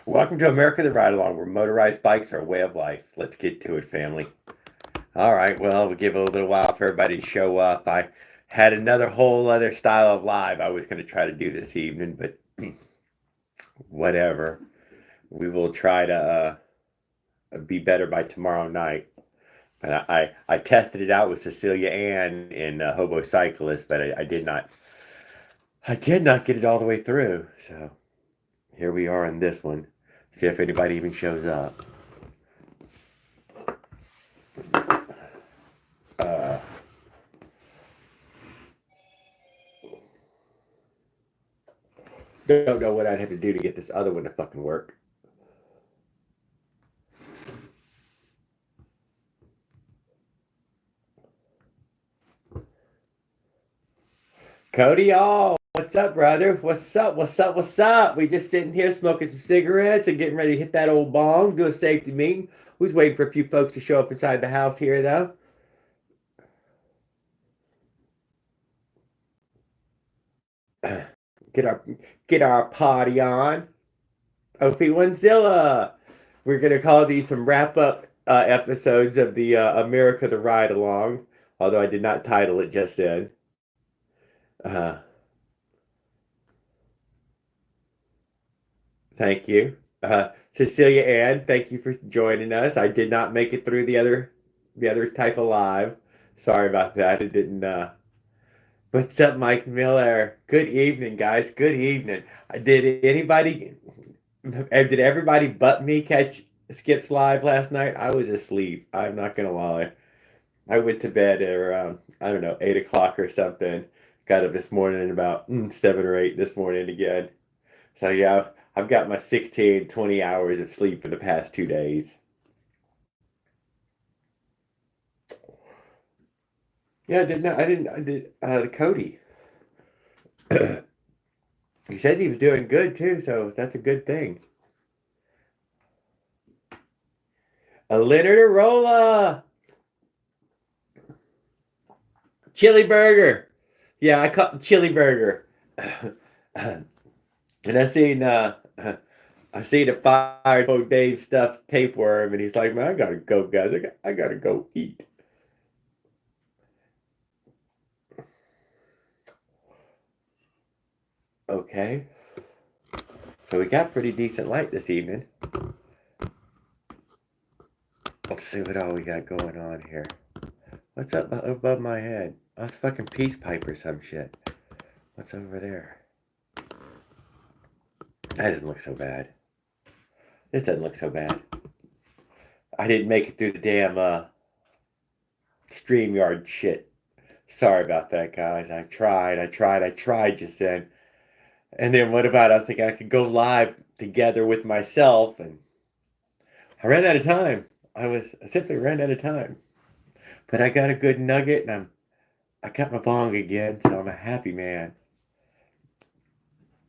Welcome to America the Ride Along, where motorized bikes are a way of life. Let's get to it, family. All right, well, we'll give it a little while for everybody to show up. I had another whole other style of live I was going to try to do this evening, but whatever. We will try to be better by tomorrow night. But I tested it out with Cecilia Ann in Hobo Cyclist, but I did not get it all the way through. So here we are on this one. See if anybody even shows up. Uh, don't know what I'd have to do to get this other one to fucking work. Cody, oh, what's up, brother? What's up? What's up? What's up? We just sitting here smoking some cigarettes and getting ready to hit that old bong, do a safety meeting. Who's waiting for a few folks to show up inside the house here, though? Get our get our party on. OP1zilla. We're gonna call these some wrap up episodes of the America the Ride Along. Although I did not title it just then. Uh, Thank you. Cecilia Ann, thank you for joining us. I did not make it through the other type of live. Sorry about that. It didn't What's up, Mike Miller? Good evening, guys. Good evening. Did everybody but me catch Skip's live last night? I was asleep. I'm not gonna lie. I went to bed at around, I don't know, 8 o'clock or something. Got up this morning at about 7 or 8 this morning again. So yeah, I've got my 16, 20 hours of sleep for the past 2 days. Yeah, I did, Cody. He said he was doing good too, so that's a good thing. A Leonard Arola, chili burger. Yeah, I caught chili burger. And I seen a fire for Dave stuffed tapeworm, and he's like, "Man, I gotta go, guys. I gotta go eat." Okay, so we got pretty decent light this evening. Let's see what all we got going on here. What's up above my head? Oh, it's fucking peace pipe or some shit. What's over there? That doesn't look so bad. This doesn't look so bad. I didn't make it through the damn StreamYard shit. Sorry about that, guys. I tried just then. And then what about I was thinking I could go live together with myself, and I ran out of time. I simply ran out of time. But I got a good nugget, and I got my bong again, so I'm a happy man.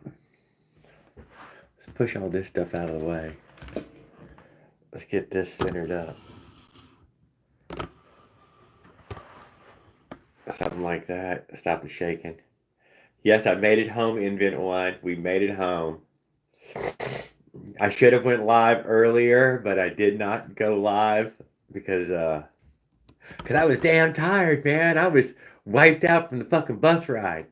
Let's push all this stuff out of the way. Let's get this centered up. Something like that. Stop the shaking. Yes, I made it home, Invent One. We made it home. I should have went live earlier, but I did not go live because I was damn tired, man. I was wiped out from the fucking bus ride.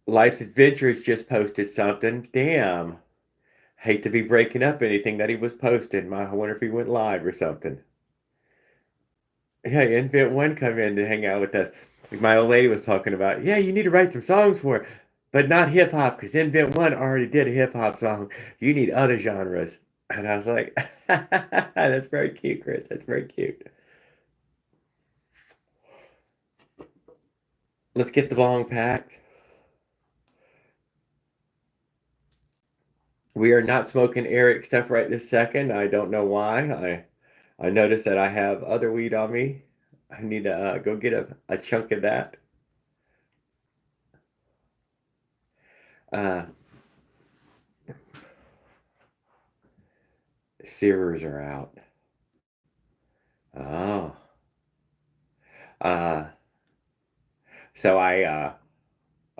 Life's Adventures just posted something. Damn. Hate to be breaking up anything that he was posting. I wonder if he went live or something. Yeah, Invent One come in to hang out with us. Like my old lady was talking about, yeah, you need to write some songs for it, but not hip hop, because Invent One already did a hip hop song. You need other genres. And I was like, that's very cute, Chris. That's very cute. Let's get the bong packed. We are not smoking Eric stuff right this second. I don't know why. I noticed that I have other weed on me. I need to go get a chunk of that. Uh, Sears are out. Oh. Uh, so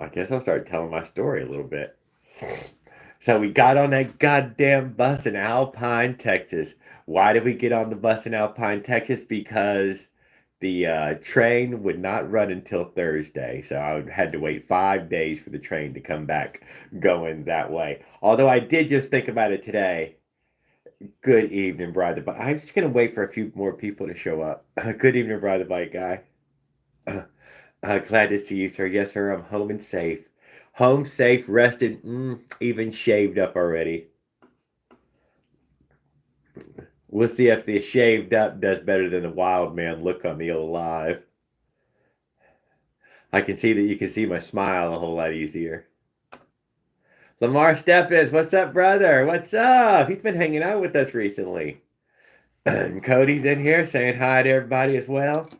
I guess I'll start telling my story a little bit. So we got on that goddamn bus in Alpine, Texas. Why did we get on the bus in Alpine, Texas? Because the train would not run until Thursday. So I had to wait 5 days for the train to come back going that way. Although I did just think about it today. Good evening, Bride the Bike. I'm just going to wait for a few more people to show up. Good evening, Bride the Bike guy. Glad to see you, sir. Yes, sir. I'm home and safe. Home safe, rested, even shaved up already. We'll see if the shaved up does better than the wild man look on the old live. I can see that you can see my smile a whole lot easier. Lamar Stephens, what's up, brother? What's up? He's been hanging out with us recently. And Cody's in here saying hi to everybody as well.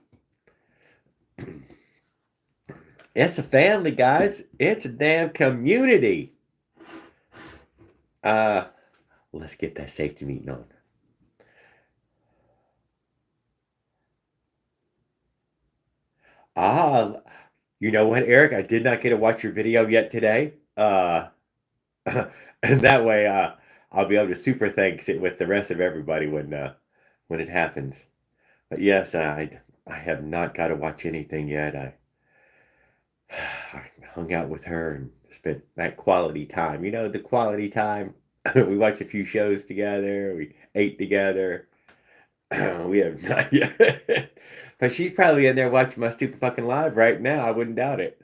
It's a family, guys. It's a damn community. Let's get that safety meeting on. You know what, Eric? I did not get to watch your video yet today. And that way, I'll be able to super thanks it with the rest of everybody when it happens. But yes, I have not got to watch anything yet. I hung out with her and spent that quality time. You know, the quality time. We watched a few shows together. We ate together. We have not yet. But she's probably in there watching my stupid fucking live right now. I wouldn't doubt it.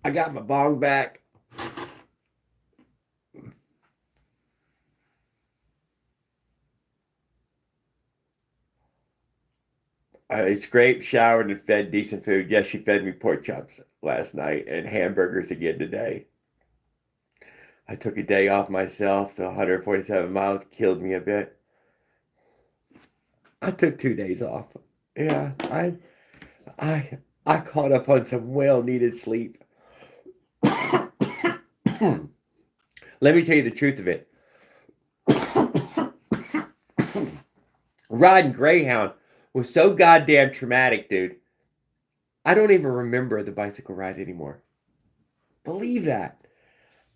I got my bong back. It's great. Showered and fed decent food. Yes, she fed me pork chops last night and hamburgers again today. I took a day off myself. The 147 miles killed me a bit. I took 2 days off. Yeah, I caught up on some well-needed sleep. Let me tell you the truth of it. Riding Greyhound was so goddamn traumatic, dude. I don't even remember the bicycle ride anymore. Believe that.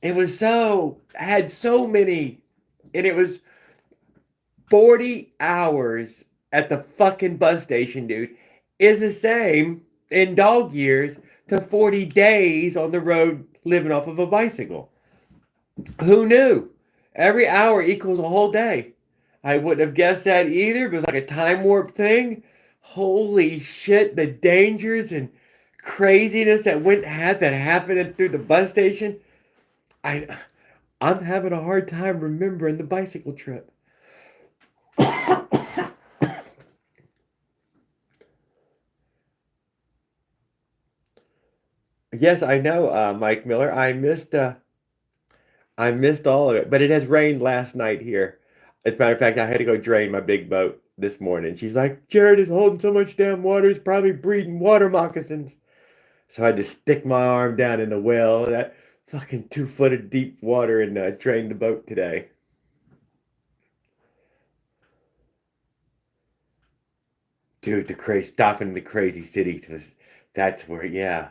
It was had so many, and it was 40 hours at the fucking bus station, dude, is the same in dog years to 40 days on the road living off of a bicycle. Who knew? Every hour equals a whole day. I wouldn't have guessed that either, but it was like a time warp thing. Holy shit, the dangers and craziness that happened through the bus station. I'm having a hard time remembering the bicycle trip. Yes, I know, Mike Miller. I missed all of it, but it has rained last night here. As a matter of fact, I had to go drain my big boat this morning. She's like, Jared is holding so much damn water, he's probably breeding water moccasins. So I had to stick my arm down in the well, that fucking 2 foot of deep water, and drain the boat today. Dude, stopping in the crazy cities that's where, yeah,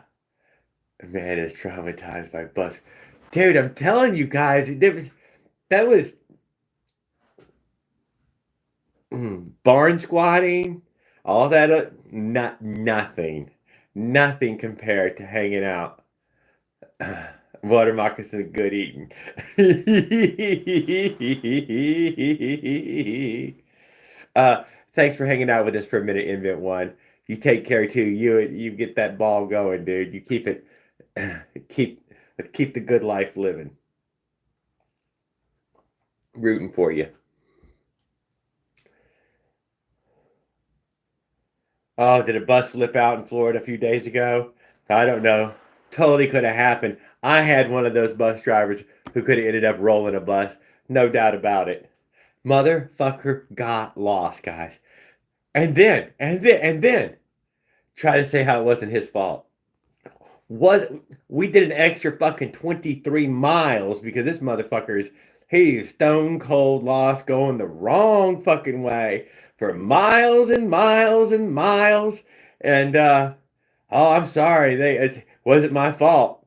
man is traumatized by bus. Dude, I'm telling you guys, that was barn squatting, all that, nothing compared to hanging out. Water moccasin, good eating. Thanks for hanging out with us for a minute, Invent One. You take care too. You get that ball going, dude. You keep it, keep the good life living. Rooting for you. Oh, did a bus flip out in Florida a few days ago? I don't know. Totally could have happened. I had one of those bus drivers who could have ended up rolling a bus. No doubt about it. Motherfucker got lost, guys. And then try to say how it wasn't his fault. We did an extra fucking 23 miles because this motherfucker is He's stone cold lost, going the wrong fucking way for miles and miles and miles. And oh, I'm sorry. It wasn't my fault.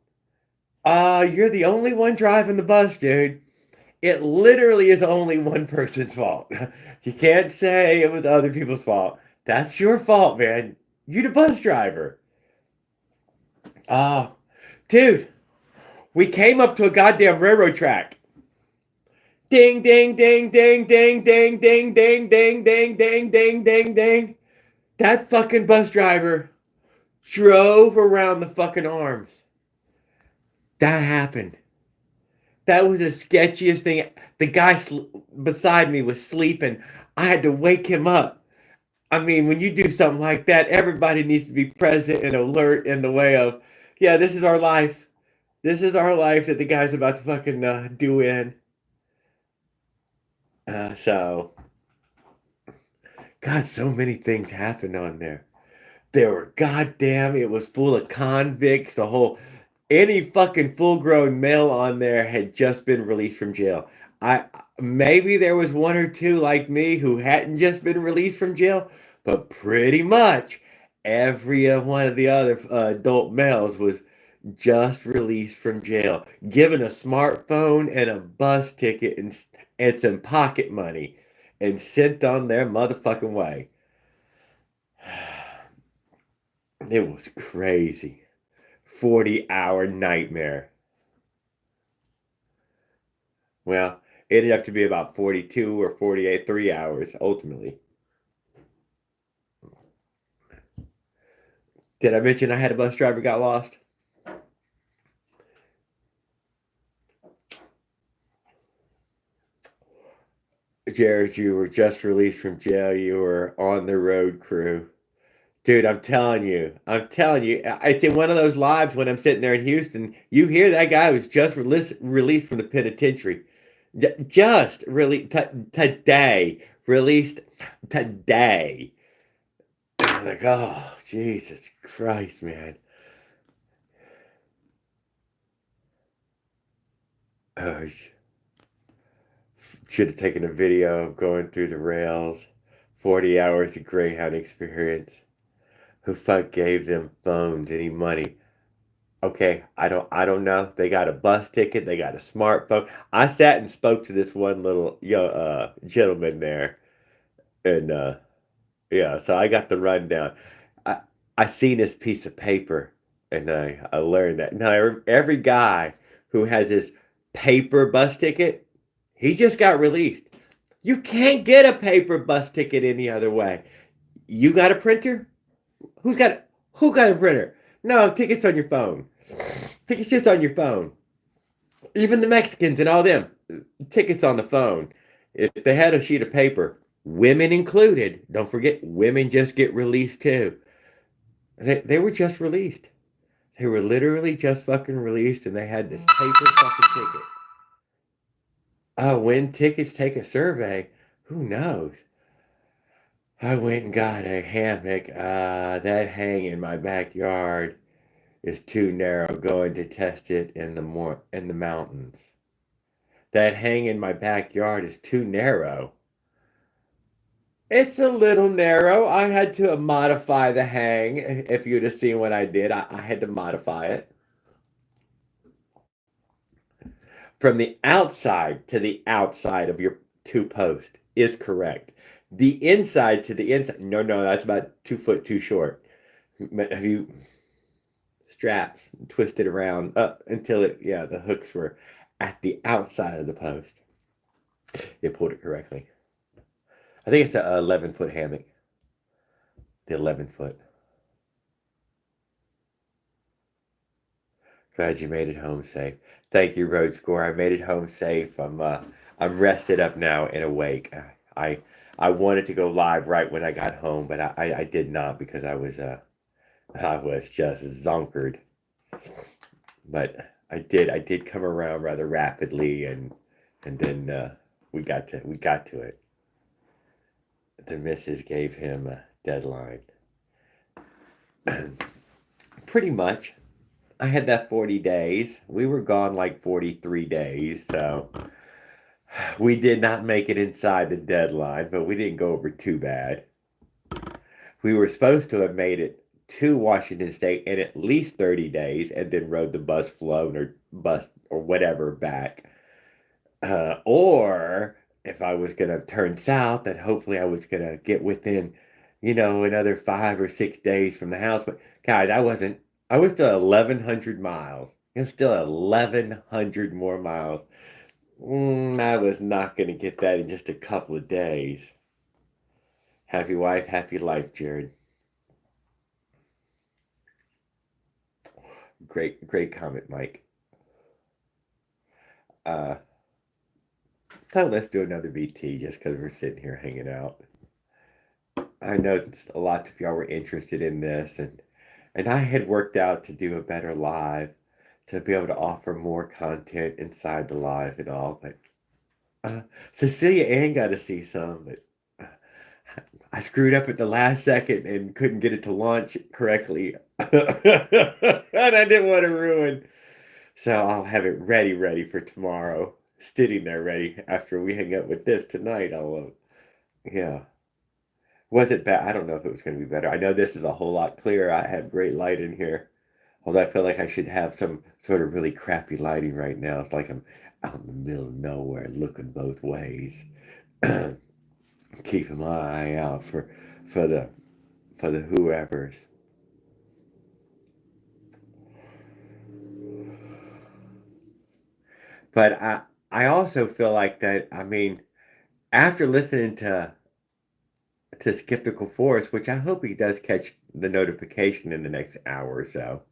You're the only one driving the bus, dude. It literally is only one person's fault. You can't say it was other people's fault. That's your fault, man. You the bus driver. Oh, dude, we came up to a goddamn railroad track. Ding, ding, ding, ding, ding, ding, ding, ding, ding, ding, ding, ding, ding, ding. That fucking bus driver drove around the fucking arms. That happened. That was the sketchiest thing. The guy beside me was sleeping. I had to wake him up. I mean, when you do something like that, everybody needs to be present and alert in the way of, yeah, this is our life. This is our life that the guy's about to fucking do in. So, God, so many things happened on there. There were goddamn, it was full of convicts. Any fucking full-grown male on there had just been released from jail. I maybe there was one or two like me who hadn't just been released from jail, but pretty much every one of the other adult males was just released from jail, given a smartphone and a bus ticket and some pocket money, and sent on their motherfucking way. It was crazy. 40-hour nightmare. Well, it ended up to be about 42 or 48, 3 hours ultimately. Did I mention I had a bus driver got lost? Jared, you were just released from jail. You were on the road crew. Dude, I'm telling you. It's in one of those lives when I'm sitting there in Houston. You hear that guy was just released from the penitentiary. Just really today. Released today. I'm like, oh, Jesus Christ, man. Oh, should have taken a video of going through the rails. 40 hours of Greyhound experience. Who fuck gave them phones any money? Okay, I don't know. They got a bus ticket, they got a smartphone. I sat and spoke to this one little gentleman there, and yeah, so I got the rundown. I I seen this piece of paper, and I learned that now every guy who has his paper bus ticket, he just got released. You can't get a paper bus ticket any other way. You got a printer? Who got a printer? No, tickets on your phone. Tickets just on your phone. Even the Mexicans and all them, tickets on the phone. If they had a sheet of paper, women included, don't forget, women just get released too. They were just released. They were literally just fucking released, and they had this paper fucking ticket. Oh, when tickets take a survey, who knows? I went and got a hammock. That hang in my backyard is too narrow. Going to test it in the mountains. That hang in my backyard is too narrow. It's a little narrow. I had to modify the hang. If you'd have seen what I did, I had to modify it. From the outside to the outside of your two post is correct. The inside to the inside, no, that's about 2 foot too short. Have you straps twisted around up until the hooks were at the outside of the post. It pulled it correctly. I think it's a 11-foot hammock. The 11-foot. Glad you made it home safe. Thank you, Road Score. I made it home safe. I'm rested up now and awake. I wanted to go live right when I got home, but I did not because I was just zonkered. But I did come around rather rapidly, and then we got to it. The missus gave him a deadline. Pretty much. I had that 40 days. We were gone like 43 days, so We did not make it inside the deadline, but we didn't go over too bad. We were supposed to have made it to Washington State in at least 30 days and then rode the bus float or bus or whatever back. Or if I was going to turn south, then hopefully I was going to get within, another 5 or 6 days from the house. But guys, I was still 1,100 miles. I'm still 1,100 more miles. I was not going to get that in just a couple of days. Happy wife, happy life, Jared. Great, great comment, Mike. So let's do another VT just because we're sitting here hanging out. I know a lot of y'all were interested in this, and I had worked out to do a better live, to be able to offer more content inside the live and all. But Cecilia Ann got to see some, but I screwed up at the last second and couldn't get it to launch correctly, and I didn't want to ruin. So I'll have it ready for tomorrow, sitting there ready after we hang up with this tonight. Yeah. Was it bad? I don't know if it was going to be better. I know this is a whole lot clearer. I have great light in here. Although I feel like I should have some sort of really crappy lighting right now. It's like I'm out in the middle of nowhere looking both ways. Keeping my eye out for the for the whoever's. But I also feel like that, I mean, after listening to Skeptical Force, which I hope he does catch the notification in the next hour or so.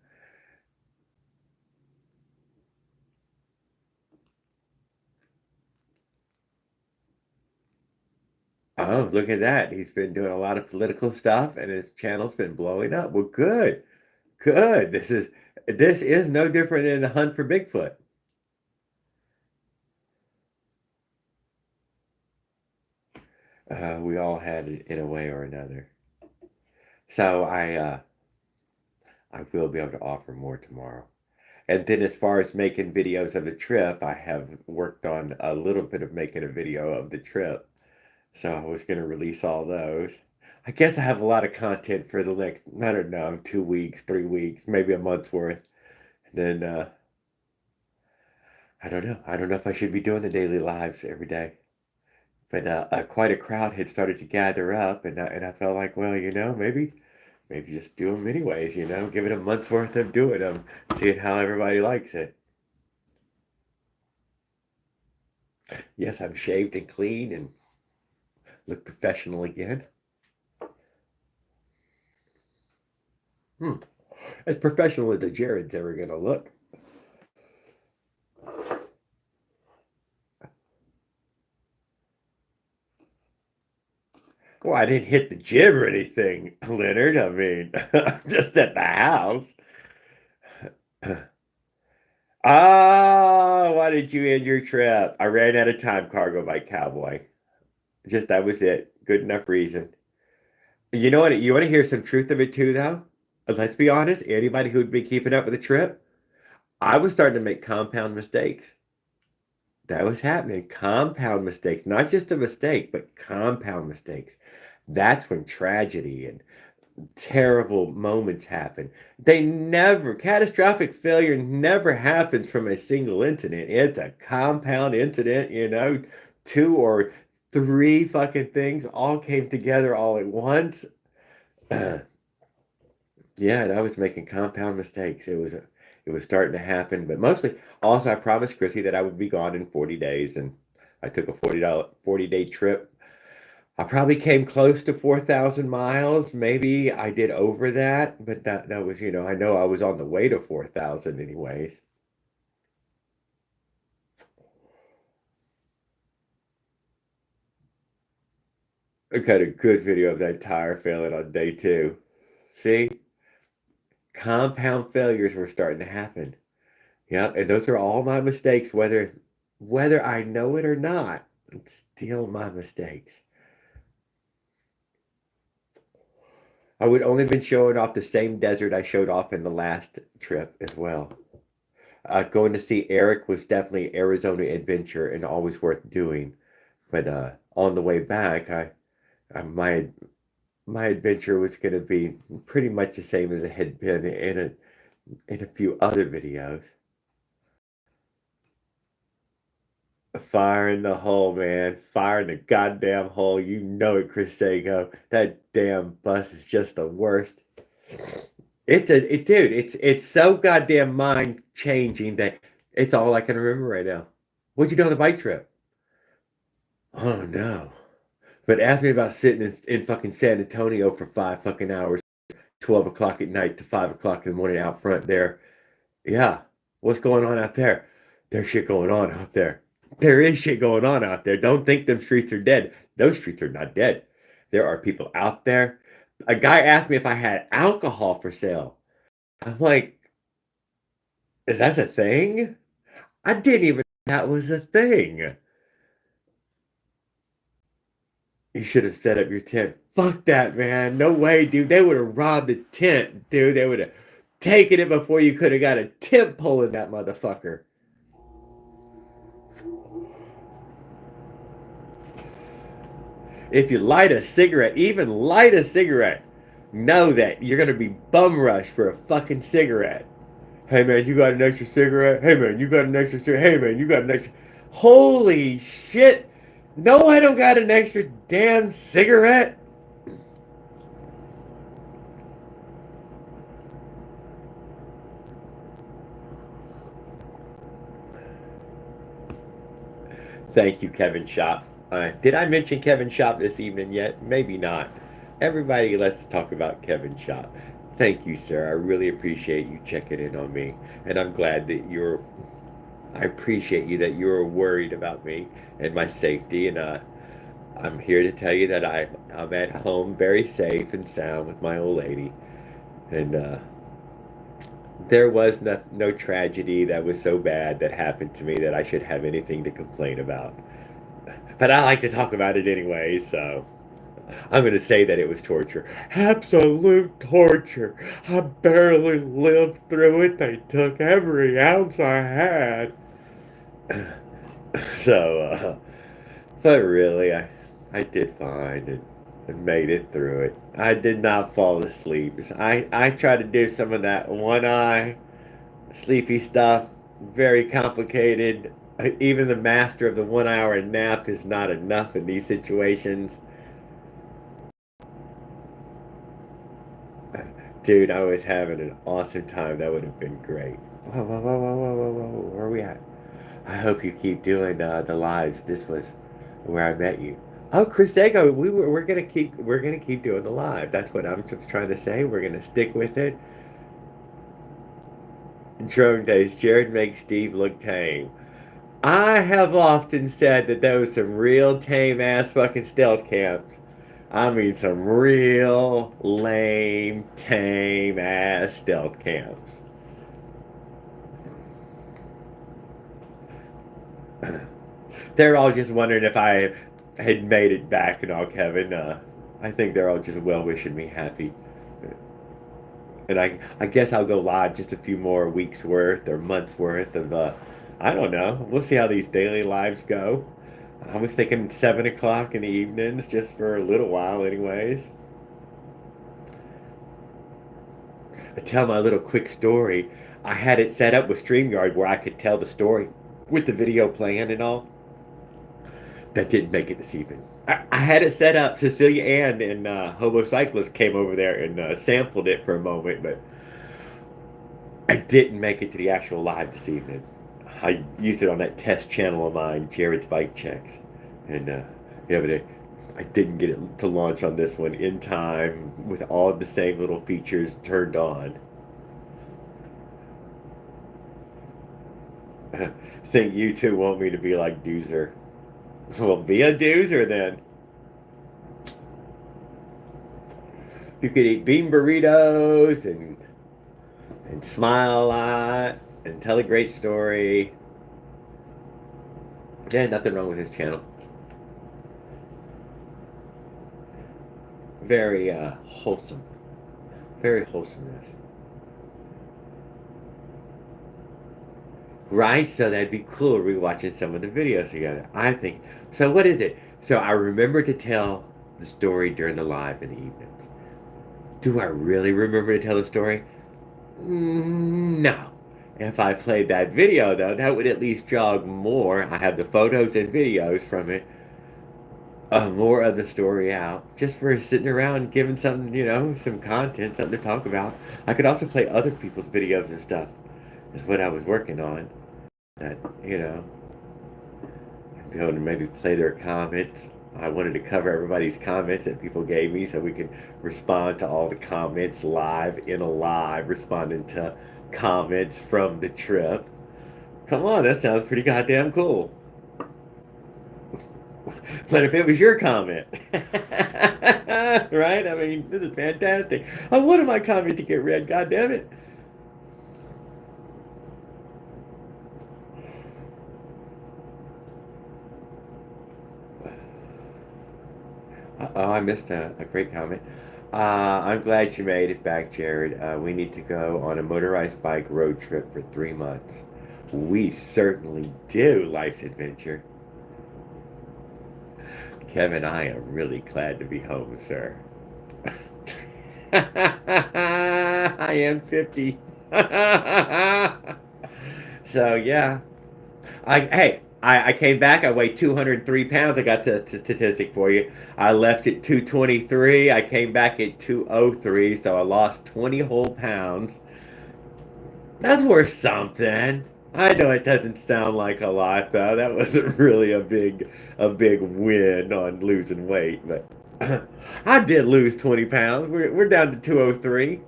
Oh, look at that. He's been doing a lot of political stuff and his channel's been blowing up. Well, good. Good. This is no different than the hunt for Bigfoot. We all had it in a way or another. So I will be able to offer more tomorrow. And then as far as making videos of the trip, I have worked on a little bit of making a video of the trip. So I was going to release all those. I guess I have a lot of content for the next, I don't know, 2 weeks, 3 weeks, maybe a month's worth. And then I don't know. I don't know if I should be doing the daily lives every day. But quite a crowd had started to gather up, and I felt like, well, maybe just do them anyways. Give it a month's worth of doing them, seeing how everybody likes it. Yes, I'm shaved and clean and look professional again. As professional as the Jared's ever gonna look. Well, I didn't hit the gym or anything, Leonard. I mean, just at the house. Ah, why did you end your trip? I ran out of time, Cargo by Cowboy. Just that was it. Good enough reason. You know what? You want to hear some truth of it too, though? Let's be honest. Anybody who'd be keeping up with the trip, I was starting to make compound mistakes. That was happening. Compound mistakes, not just a mistake, but compound mistakes. That's when tragedy and terrible moments happen. Catastrophic failure never happens from a single incident. It's a compound incident, two or three fucking things all came together all at once. Yeah, and I was making compound mistakes. It was starting to happen, but mostly also I promised Chrissy that I would be gone in 40 days and I took a $40 day trip. I probably came close to 4,000 miles. Maybe I did over that, but that was, I know I was on the way to 4,000 anyways. I got a good video of that tire failing on day 2. See? Compound failures were starting to happen. Yeah, and those are all my mistakes, whether I know it or not. It's still my mistakes. I would only been showing off the same desert I showed off in the last trip as well. Going to see Eric was definitely Arizona adventure and always worth doing. But on the way back, my my adventure was going to be pretty much the same as it had been in a few other videos. Fire in the hole, man. Fire in the goddamn hole. You know it, Chris Sago. That damn bus is just the worst. Dude, it's so goddamn mind changing that it's all I can remember right now. What'd you do on the bike trip? Oh no. But ask me about sitting in fucking San Antonio for 5 fucking hours, 12 o'clock at night to 5 o'clock in the morning out front there. Yeah. What's going on out there? There's shit going on out there. There is shit going on out there. Don't think them streets are dead. Those streets are not dead. There are people out there. A guy asked me if I had alcohol for sale. I'm like, is that a thing? I didn't even know that was a thing. You should have set up your tent. Fuck that, man. No way, dude. They would have robbed the tent, dude. They would have taken it before you could have got a tent pole in that motherfucker. If you light a cigarette, even light a cigarette, know that you're going to be bum rushed for a fucking cigarette. Hey, man, you got an extra cigarette? Hey, man, you got an extra cigarette? Hey, man, you got an extra... Holy shit. No, I don't got an extra damn cigarette. Thank you, Kevin Shop. Did I mention Kevin Shop this evening yet? Maybe not. Everybody, let's talk about Kevin Shop. Thank you, sir. I really appreciate you checking in on me. And I'm glad that I appreciate you that you're worried about me and my safety. And I'm here to tell you that I'm at home very safe and sound with my old lady. And there was no tragedy that was so bad that happened to me that I should have anything to complain about. But I like to talk about it anyway, so I'm going to say that it was torture. Absolute torture. I barely lived through it. They took every ounce I had. So, but really, I did fine and made it through it. I did not fall asleep. I tried to do some of that one eye sleepy stuff, very complicated. Even the master of the 1 hour nap is not enough in these situations. Dude, I was having an awesome time. That would have been great. Whoa, whoa, whoa, whoa, whoa, whoa, whoa. Where are we at? I hope you keep doing the lives. This was where I met you. Oh, Chris Ego, we're gonna keep doing the live. That's what I'm just trying to say. We're gonna stick with it. Drone days. Jared makes Steve look tame. I have often said that there was some real tame ass fucking stealth camps. I mean, some real lame, tame ass stealth camps. They're all just wondering if I had made it back and all, Kevin. I think they're all just well wishing me happy. And I guess I'll go live just a few more weeks worth or months worth of, I don't know. We'll see how these daily lives go. I was thinking 7 o'clock in the evenings just for a little while, anyways. I tell my little quick story. I had it set up with StreamYard where I could tell the story with the video playing and all. That didn't make it this evening. I had it set up. Cecilia Ann and Hobo Cyclist came over there and sampled it for a moment, but I didn't make it to the actual live this evening. I used it on that test channel of mine, Jared's Bike Checks, and yeah, but I didn't get it to launch on this one in time with all the same little features turned on. Think you two want me to be like Doozer. Well, be a Doozer then. You could eat bean burritos and smile a lot and tell a great story. Yeah, nothing wrong with his channel. Very wholesome. Very wholesomeness. Right? So that'd be cool rewatching some of the videos together. I think. So what is it? So I remember to tell the story during the live in the evenings. Do I really remember to tell the story? No. If I played that video though, that would at least jog more. I have the photos and videos from it. More of the story out just for sitting around giving something, some content, something to talk about. I could also play other people's videos and stuff. Is what I was working on. That, be able to maybe play their comments. I wanted to cover everybody's comments that people gave me so we could respond to all the comments live in a live, responding to comments from the trip. Come on, that sounds pretty goddamn cool. But if it was your comment, right? I mean, this is fantastic. I wanted my comment to get read, God damn it. Oh, I missed a great comment. I'm glad you made it back, Jared. We need to go on a motorized bike road trip for 3 months. We certainly do, life's adventure. Kevin, I am really glad to be home, sir. I am 50. So, yeah. I came back. I weighed 203 pounds. I got the statistic for you. I left at 223. I came back at 203, so I lost 20 whole pounds. That's worth something. I know it doesn't sound like a lot, though. That wasn't really a big win on losing weight, but I did lose 20 pounds. We're down to 203.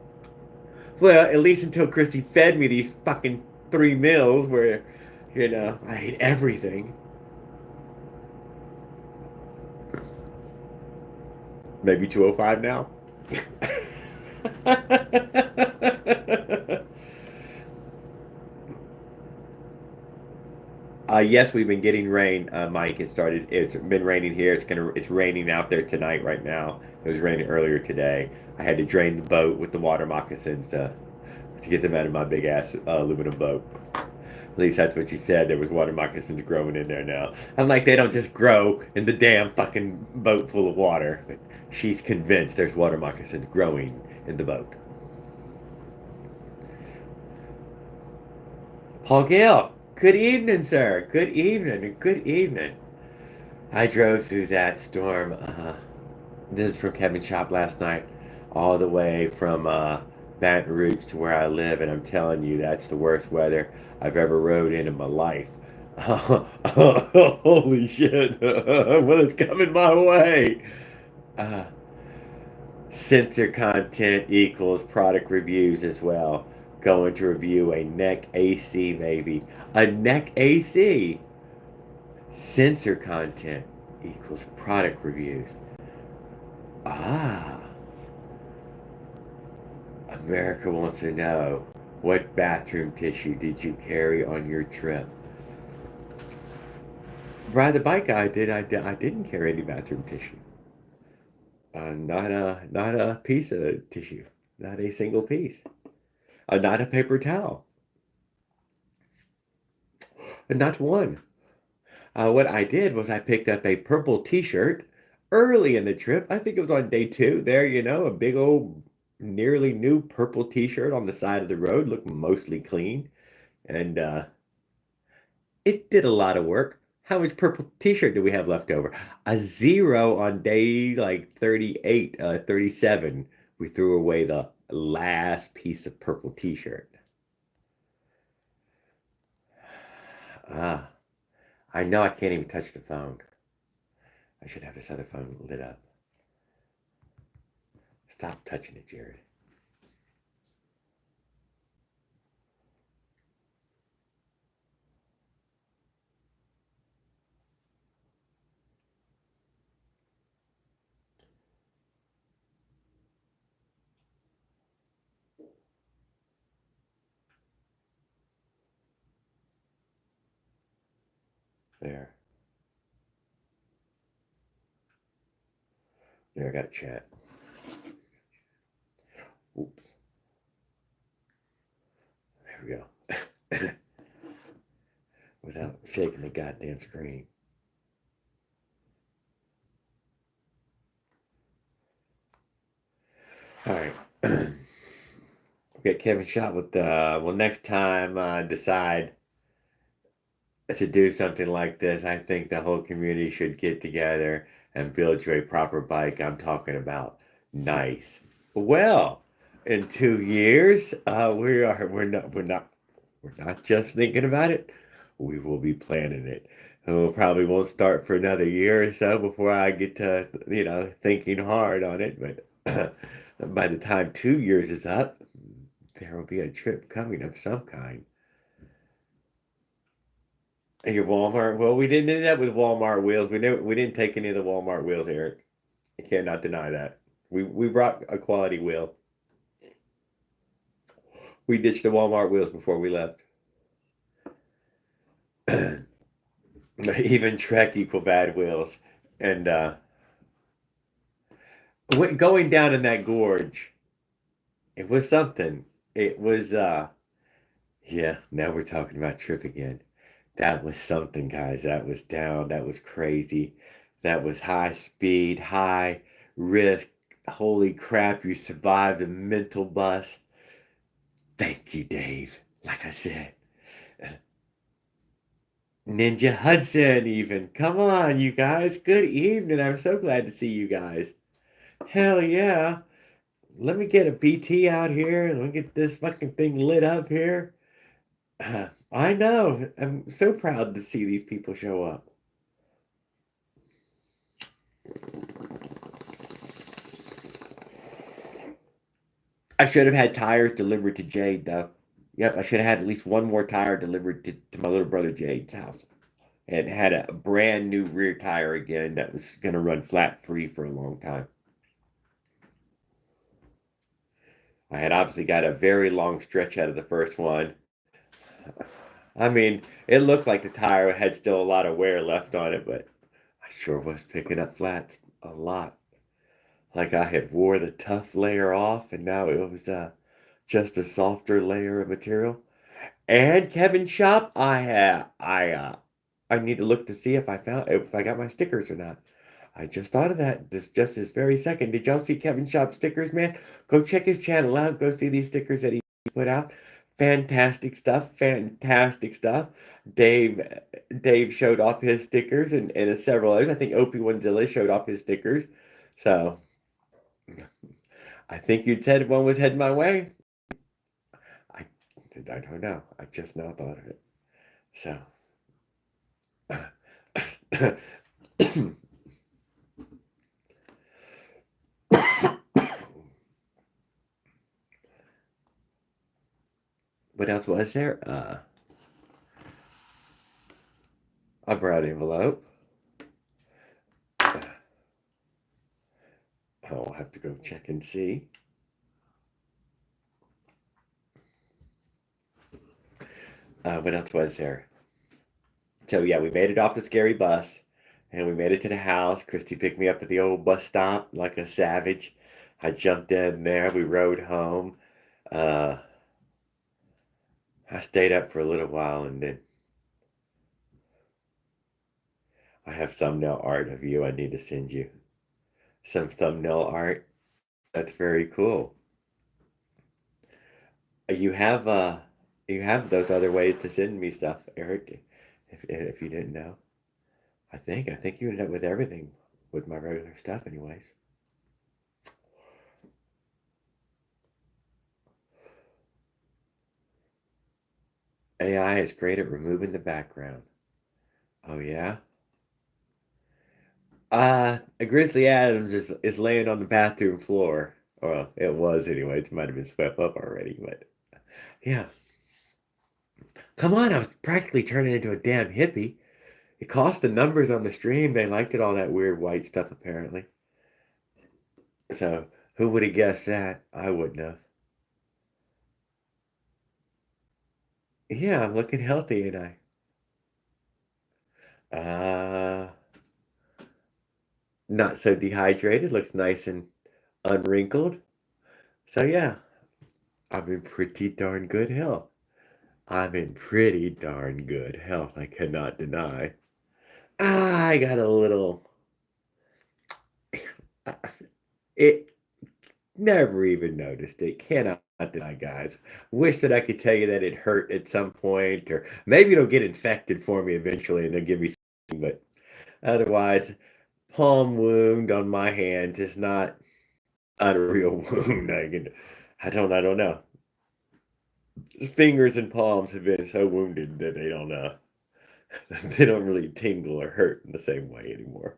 Well, at least until Christy fed me these fucking 3 meals where, I ate everything. Maybe 205 now. Yes, we've been getting rain, Mike. It's been raining here. It's raining out there tonight, right now. It was raining earlier today. I had to drain the boat with the water moccasins to get them out of my big ass aluminum boat. At least that's what she said. There was water moccasins growing in there now. I'm like, they don't just grow in the damn fucking boat full of water. But she's convinced there's water moccasins growing in the boat. Paul Gale, good evening, sir. Good evening. Good evening. I drove through that storm. This is from Kevin's shop last night, all the way from Baton Rouge to where I live, and I'm telling you, that's the worst weather I've ever rode in my life. Holy shit! Well, it's coming my way. Uh, Sensor content equals product reviews as well. Going to review a neck AC, maybe a neck AC. Sensor content equals product reviews. Ah, America wants to know, what bathroom tissue did you carry on your trip? Ride the bike I didn't carry any bathroom tissue. Not a piece of tissue. Not a single piece. Not a paper towel. Not one. What I did was I picked up a purple T-shirt early in the trip. I think it was on day 2. There, a big old, nearly new purple T-shirt on the side of the road, looked mostly clean, and it did a lot of work. How much purple T-shirt do we have left over? A 0 on day like 38, 37. We threw away the last piece of purple T-shirt. Ah, I know I can't even touch the phone. I should have this other phone lit up. Stop touching it, Jared. There. There, I got a chat. Oops. There we go. without shaking the goddamn screen. All right. We got Kevin Shot with well, next time I decide to do something like this, I think the whole community should get together and build you a proper bike. I'm talking about nice. Well, in 2 years, we're not just thinking about it. We will be planning it. And we'll probably won't start for another year or so before I get to, thinking hard on it. But by the time 2 years is up, there will be a trip coming of some kind. Your Walmart. Well, we didn't end up with Walmart wheels. We didn't take any of the Walmart wheels, Eric. I cannot deny that. We brought a quality wheel. We ditched the Walmart wheels before we left. Even Trek equal bad wheels. And going down in that gorge, it was something. It was yeah, now we're talking about trip again. That was something, guys. That was down. That was crazy. That was high speed, high risk. Holy crap, you survived the mental bus. Thank you, Dave. Like I said, Ninja Hudson, even. Come on, you guys. Good evening. I'm so glad to see you guys. Hell yeah. Let me get a BT out here and let me get this fucking thing lit up here. I know. I'm so proud to see these people show up. I should have had tires delivered to Jade, though. Yep, I should have had at least one more tire delivered to my little brother Jade's house. And had a brand new rear tire again that was going to run flat free for a long time. I had obviously got a very long stretch out of the first one. I mean, it looked like the tire had still a lot of wear left on it, but I sure was picking up flats a lot. Like I had wore the tough layer off, and now it was just a softer layer of material. And Kevin Shop, I need to look to see if I got my stickers or not. I just thought of that this very second. Did y'all see Kevin Shop stickers, man? Go check his channel out. Go see these stickers that he put out. Fantastic stuff. Fantastic stuff. Dave Dave showed off his stickers and several others. I think Opie Wanzilla showed off his stickers. So I think you'd said one was heading my way. I I don't know. I just now thought of it. So what else was there? A brown envelope. I'll have to go check and see. What else was there? So yeah, we made it off the scary bus, and we made it to the house. Christy picked me up at the old bus stop like a savage. I jumped in there. We rode home. Uh, I stayed up for a little while, and then I have thumbnail art of you. I need to send you some thumbnail art. That's very cool. You have uh, you have those other ways to send me stuff, Eric. If you didn't know, I think you ended up with everything with my regular stuff, anyways. AI is great at removing the background. Oh yeah. Grizzly Adams is laying on the bathroom floor. Well, it was anyway. It might have been swept up already, but yeah. Come on, I was practically turning into a damn hippie. It cost the numbers on the stream. They liked it all that weird white stuff apparently. So who would have guessed that? I wouldn't have. Yeah, I'm looking healthy, ain't I? Uh, not so dehydrated. Looks nice and unwrinkled. So yeah, I'm in pretty darn good health. I'm in pretty darn good health, I cannot deny. I got a little uh, it never even noticed it, cannot deny, guys. Wish that I could tell you that it hurt at some point, or maybe it'll get infected for me eventually and they'll give me something, but otherwise, palm wound on my hand is not a real wound. I don't know. His fingers and palms have been so wounded that they don't they don't really tingle or hurt in the same way anymore.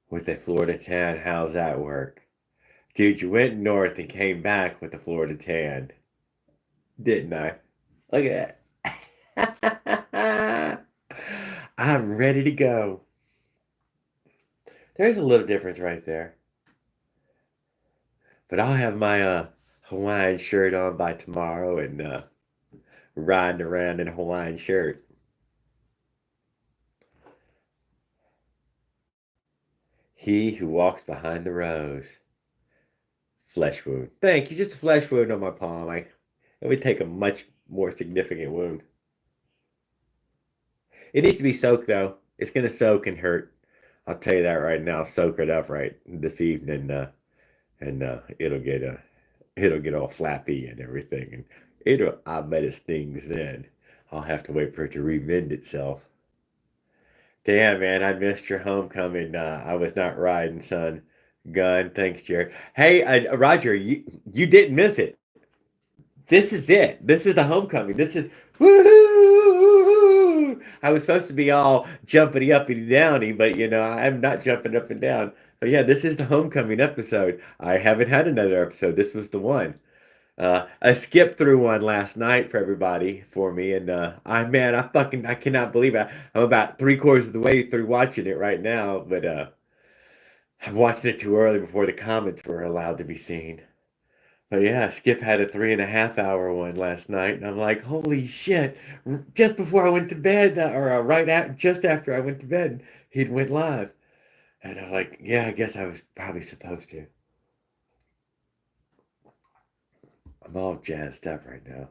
With a Florida tan, how's that work? Dude, you went north and came back with the Florida tan, didn't I? Look at that. I'm ready to go. There's a little difference right there. But I'll have my Hawaiian shirt on by tomorrow and riding around in a Hawaiian shirt. He who walks behind the rose. Flesh wound. Thank you. Just a flesh wound on my palm. It would take a much more significant wound. It needs to be soaked though. It's gonna soak and hurt. I'll tell you that right now. Soak it up right this evening, and it'll get all flappy and everything, and I bet it stings then. I'll have to wait for it to remend itself. Damn, man, I missed your homecoming. I was not riding, son. Gun, thanks, Jared. Hey, Roger, you didn't miss it. This is it. This is the homecoming. This is woohoo! I was supposed to be all jumpity up and downy, but I'm not jumping up and down. But yeah, this is the homecoming episode. I haven't had another episode. This was the one. I skipped through one last night for everybody for me, and I cannot believe it. I'm about three-quarters of the way through watching it right now, but I'm watching it too early before the comments were allowed to be seen. But yeah, Skip had a 3.5 hour one last night, and I'm like, holy shit! Just before I went to bed, or just after I went to bed, he'd went live, and I'm like, yeah, I guess I was probably supposed to. I'm all jazzed up right now.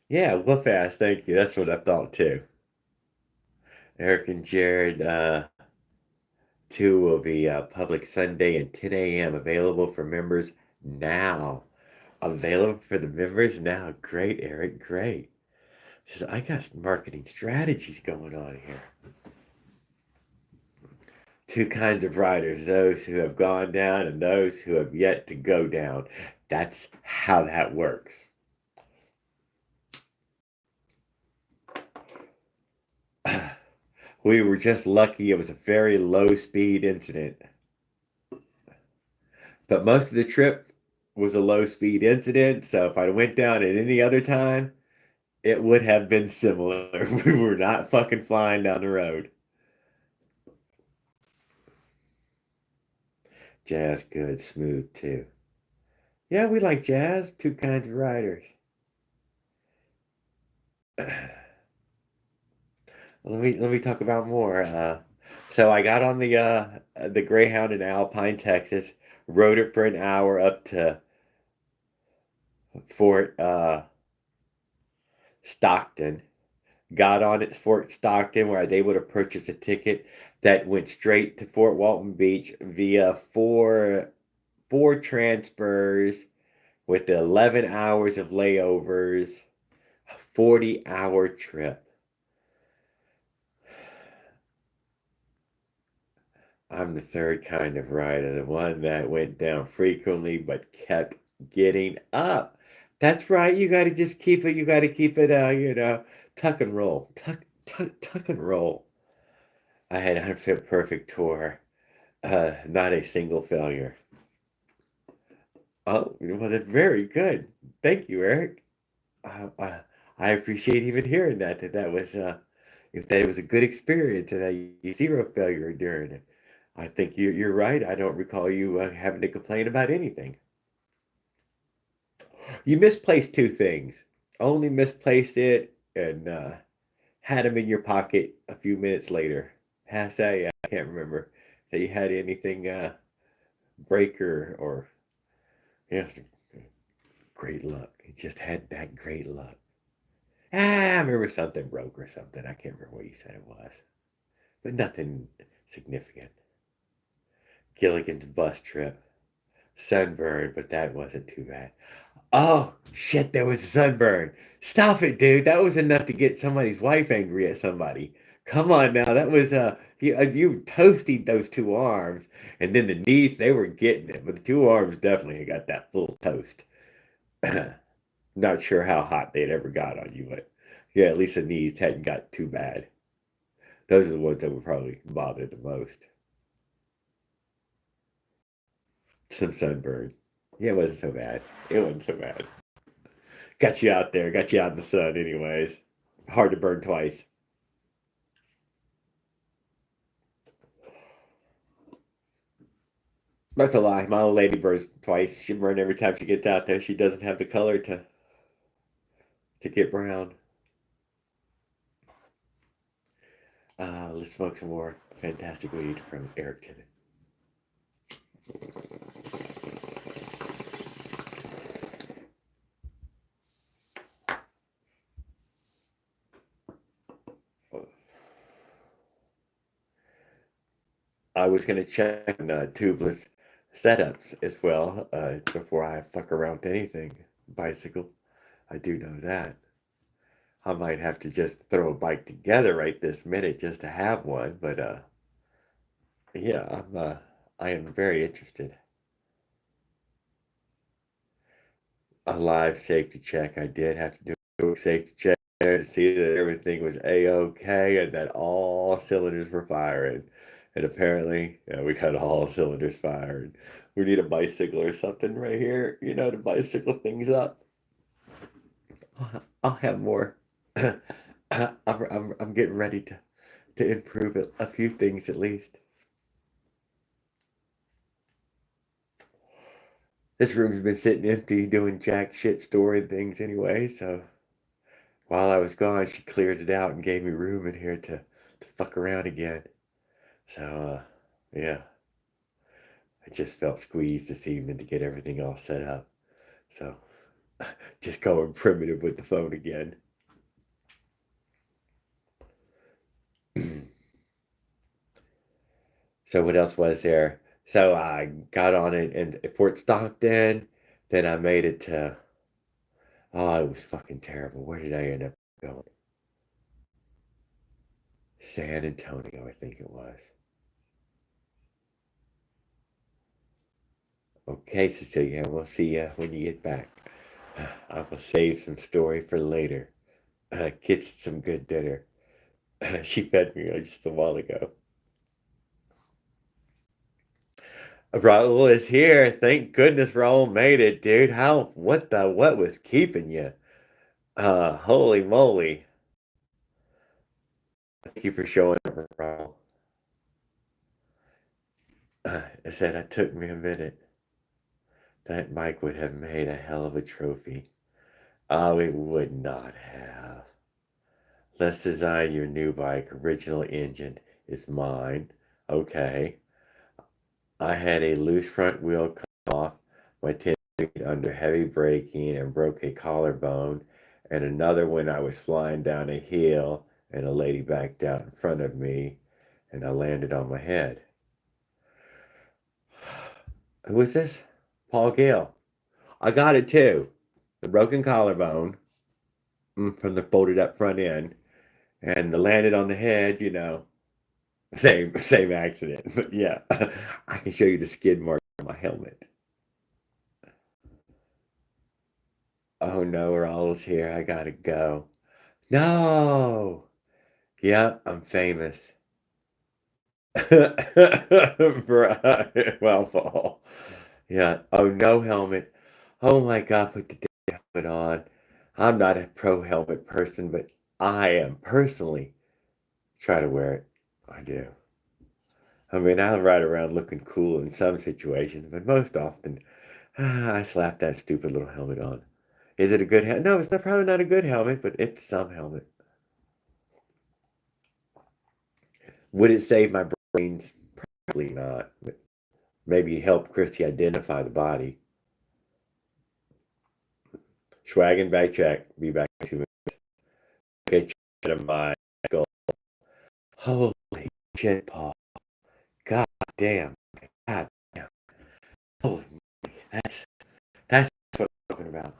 Yeah, whoop ass, thank you. That's what I thought too. Eric and Jared 2 will be public Sunday at 10 a.m. Available for members now. Available for the members now. Great, Eric, great. Says, I got some marketing strategies going on here. Two kinds of riders, those who have gone down and those who have yet to go down. That's how that works. We were just lucky it was a very low speed incident. But most of the trip was a low speed incident, so if I went down at any other time, it would have been similar. We were not fucking flying down the road. Jazz good, smooth too. Yeah, we like jazz. Two kinds of riders. Let me talk about more. So I got on the Greyhound in Alpine, Texas. Rode it for an hour up to Fort Stockton. Got on at Fort Stockton where I was able to purchase a ticket that went straight to Fort Walton Beach via four transfers with 11 hours of layovers, a 40-hour trip. I'm the third kind of rider, the one that went down frequently but kept getting up. That's right. You got to keep it, tuck and roll. Tuck and roll. I had an unfit perfect tour. Not a single failure. Oh, well, that's very good. Thank you, Eric. I appreciate even hearing that was if that it was a good experience and that you zero failure during it. I think you're right. I don't recall you having to complain about anything. You misplaced two things. Only misplaced it, and had them in your pocket a few minutes later. Past that, yeah, I can't remember that you had anything breaker or yeah, great luck. You just had that great luck. I remember something broke or something. I can't remember what you said it was, but nothing significant. Gilligan's bus trip, sunburn, but that wasn't too bad. Oh shit, there was a sunburn. Stop it, dude. That was enough to get somebody's wife angry at somebody. Come on now, that was you toasted those two arms, and then the knees they were getting it, but the two arms definitely got that full toast. Not sure how hot they'd ever got on you, but yeah, at least the knees hadn't got too bad. Those are the ones that would probably bother the most. Some sunburn. Yeah, it wasn't so bad. It wasn't so bad. Got you out there, got you out in the sun, anyways. Hard to burn twice. That's a lie. My old lady burns twice. She burns every time she gets out there. She doesn't have the color to get brown. Let's smoke some more fantastic weed from Eric Tennant. I was gonna check on tubeless setups as well before I fuck around with anything bicycle. I do know that. I might have to just throw a bike together right this minute just to have one, but yeah, I am very interested. A live safety check. I did have to do a safety check to see that everything was a-okay and that all cylinders were firing. And apparently, yeah, we got all cylinders firing. We need a bicycle or something right here, to bicycle things up. I'll have more. I'm getting ready to improve a few things at least. This room's been sitting empty, doing jack shit, storing things anyway, so while I was gone, she cleared it out and gave me room in here to fuck around again. So, yeah, I just felt squeezed this evening to get everything all set up. So, just going primitive with the phone again. So, what else was there? So, I got on it in Fort Stockton. Then I made it to, oh, it was fucking terrible. Where did I end up going? San Antonio, I think it was. Okay, Cecilia, we'll see you when you get back. I will save some story for later. Get some good dinner. She fed me just a while ago. Raul is here. Thank goodness Raul made it, dude. What was keeping you? Holy moly. Thank you for showing up, Raul. I said it took me a minute. That bike would have made a hell of a trophy. Oh, it would not have. Let's design your new bike. Original engine is mine. Okay. I had a loose front wheel cut off my 10 feet under heavy braking and broke a collarbone. And another when I was flying down a hill and a lady backed out in front of me and I landed on my head. Who was this? Paul Gale. I got it too. The broken collarbone from the folded up front end and the landed on the head. Same accident. But yeah, I can show you the skid mark on my helmet. Oh no, Raul's here. I gotta go. No. Yep, I'm famous. Well, Paul. Yeah. Oh, no helmet. Oh my God, put the damn helmet on. I'm not a pro helmet person, but I am personally try to wear it. I do. I mean, I ride around looking cool in some situations, but most often, I slap that stupid little helmet on. Is it a good helmet? No, it's probably not a good helmet, but it's some helmet. Would it save my brains? Probably not. But maybe help Christy identify the body. Swag and bag check. Be back in 2 minutes. Okay, check out my skull. Holy shit, Paul. God damn. God damn. Holy that's what I'm talking about.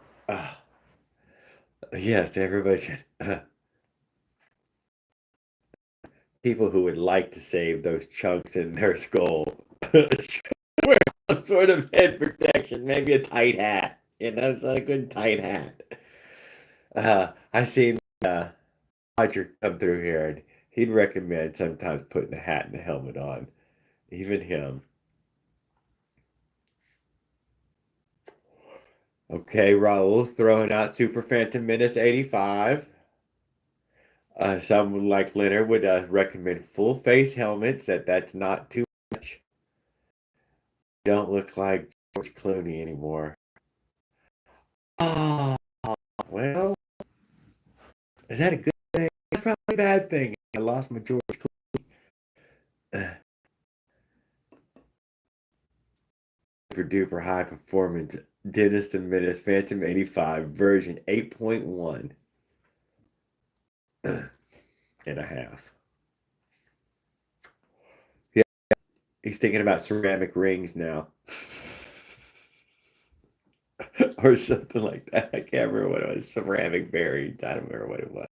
Yes, everybody should. People who would like to save those chunks in their skull wear some sort of head protection, maybe a tight hat. You know, it's a good tight hat. I seen Roger come through here, and he'd recommend sometimes putting a hat and a helmet on. Even him. Okay, Raul throwing out Super Phantom Menace 85. Someone like Leonard would recommend full face helmets. That's not too much. Don't look like George Clooney anymore. Oh, well, is that a good thing? It's probably a bad thing. I lost my George Clooney. Super duper high performance Dennis the Menace Phantom 85 version 8.1 and a half. Yeah, he's thinking about ceramic rings now. Or something like that. I can't remember what it was. Ceramic bearings. I don't remember what it was.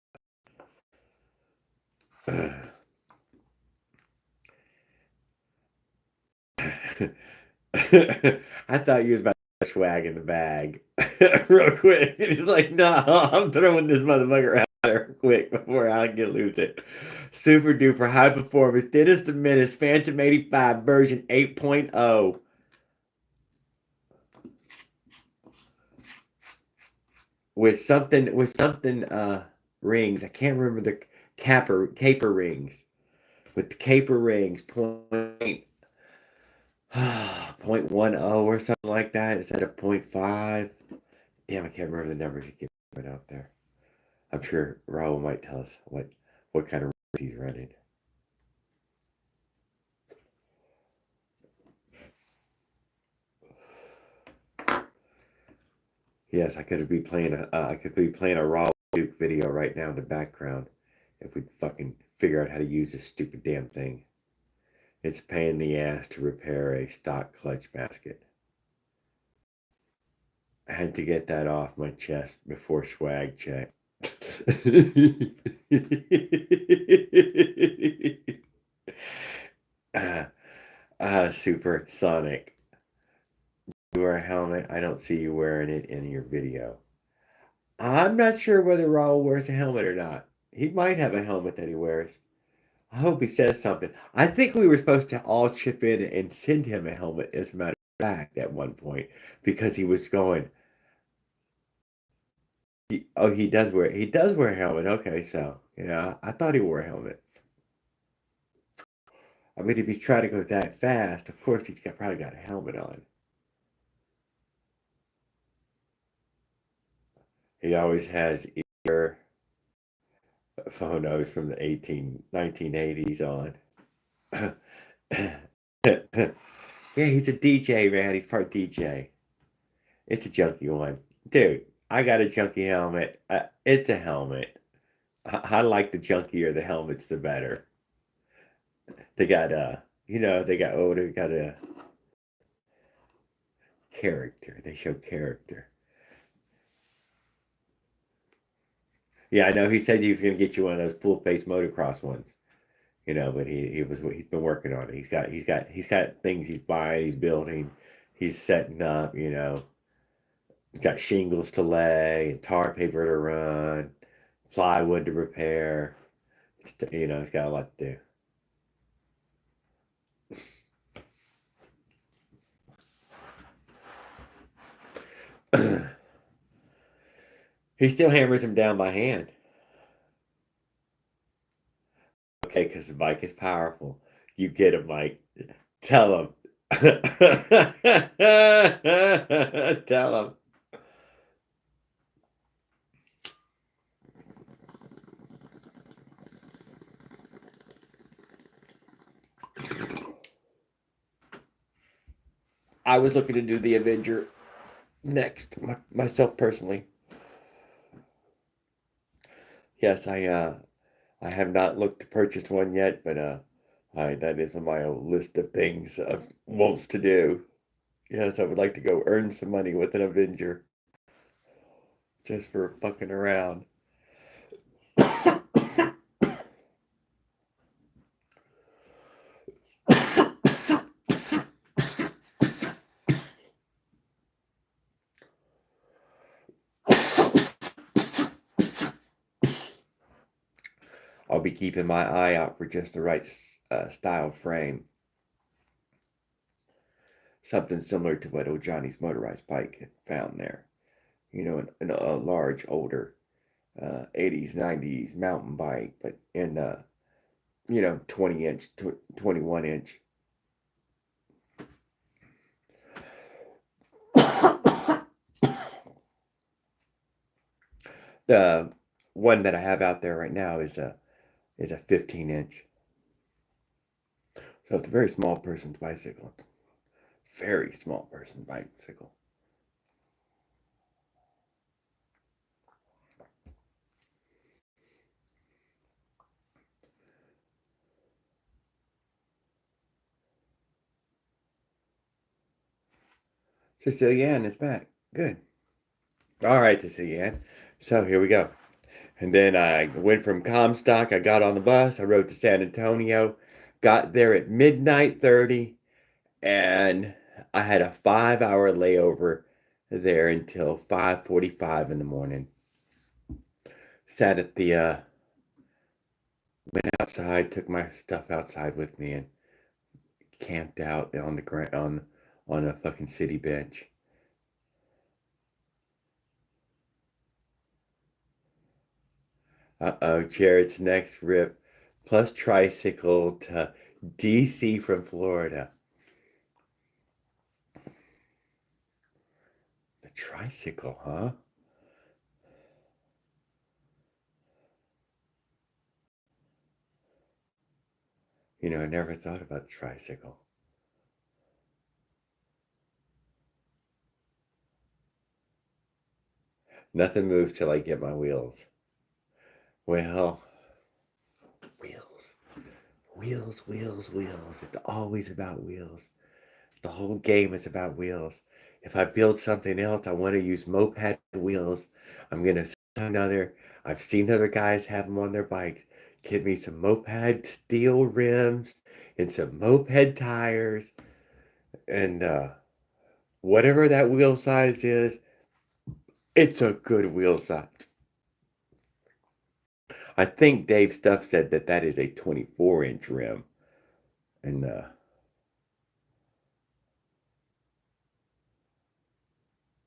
I thought you was about to swag in the bag real quick. And he's like, no, I'm throwing this motherfucker out there quick before I can lose it. Super duper high performance. Dennis the Menace Phantom 85 version 8.0. With something rings. I can't remember the caper rings. With the caper rings, point 10 or something like that instead of 0.5. Damn, I can't remember the numbers he put out there. I'm sure Raul might tell us what kind of rings he's running. Yes, I could be playing a Raul Duke video right now in the background if we fucking figure out how to use this stupid damn thing. It's a pain in the ass to repair a stock clutch basket. I had to get that off my chest before swag check. Supersonic. You wear a helmet. I don't see you wearing it in your video. I'm not sure whether Raul wears a helmet or not. He might have a helmet that he wears. I hope he says something. I think we were supposed to all chip in and send him a helmet, as a matter of fact, at one point, because he was going. He does wear a helmet. Okay, so yeah, I thought he wore a helmet. I mean, if he's trying to go that fast, of course probably got a helmet on. He always has ear phonos from the 1980s on. Yeah, he's a DJ, man. He's part DJ. It's a junky one. Dude, I got a junky helmet. It's a helmet. I like the junkier the helmets, the better. They got, they got a character. They show character. Yeah, I know he said he was going to get you one of those full face motocross ones. But he's been working on it. He's got things he's buying, he's building, he's setting up. He's got shingles to lay, and tar paper to run, plywood to repair. He's got a lot to do. He still hammers him down by hand. Okay, because the bike is powerful. You get him, Mike. Tell him. Tell him. I was looking to do the Avenger next, myself personally. Yes, I have not looked to purchase one yet, but that is on my own list of things of wants to do. Yes, I would like to go earn some money with an Avenger just for fucking around. I'll be keeping my eye out for just the right style frame. Something similar to what old Johnny's motorized bike had found there. You know, a large, older 80s, 90s mountain bike, but in, 20 inch, 21 inch. The one that I have out there right now is a 15 inch. So it's a very small person's bicycle. Very small person's bicycle. Cecilia Ann is back. Good. All right, Cecilia Ann. So here we go. And then I went from Comstock. I got on the bus. I rode to San Antonio. Got there at midnight 30. And I had a 5-hour layover there until 5:45 in the morning. Sat at the went outside, took my stuff outside with me, and camped out on the ground on a fucking city bench. Uh-oh, Jared's next rip plus tricycle to DC from Florida. The tricycle, huh? You know, I never thought about the tricycle. Nothing moves till I get my wheels. Well, wheels. Wheels, wheels, wheels. It's always about wheels. The whole game is about wheels. If I build something else, I want to use moped wheels. I'm going to find other. I've seen other guys have them on their bikes. Get me some moped steel rims and some moped tires. And whatever that wheel size is, it's a good wheel size. I think Dave Stuff said that is a 24-inch rim. And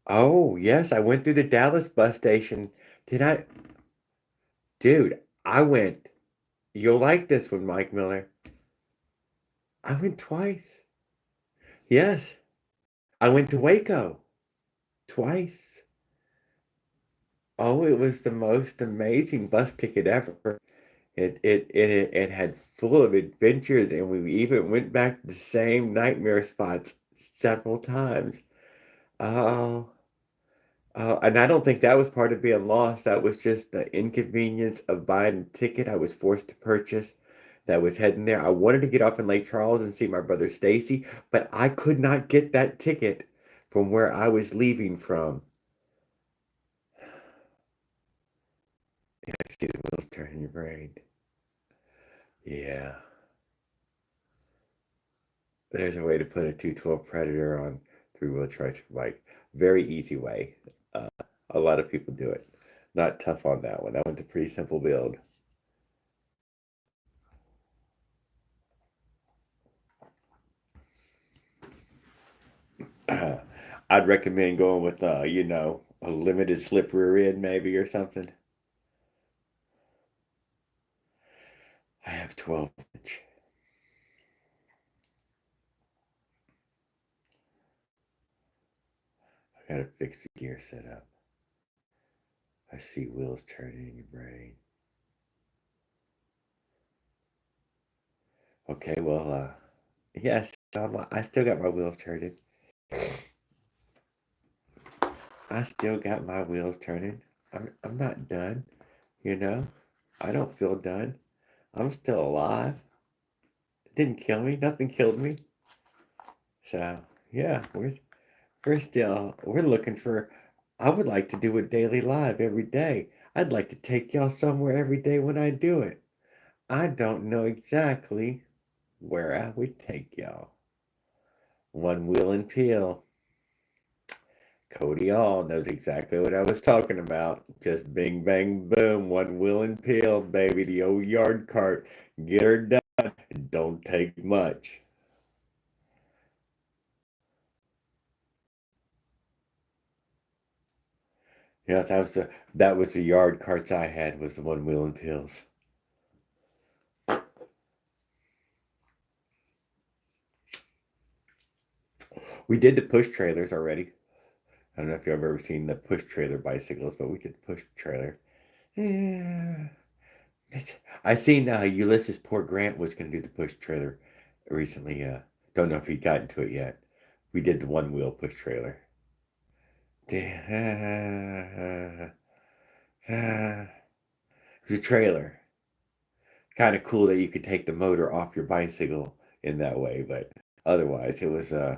oh, yes, I went through the Dallas bus station. Did I? Dude, I went. You'll like this one, Mike Miller. I went twice. Yes, I went to Waco twice. Oh, it was the most amazing bus ticket ever. It had full of adventures, and we even went back to the same nightmare spots several times. Oh, and I don't think that was part of being lost. That was just the inconvenience of buying a ticket I was forced to purchase that was heading there. I wanted to get off in Lake Charles and see my brother Stacy, but I could not get that ticket from where I was leaving from. Yeah, I see the wheels turning in your brain. Yeah. There's a way to put a 212 Predator on three-wheel tricycle bike. Very easy way. Uh, a lot of people do it. Not tough on that one. That one's a pretty simple build. I'd recommend going with, a limited slip rear end maybe or something. I have 12 inch. I gotta fix the gear setup. I see wheels turning in your brain. Okay, well, yes, I still got my wheels turning. I still got my wheels turning. I'm not done, you know? I don't feel done. I'm still alive. It didn't kill me. Nothing killed me. So, yeah, we're looking for, I would like to do a daily live every day. I'd like to take y'all somewhere every day when I do it. I don't know exactly where I would take y'all. One Wheel and Peel. Cody Hall knows exactly what I was talking about. Just bing, bang, boom. One Wheel and Peel, baby. The old yard cart. Get her done. It don't take much. You know, that was the yard carts I had, was the One Wheel and Peels. We did the push trailers already. I don't know if you've ever seen the push trailer bicycles, but we did the push trailer. Yeah. I seen Ulysses Poor Grant was going to do the push trailer recently. Don't know if he got into it yet. We did the one wheel push trailer. It was a trailer. Kind of cool that you could take the motor off your bicycle in that way, but otherwise it was uh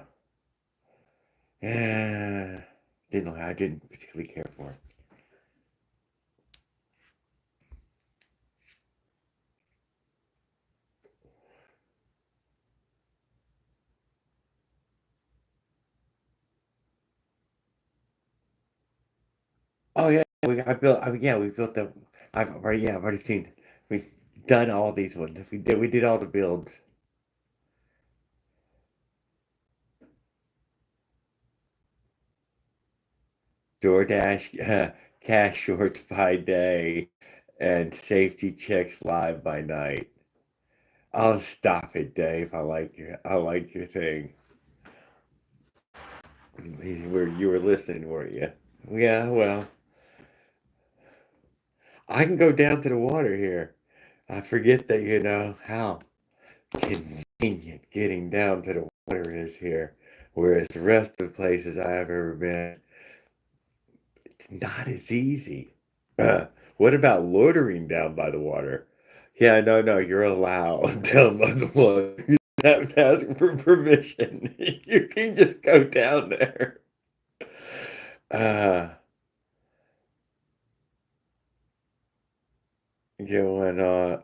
I didn't particularly care for it. Oh yeah, we built the. I've already seen. We've done all these ones. We did all the builds. DoorDash, cash shorts by day, and safety checks live by night. Oh, stop it, Dave. I like your thing. You were listening, weren't you? Yeah, well, I can go down to the water here. I forget that how convenient getting down to the water is here, whereas the rest of the places I've ever been, it's not as easy. Uh, what about loitering down by the water? Yeah, no, no, you're allowed down by the water. You don't have to ask for permission. You can just go down there. Uh, Going on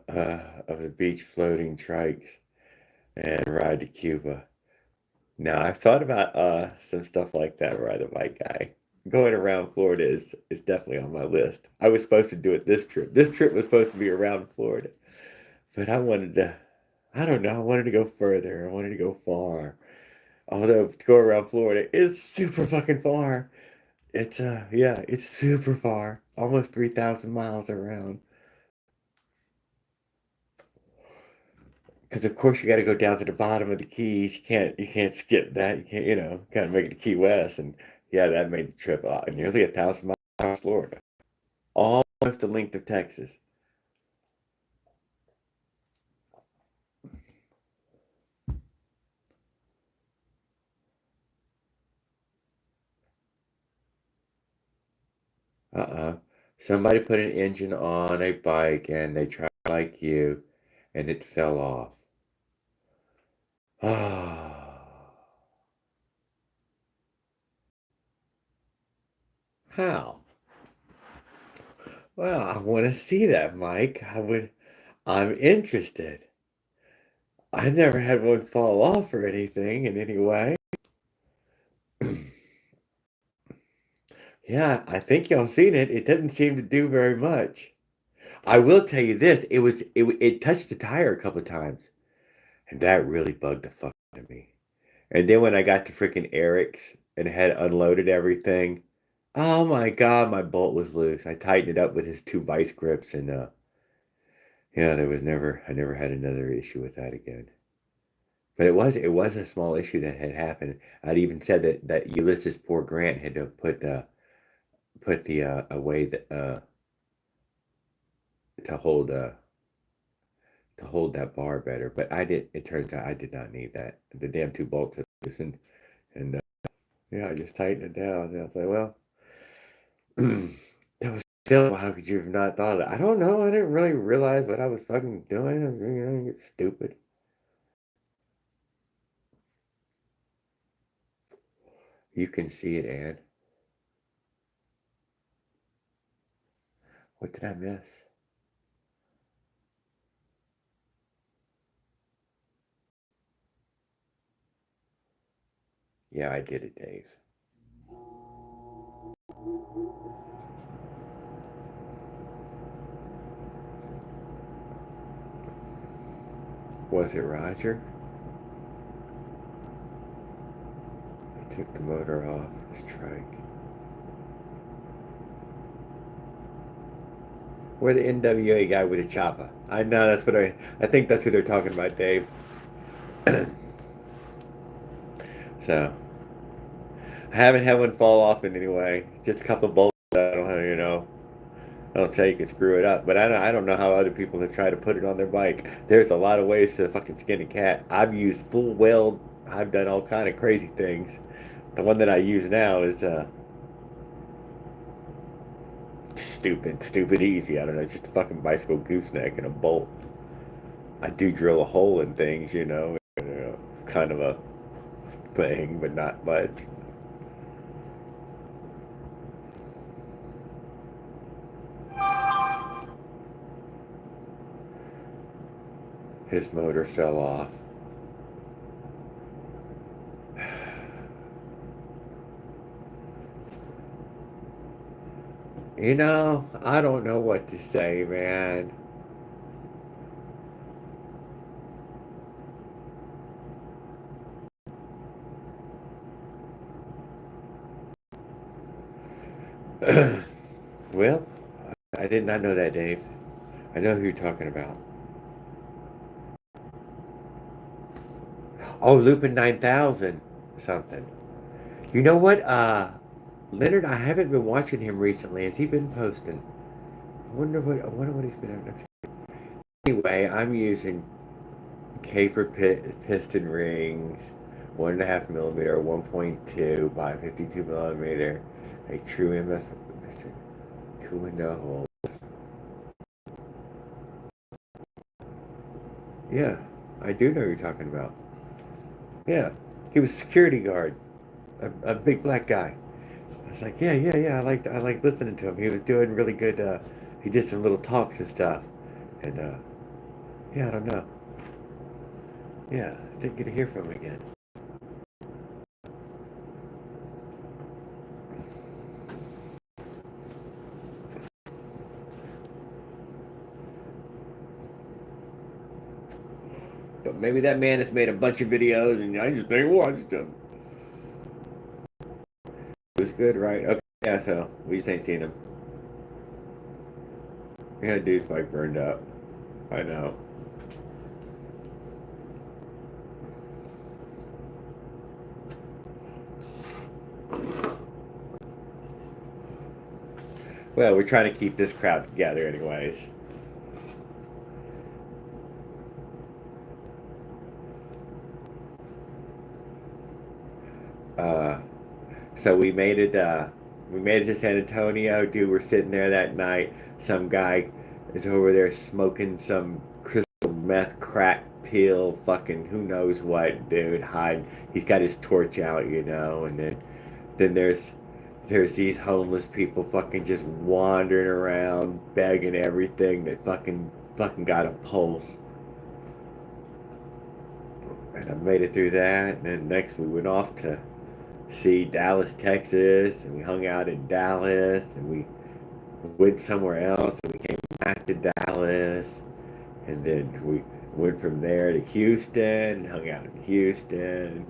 of the beach floating trikes and ride to Cuba. Now, I've thought about some stuff like that, ride a bike guy. Going around Florida is definitely on my list. I was supposed to do it this trip. This trip was supposed to be around Florida, but I don't know, I wanted to go further. I wanted to go far. Although to go around Florida is super fucking far. Yeah, it's super far. Almost 3,000 miles around. Because of course you got to go down to the bottom of the Keys. You can't skip that. You can't kind of make it to Key West, and yeah, that made the trip nearly 1,000 miles across Florida, almost the length of Texas. Uh-uh. Somebody put an engine on a bike and they tried like you, and it fell off. Ah, how? Well, I want to see that, Mike. I'm interested. I never had one fall off or anything in any way. Yeah, I think y'all seen it. It doesn't seem to do very much. I will tell you this, it touched the tire a couple of times, and that really bugged the fuck out of me. And then when I got to freaking Eric's and had unloaded everything, oh my God, my bolt was loose. I tightened it up with his two vice grips, and yeah, I never had another issue with that again. But it was a small issue that had happened. I'd even said that Ulysses Poor Grant had to put the away that to hold that bar better. But it turns out I did not need that. The damn two bolts had loosened, and yeah, I just tightened it down. And I was like, well. That was so. How could you have not thought of it? I don't know. I didn't really realize what I was fucking doing. I was, it's stupid. You can see it, Ann. What did I miss? Yeah, I did it, Dave. Was it Roger? He took the motor off his trike. Or the NWA guy with the chopper. I know that's what I think that's who they're talking about, Dave. So I haven't had one fall off in any way. Just a couple of bolts. I don't have, I don't say you can screw it up, but I don't know how other people have tried to put it on their bike. There's a lot of ways to fucking skin a cat. I've used full weld. I've done all kind of crazy things. The one that I use now is stupid easy. I don't know, just a fucking bicycle gooseneck and a bolt. I do drill a hole in things, kind of a thing, but not much. His motor fell off. I don't know what to say, man. Well, I did not know that, Dave. I know who you're talking about. Oh, Lupin 9000 something. You know what? Leonard, I haven't been watching him recently. Has he been posting? I wonder what he's been up to. Anyway, I'm using Caper piston rings, 1.5 millimeter, 1.2 by 52 millimeter, a true MS piston, two window holes. Yeah, I do know who you're talking about. Yeah, he was a security guard, a big black guy. I was like, yeah. I liked listening to him. He was doing really good. He did some little talks and stuff, and yeah, I don't know. Yeah, didn't get to hear from him again. But maybe that man has made a bunch of videos, and I just ain't watched them. It was good, right? Okay, yeah. So we just ain't seen him. Yeah, dude's bike burned up. I know. Well, we're trying to keep this crowd together, anyways. Uh, so we made it. We made it to San Antonio, dude. We're sitting there that night. Some guy is over there smoking some crystal meth crack pill, fucking who knows what, dude. Hide. He's got his torch out, and then there's these homeless people fucking just wandering around begging everything that fucking got a pulse. And I made it through that, and then next we went off to see Dallas, Texas, and we hung out in Dallas, and we went somewhere else, and we came back to Dallas, and then we went from there to Houston, hung out in Houston,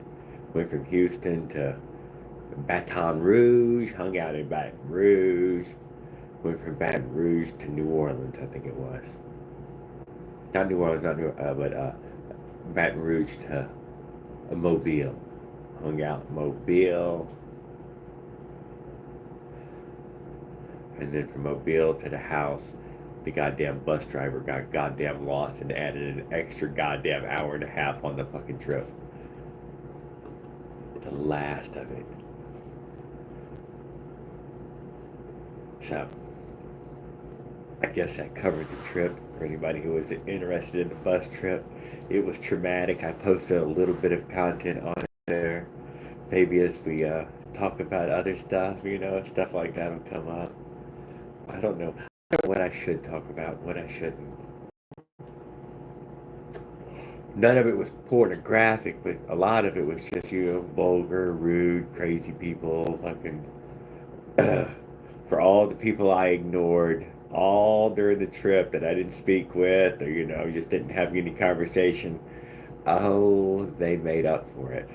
went from Houston to Baton Rouge, hung out in Baton Rouge, went from Baton Rouge to New Orleans, I think it was. Not New Orleans, not New, but Baton Rouge to Mobile. Hung out in Mobile, and then from Mobile to the house, the goddamn bus driver got goddamn lost and added an extra goddamn hour and a half on the fucking trip. The last of it. So I guess that covered the trip for anybody who was interested in the bus trip. It was traumatic. I posted a little bit of content on it there. Maybe as we talk about other stuff, stuff like that will come up. I don't know what I should talk about, what I shouldn't. None of it was pornographic, but a lot of it was just, vulgar, rude, crazy people, fucking. For all the people I ignored all during the trip that I didn't speak with or, just didn't have any conversation. Oh, they made up for it.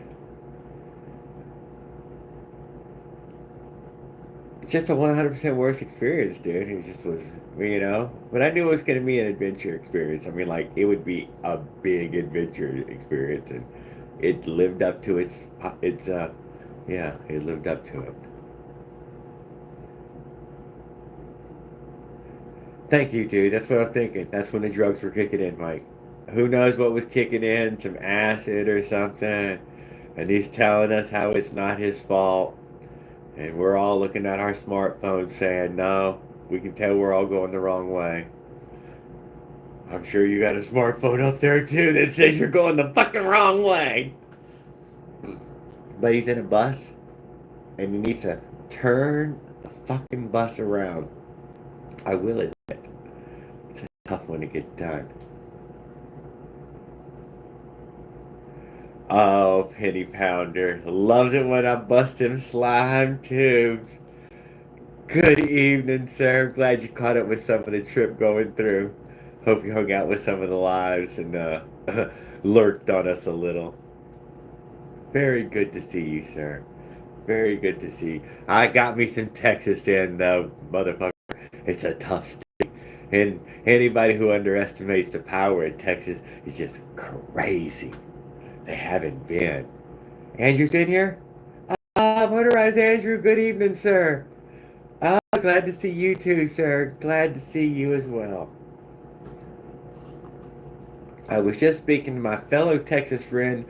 Just a 100% worse experience, dude. It just was, but I knew it was going to be an adventure experience. I mean, like, it would be a big adventure experience, and it lived up to yeah, it lived up to it. Thank you, dude. That's what I'm thinking. That's when the drugs were kicking in, Mike. Who knows what was kicking in? Some acid or something. And he's telling us how it's not his fault. And we're all looking at our smartphones saying, no, we can tell we're all going the wrong way. I'm sure you got a smartphone up there too that says you're going the fucking wrong way. But he's in a bus and he needs to turn the fucking bus around. I will admit, it's a tough one to get done. Oh, Penny Pounder. Loves it when I bust him slime tubes. Good evening, sir. Glad you caught up with some of the trip going through. Hope you hung out with some of the lives and lurked on us a little. Very good to see you, sir. Very good to see. I got me some Texas in, though, motherfucker. It's a tough state. And anybody who underestimates the power in Texas is just crazy. They haven't been. Andrew's in here? Motorized Andrew, good evening, sir. Glad to see you too, sir. Glad to see you as well. I was just speaking to my fellow Texas friend,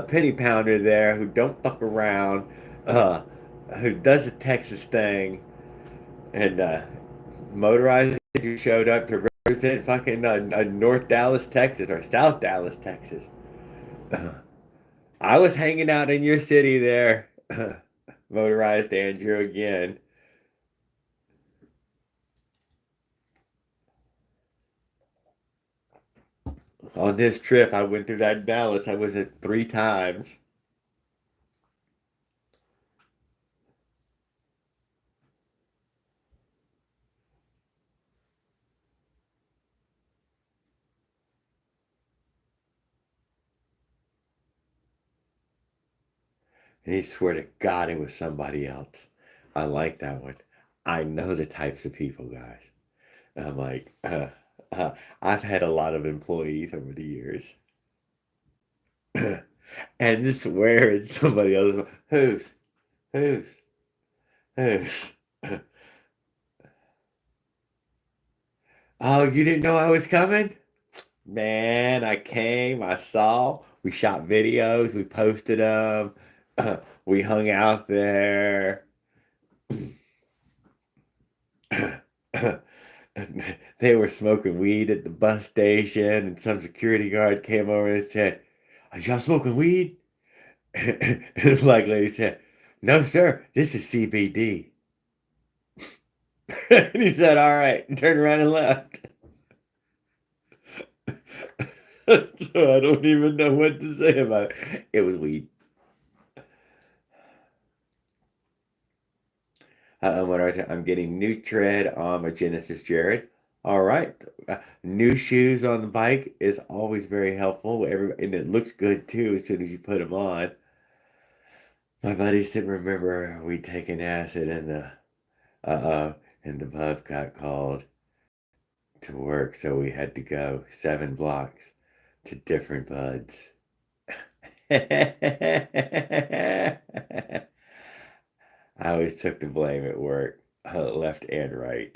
Penny Pounder there, who don't fuck around, uh, who does the Texas thing, and Motorized Andrew showed up to represent fucking North Dallas, Texas, or South Dallas, Texas. I was hanging out in your city there, Motorized Andrew again. On this trip, I went through that Dallas. I was at 3 times. And he swore to God it was somebody else. I like that one. I know the types of people, guys. I'm like, I've had a lot of employees over the years. And just swear it's somebody else. Who's? Who's? Who's? Oh, you didn't know I was coming? Man, I came, I saw, we shot videos, we posted them, we hung out there. They were smoking weed at the bus station, and some security guard came over and said, "Are y'all smoking weed?" And the black lady said, "No, sir, this is CBD." And he said, "All right," and turned around and left. So I don't even know what to say about it. It was weed. What I say? I'm getting new tread on my Genesis Jared. All right. New shoes on the bike is always very helpful. And it looks good too as soon as you put them on. My buddies didn't remember we'd taken acid uh and the pub got called to work, so we had to go 7 blocks to different buds. I always took the blame at work, left and right.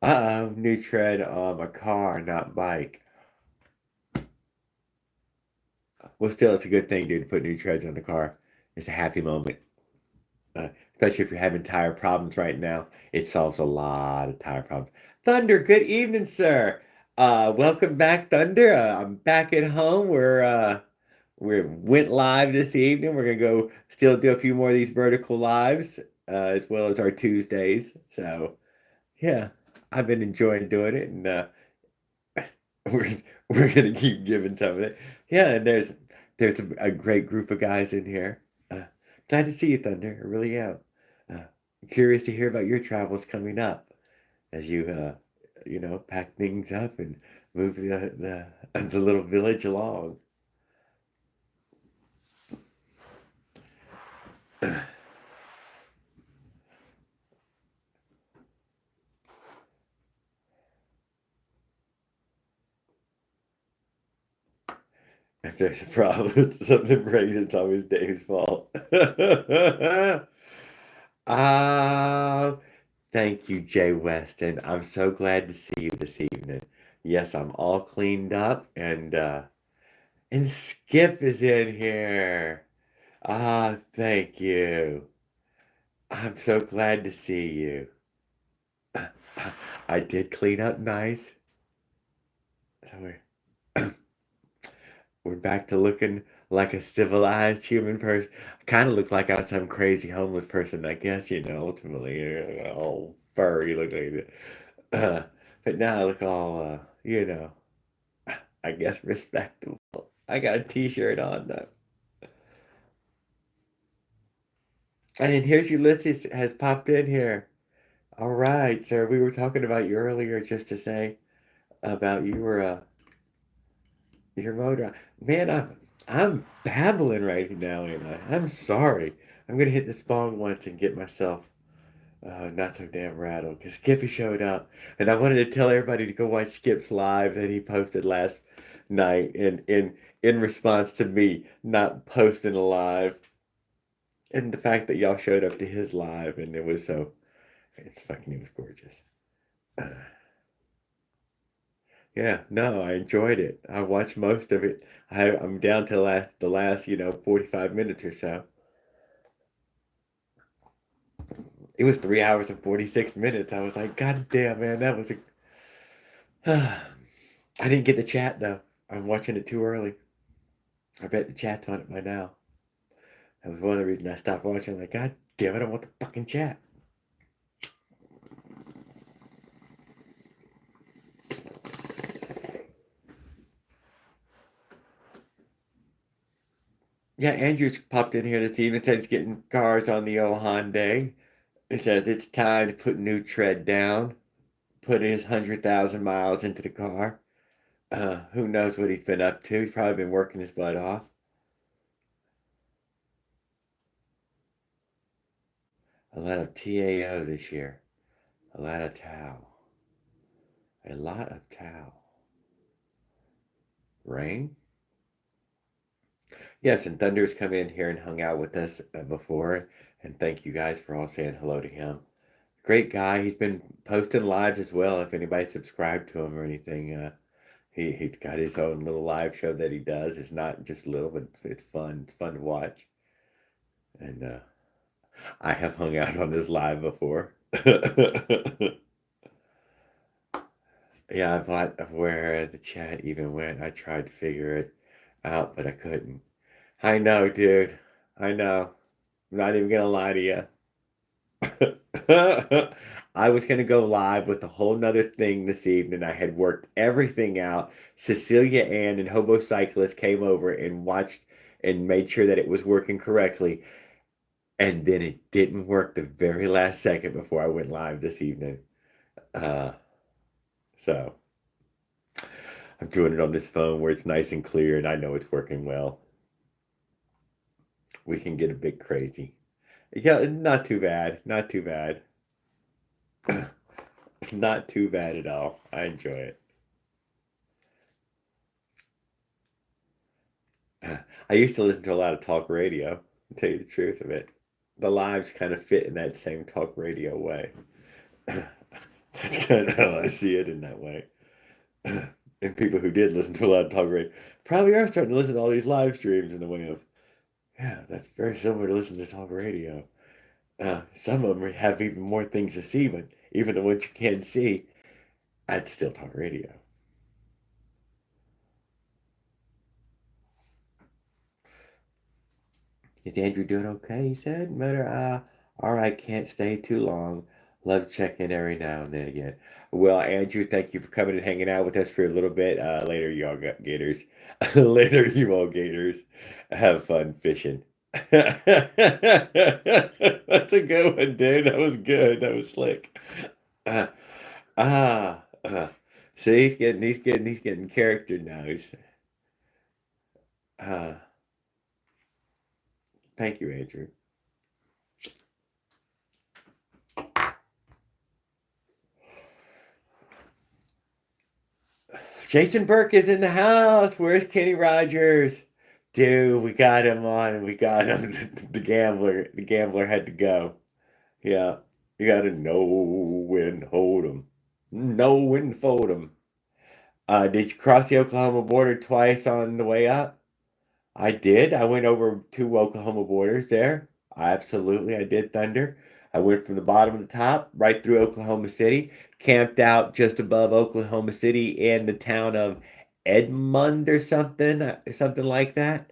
Uh-oh, new tread on my car, not bike. Well, still, it's a good thing, dude, to put new treads on the car. It's a happy moment. Especially if you're having tire problems right now. It solves a lot of tire problems. Thunder, good evening, sir. Welcome back, Thunder. I'm back at home. We went live this evening. We're gonna go still do a few more of these vertical lives, as well as our Tuesdays. So yeah, I've been enjoying doing it, and we're we're gonna keep giving some of it. Yeah, and there's a great group of guys in here. Uh, Glad to see you, Thunder. I really am. Uh, Curious to hear about your travels coming up as you pack things up and move the little village along. If there's a problem, something breaks, it's always Dave's fault. Ah, thank you, Jay Weston. I'm so glad to see you this evening. Yes, I'm all cleaned up, and Skip is in here. Ah, thank you. I'm so glad to see you. I did clean up nice. So we're back to looking like a civilized human person. I kind of look like I was some crazy homeless person, I guess, ultimately. All furry, look like that. But now I look all, I guess respectable. I got a t-shirt on, though. And here's Ulysses has popped in here. All right, sir. We were talking about you earlier just to say about your motor. Man, I'm babbling right now, ain't I? I'm sorry. I'm gonna hit this bong once and get myself not so damn rattled because Skippy showed up, and I wanted to tell everybody to go watch Skip's live that he posted last night, in response to me not posting a live, and the fact that y'all showed up to his live, and it was gorgeous. Uh, yeah, no, I enjoyed it. I watched most of it. I'm down to the last 45 minutes or so. It was 3 hours and 46 minutes. I was like, God damn, man, that was a. I didn't get the chat though. I'm watching it too early. I bet the chat's on it by now. That was one of the reasons I stopped watching. Like, God damn it, I want the fucking chat. Yeah, Andrew's popped in here this evening. Said he's getting cars on the old Hyundai. He says it's time to put new tread down. Put his 100,000 miles into the car. Who knows what he's been up to? He's probably been working his butt off. A lot of TAO this year. A lot of Tau. A lot of Tau. Rain? Yes, and Thunder's come in here and hung out with us before. And thank you guys for all saying hello to him. Great guy. He's been posting lives as well. If anybody subscribed to him or anything, he's got his own little live show that he does. It's not just little, but it's fun. It's fun to watch. And I have hung out on this live before. Yeah, I thought of where the chat even went. I tried to figure it out, but I couldn't. I know, dude. I know. I'm not even gonna lie to you. I was gonna go live with a whole nother thing this evening. I had worked everything out. Cecilia Ann and Hobo Cyclist came over and watched and made sure that it was working correctly. And then it didn't work the very last second before I went live this evening. Uh, so I'm doing it on this phone where it's nice and clear and I know it's working well. We can get a bit crazy. Yeah, not too bad. Not too bad. Not too bad at all. I enjoy it. I used to listen to a lot of talk radio, to tell you the truth of it. The lives kind of fit in that same talk radio way. That's kind of how I see it in that way. And people who did listen to a lot of talk radio, Probably are starting to listen to all these live streams in the way of, yeah, that's very similar to listening to talk radio. Some of them have even more things to see, but even the ones you can't see, I'd still talk radio. Is Andrew doing okay? He said. Matter, all right, can't stay too long. Love checking every now and then again. Well, Andrew, thank you for coming and hanging out with us for a little bit. Later, you all gators. Later, you all gators. Have fun fishing. That's a good one, dude. That was good. That was slick. Uh, ah, see, he's getting character now. Uh, Thank you, Andrew. Jason Burke is in the house. Where's Kenny Rogers? Dude, we got him on. We got him. The gambler. The gambler had to go. Yeah. You got to know when to hold 'em. Know when to fold 'em. Did you cross the Oklahoma border twice on the way up? I did. I went over two Oklahoma borders there. Absolutely, I did, Thunder. I went from the bottom to the top, right through Oklahoma City, camped out just above Oklahoma City in the town of Edmond or something like that.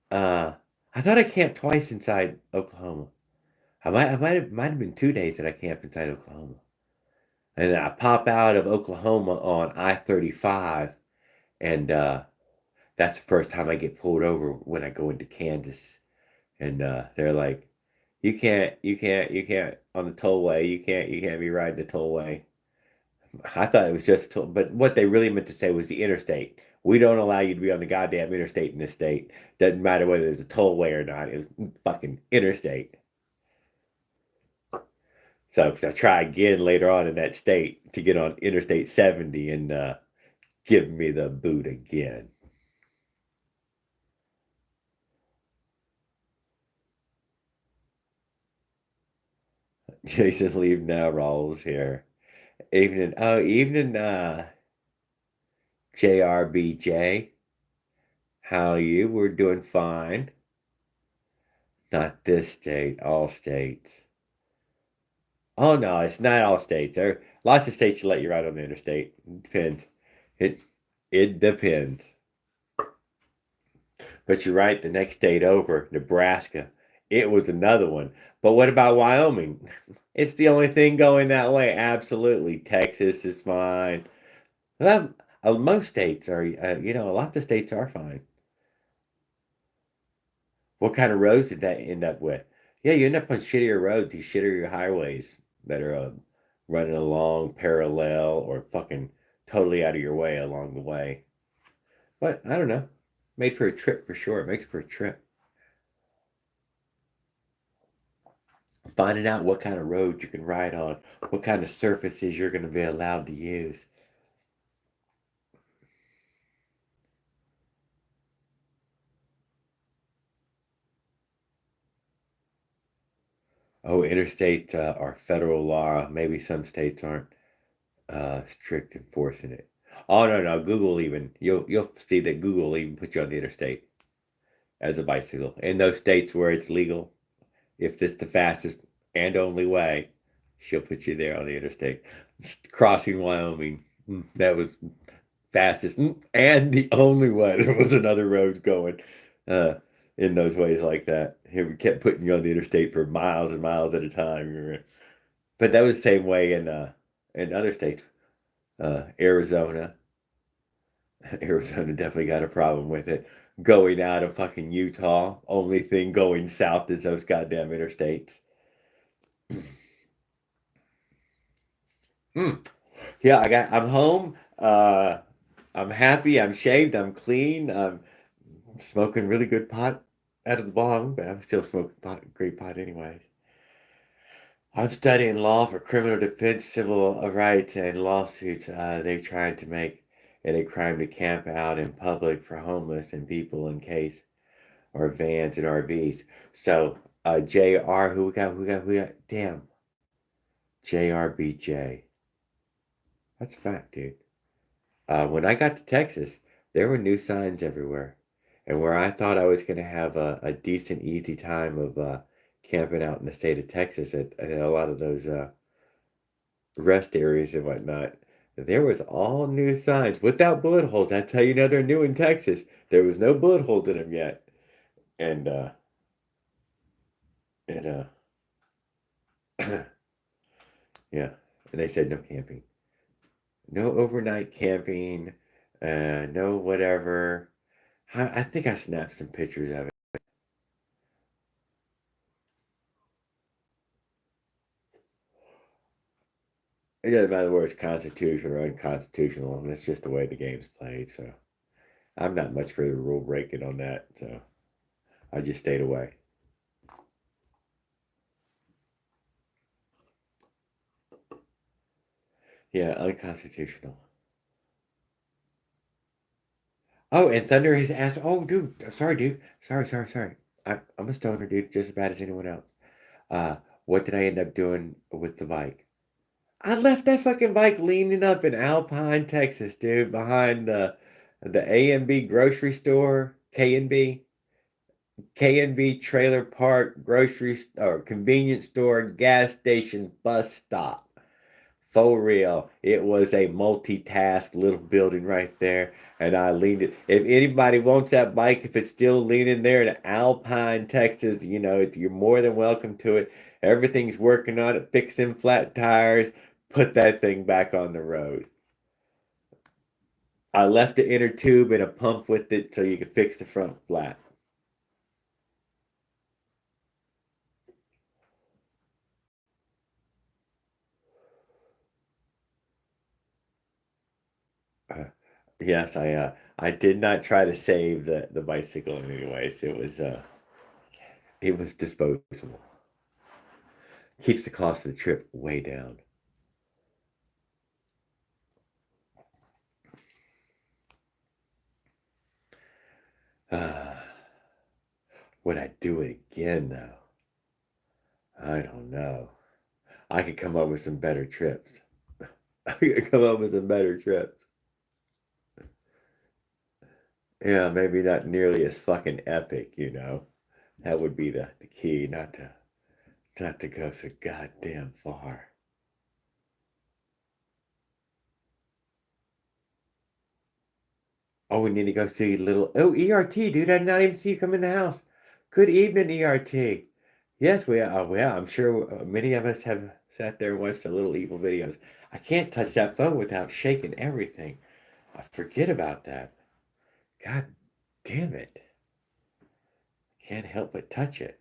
Uh, I thought I camped twice inside Oklahoma. I might have been 2 days that I camped inside Oklahoma, and then I pop out of Oklahoma on I-35, and that's the first time I get pulled over when I go into Kansas. And they're like, you can't on the tollway. You can't be riding the tollway. I thought it was just toll, but what they really meant to say was the interstate. We don't allow you to be on the goddamn interstate in this state. Doesn't matter whether there's a tollway or not. It was fucking interstate. So I try again later on in that state to get on Interstate 70 and give me the boot again. Jason, leave now. Rolls here. Evening. Oh, evening. JRBJ. How are you? We're doing fine. Not this state. All states. Oh no, it's not all states. There are lots of states you let you ride on the interstate. It depends. It it depends. But you're right. The next state over, Nebraska. It was another one. But what about Wyoming? It's the only thing going that way. Absolutely. Texas is fine. Well, most states are, a lot of states are fine. What kind of roads did that end up with? Yeah, you end up on shittier roads, these shittier highways that are running along parallel or fucking totally out of your way along the way. But I don't know. Made for a trip for sure. It makes for a trip. Finding out what kind of road you can ride on, what kind of surfaces you're going to be allowed to use. Oh, interstate are federal law. Maybe some states aren't strict enforcing it. Oh no, Google even you'll see that Google even put you on the interstate as a bicycle in those states where it's legal. If it's the fastest and only way, she'll put you there on the interstate. Crossing Wyoming, that was fastest and the only way. There was another road going uh, in those ways like that. He kept putting you on the interstate for miles and miles at a time. But that was the same way in other states. Arizona. Arizona definitely got a problem with it. Going out of fucking Utah, only thing going south is those goddamn interstates. Yeah, I'm home. I'm happy. I'm shaved. I'm clean. I'm smoking really good pot out of the bong, but I'm still smoking great pot anyways. I'm studying law for criminal defense, civil rights, and lawsuits. They're trying to make it a crime to camp out in public for homeless and people in case or vans and RVs. So, JR, who we got? Damn, JRBJ. That's a fact, dude. When I got to Texas, There were new signs everywhere. And where I thought I was going to have a decent, easy time of camping out in the state of Texas at a lot of those rest areas and whatnot, there was all new signs without bullet holes. That's how you know they're new in Texas. There was no bullet holes in them yet. And, and yeah. And they said no camping. No overnight camping. No whatever. I think I snapped some pictures of it. It doesn't matter whether it's constitutional or unconstitutional. That's just the way the game's played. So I'm not much for the rule breaking on that. So I just stayed away. Yeah, unconstitutional. Oh, and Thunder has asked. Oh, dude, sorry, dude. Sorry. I'm a stoner, dude, just as bad as anyone else. Uh, what did I end up doing with the bike? I left that fucking bike leaning up in Alpine, Texas, dude, behind the A&B grocery store, K&B Trailer Park grocery or convenience store, gas station, bus stop. For real, it was a multitask little building right there, and I leaned it. If anybody wants that bike, if it's still leaning there in Alpine, Texas, you're more than welcome to it. Everything's working on it, fixing flat tires. Put that thing back on the road. I left the inner tube and a pump with it so you can fix the front flat. Uh, yes, I did not try to save the bicycle in any ways. It was disposable. Keeps the cost of the trip way down. Uh, would I do it again though? I don't know. I could come up with some better trips. I could come up with some better trips. Yeah, maybe not nearly as fucking epic. That would be the key, not to go so goddamn far. Oh, we need to go see little. Oh, ERT, dude! I did not even see you come in the house. Good evening, ERT. Yes, yeah, I'm sure many of us have sat there and watched the little evil videos. I can't touch that phone without shaking everything. I forget about that. God damn it! Can't help but touch it.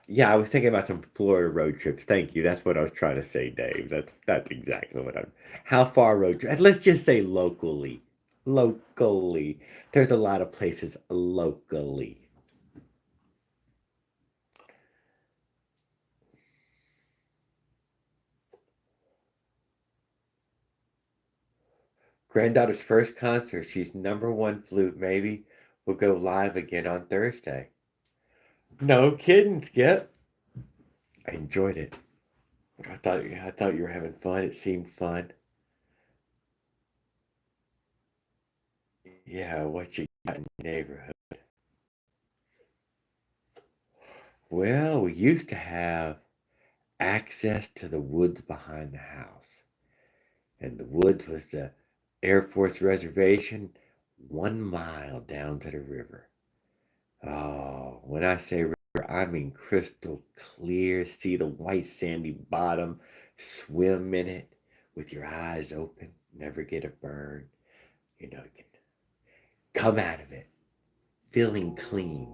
Yeah, I was thinking about some Florida road trips. Thank you. That's what I was trying to say, Dave. That's exactly what I'm. How far road trip? Let's just say locally. Locally. There's a lot of places locally. Granddaughter's first concert. She's number one flute, maybe. Will go live again on Thursday. No kidding, Skip. I enjoyed it. I thought you were having fun. It seemed fun. Yeah, what you got in your neighborhood? Well, we used to have access to the woods behind the house. And the woods was the Air Force reservation 1 mile down to the river. Oh, when I say river, I mean crystal clear. See the white sandy bottom, swim in it with your eyes open, never get a burn. You can come out of it feeling clean.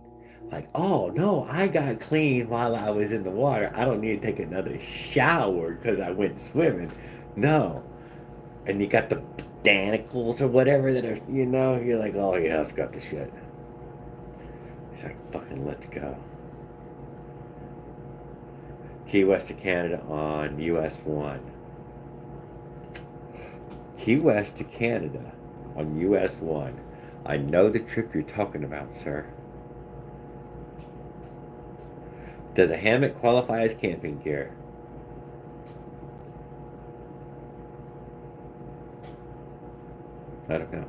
Like, oh no, I got clean while I was in the water. I don't need to take another shower because I went swimming. No. And you got the botanicals or whatever that are, you're like, oh yeah, I've got the shit. He's like, fucking let's go. Key West to Canada on US 1. Key West to Canada on US 1. I know the trip you're talking about, sir. Does a hammock qualify as camping gear? I don't know.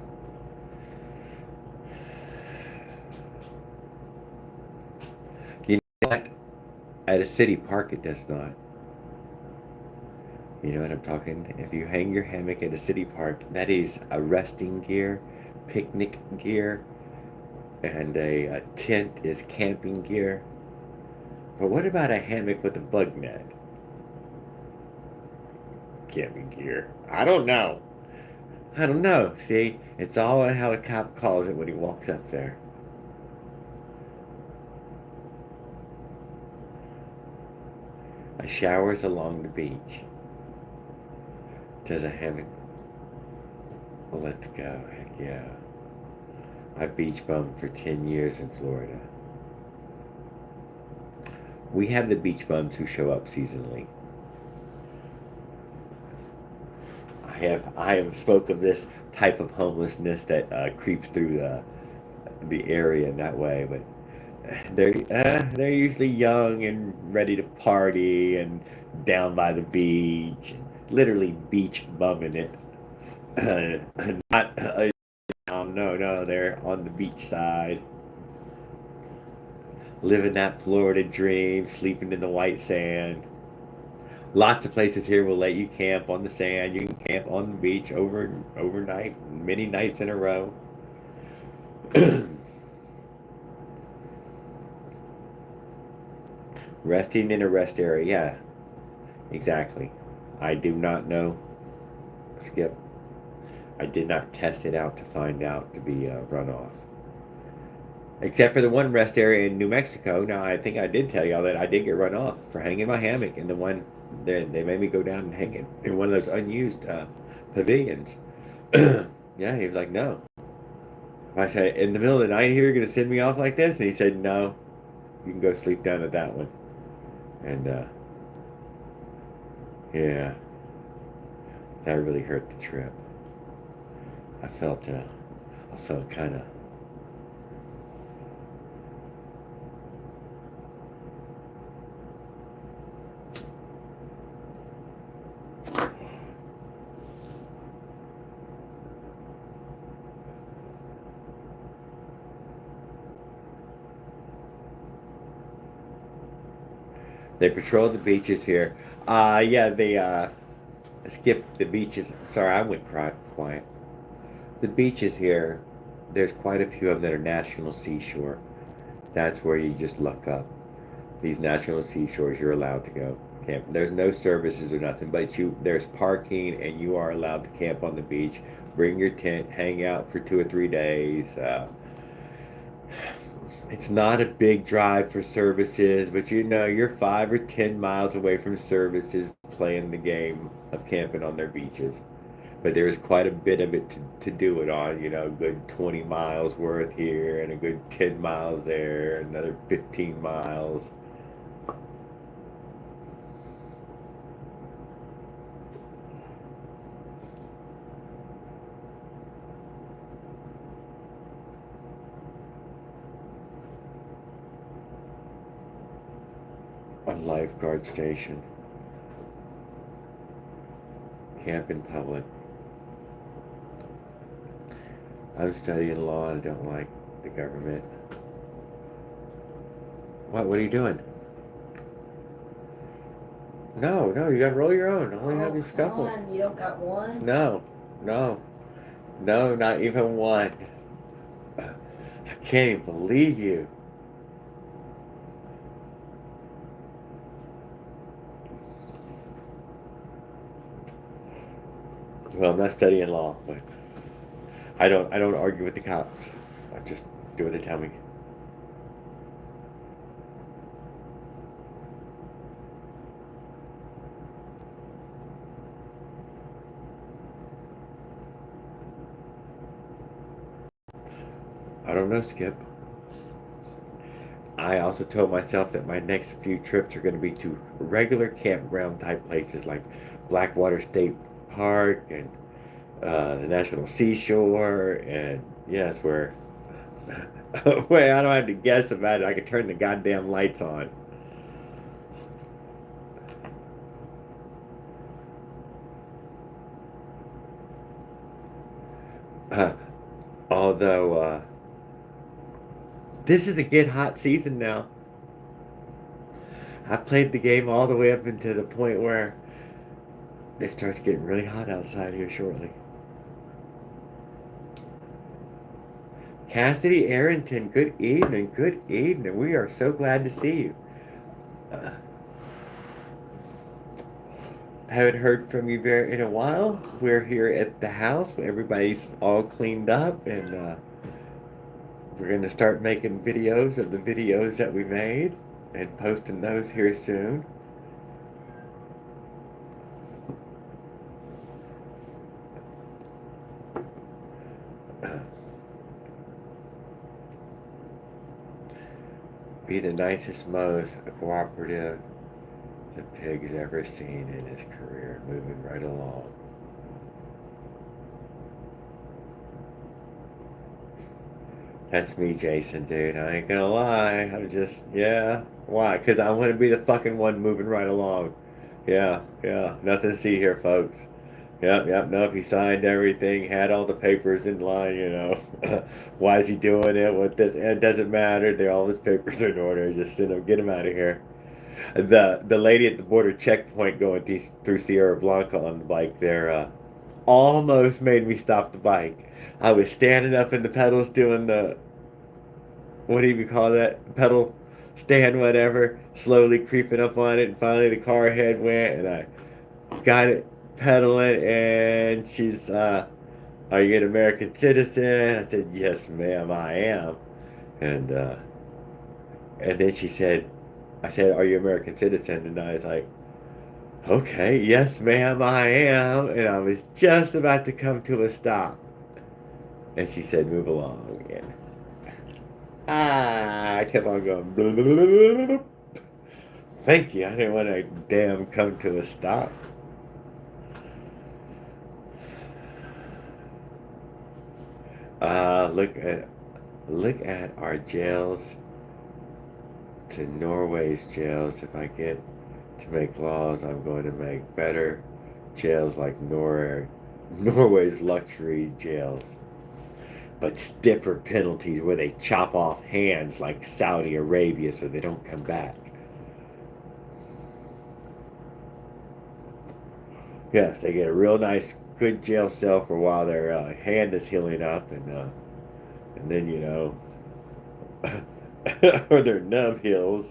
You know what? At a city park, it does not. You know what I'm talking? If you hang your hammock at a city park, that is a resting gear, picnic gear, and a tent is camping gear. But what about a hammock with a bug net? Camping gear. I don't know. I don't know. See, it's all on how the cop calls it when he walks up there. A shower's along the beach. Does a hammock? Well, let's go. Heck yeah. I beach bummed for 10 years in Florida. We have the beach bums who show up seasonally. I have spoke of this type of homelessness that creeps through the area in that way, but they're usually young and ready to party and down by the beach, and literally beach bumming it. Not no, they're on the beach side, living that Florida dream, sleeping in the white sand. Lots of places here will let you camp on the sand. You can camp on the beach overnight, many nights in a row. Resting in a rest area, yeah, exactly. I do not know, Skip. I did not test it out to find out to be a runoff. Except for the one rest area in New Mexico. Now, I think I did tell y'all that I did get run off for hanging my hammock in the one. They made me go down and hang it in one of those unused pavilions. Yeah, he was like, no. I said, in the middle of the night here, you're going to send me off like this? And he said, no, you can go sleep down at that one. And yeah, that really hurt the trip. I felt kind of. They patrol the beaches here. Yeah, they skip the beaches. Sorry, I went quiet. The beaches here, there's quite a few of them that are national seashore. That's where you just look up. These national seashores, you're allowed to go camp. There's no services or nothing, but there's parking, and you are allowed to camp on the beach. Bring your tent, hang out for 2 or 3 days. It's not a big drive for services, but you're 5 or 10 miles away from services playing the game of camping on their beaches. But there's quite a bit of it to do it on, good 20 miles worth here and a good 10 miles there, another 15 miles. A lifeguard station, camp in public. I'm studying law and I don't like the government. What are you doing? No, no, you gotta roll your own. Only have Oh, your come scuffle. on. You don't got one? No, no, no, not even one. I can't even believe you. Well, I'm not studying law, but I don't argue with the cops. I just do what they tell me. I don't know, Skip. I also told myself that my next few trips are going to be to regular campground type places like Blackwater State Park and the National Seashore, and yes, where wait, I don't have to guess about it. I can turn the goddamn lights on. Uh, although this is a get hot season now. I played the game all the way up into the point where it starts getting really hot outside here shortly. Cassidy Arrington, good evening, good evening. We are so glad to see you. Uh, haven't heard from you in a while. We're here at the house. Everybody's all cleaned up, and we're going to start making videos of the videos that we made and posting those here soon. Be the nicest, most cooperative the pig's ever seen in his career, moving right along. That's me, Jason, dude. I ain't gonna lie. I'm just, yeah. Why? Because I want to be the fucking one moving right along. Yeah, yeah. Nothing to see here, folks. Yep, yep. Nope. He signed everything, had all the papers in line, you know. Why is he doing it? What this? It doesn't matter. They're all his papers are in order. Just send him, get him out of here. The lady at the border checkpoint going through Sierra Blanca on the bike there almost made me stop the bike. I was standing up in the pedals doing the, what do you call that, pedal stand, whatever, slowly creeping up on it, and finally the car ahead went, and I got it pedaling, and she's, are you an American citizen? I said, yes, ma'am, I am. And and then she said, I said, are you an American citizen? And I was like, okay, yes, ma'am, I am. And I was just about to come to a stop. And she said, move along. And I kept on going. Blah, blah, blah, blah, blah. Thank you. I didn't want to damn come to a stop. Look at our jails to Norway's jails. If I get to make laws, I'm going to make better jails like Norway's luxury jails, but stiffer penalties where they chop off hands like Saudi Arabia so they don't come back. Yes, they get a real nice, good jail cell for while their hand is healing up, and then or their numb heals.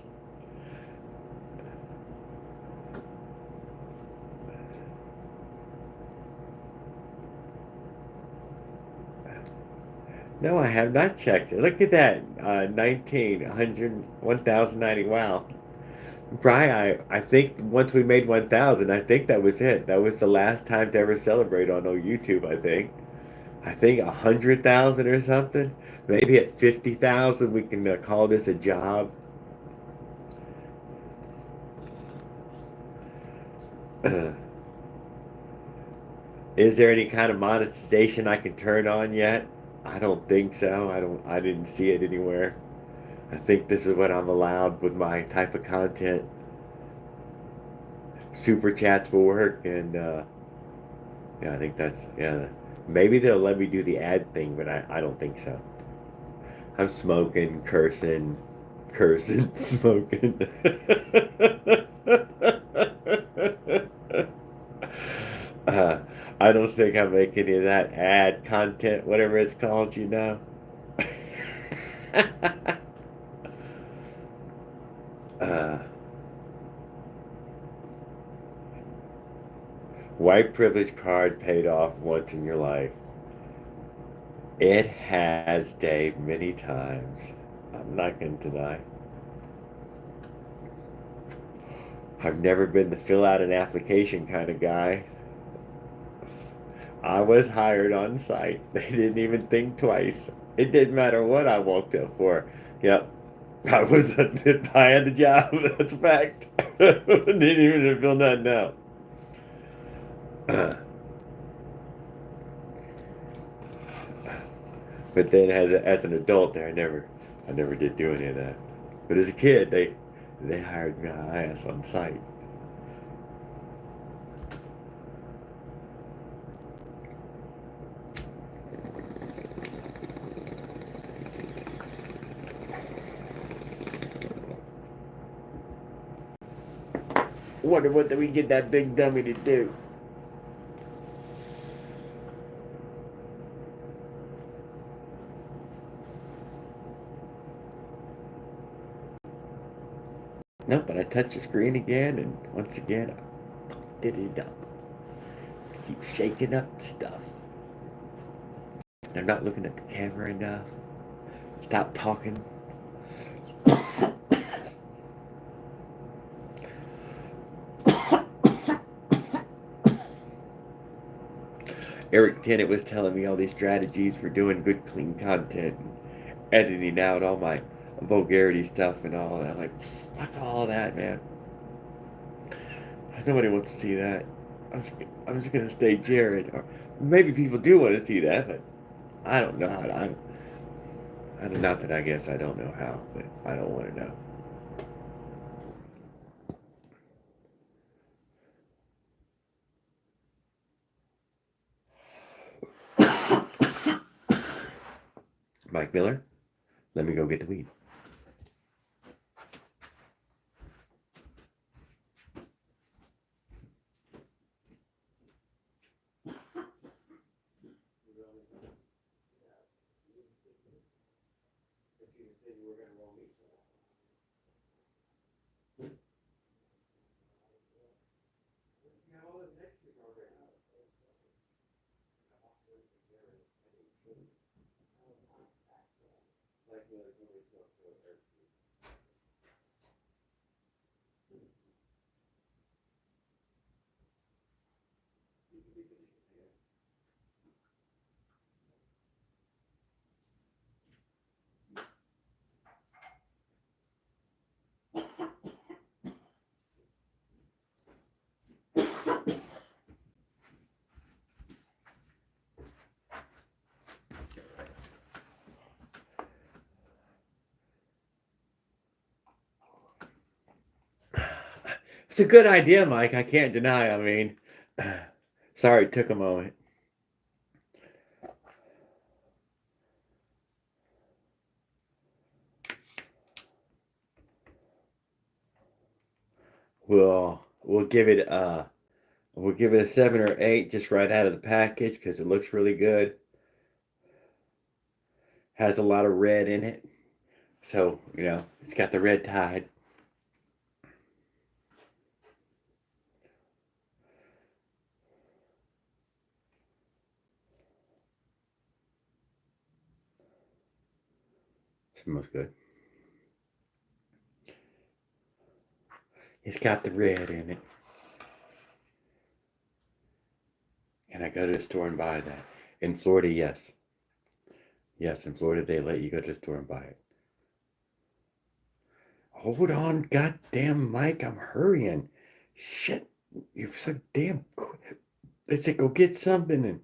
No, I have not checked it. Look at that, 1900, 1090. Wow. Brian, I think once we made 1,000, I think that was it. That was the last time to ever celebrate on YouTube, I think. I think 100,000 or something. Maybe at 50,000 we can call this a job. Is there any kind of monetization I can turn on yet? I don't think so. I didn't see it anywhere. I think this is what I'm allowed with my type of content. Super chats will work, and yeah, I think that's, yeah. Maybe they'll let me do the ad thing, but I don't think so. I'm smoking, cursing, smoking. uh, I don't think I make any of that ad content, whatever it's called, you know. uh, White privilege card paid off once in your life. It has, Dave, many times. I'm not going to deny. I've never been the fill out an application kind of guy. I was hired on site. They didn't even think twice. It didn't matter what I walked up for. Yep. I had the job. That's a fact. Didn't even fill nothing out. But then as an adult there, I never did do any of that. But as a kid, they hired me my ass on site. Wonder what did we get that big dummy to do? Nope, but I touched the screen again, and once again, I did it up. Keep shaking up the stuff. They're not looking at the camera enough. Stop talking. Eric Tennant was telling me all these strategies for doing good, clean content and editing out all my vulgarity stuff and all that. I'm like, fuck all that, man. Nobody wants to see that. I'm just gonna stay Jared. Or maybe people do want to see that, but I don't know how to. Not that I guess I don't know how, but I don't want to know. Mike Miller, let me go get the weed. It's a good idea, Mike. I can't deny. I mean, sorry, it took a moment. We'll give it a 7 or 8 just right out of the package because it looks really good. Has a lot of red in it, so it's got the red tide. Smells good. It's got the red in it. Can I go to the store and buy that? In Florida, yes. Yes, in Florida, they let you go to the store and buy it. Hold on, goddamn Mike, I'm hurrying. Shit, you're so damn quick. They said go get something and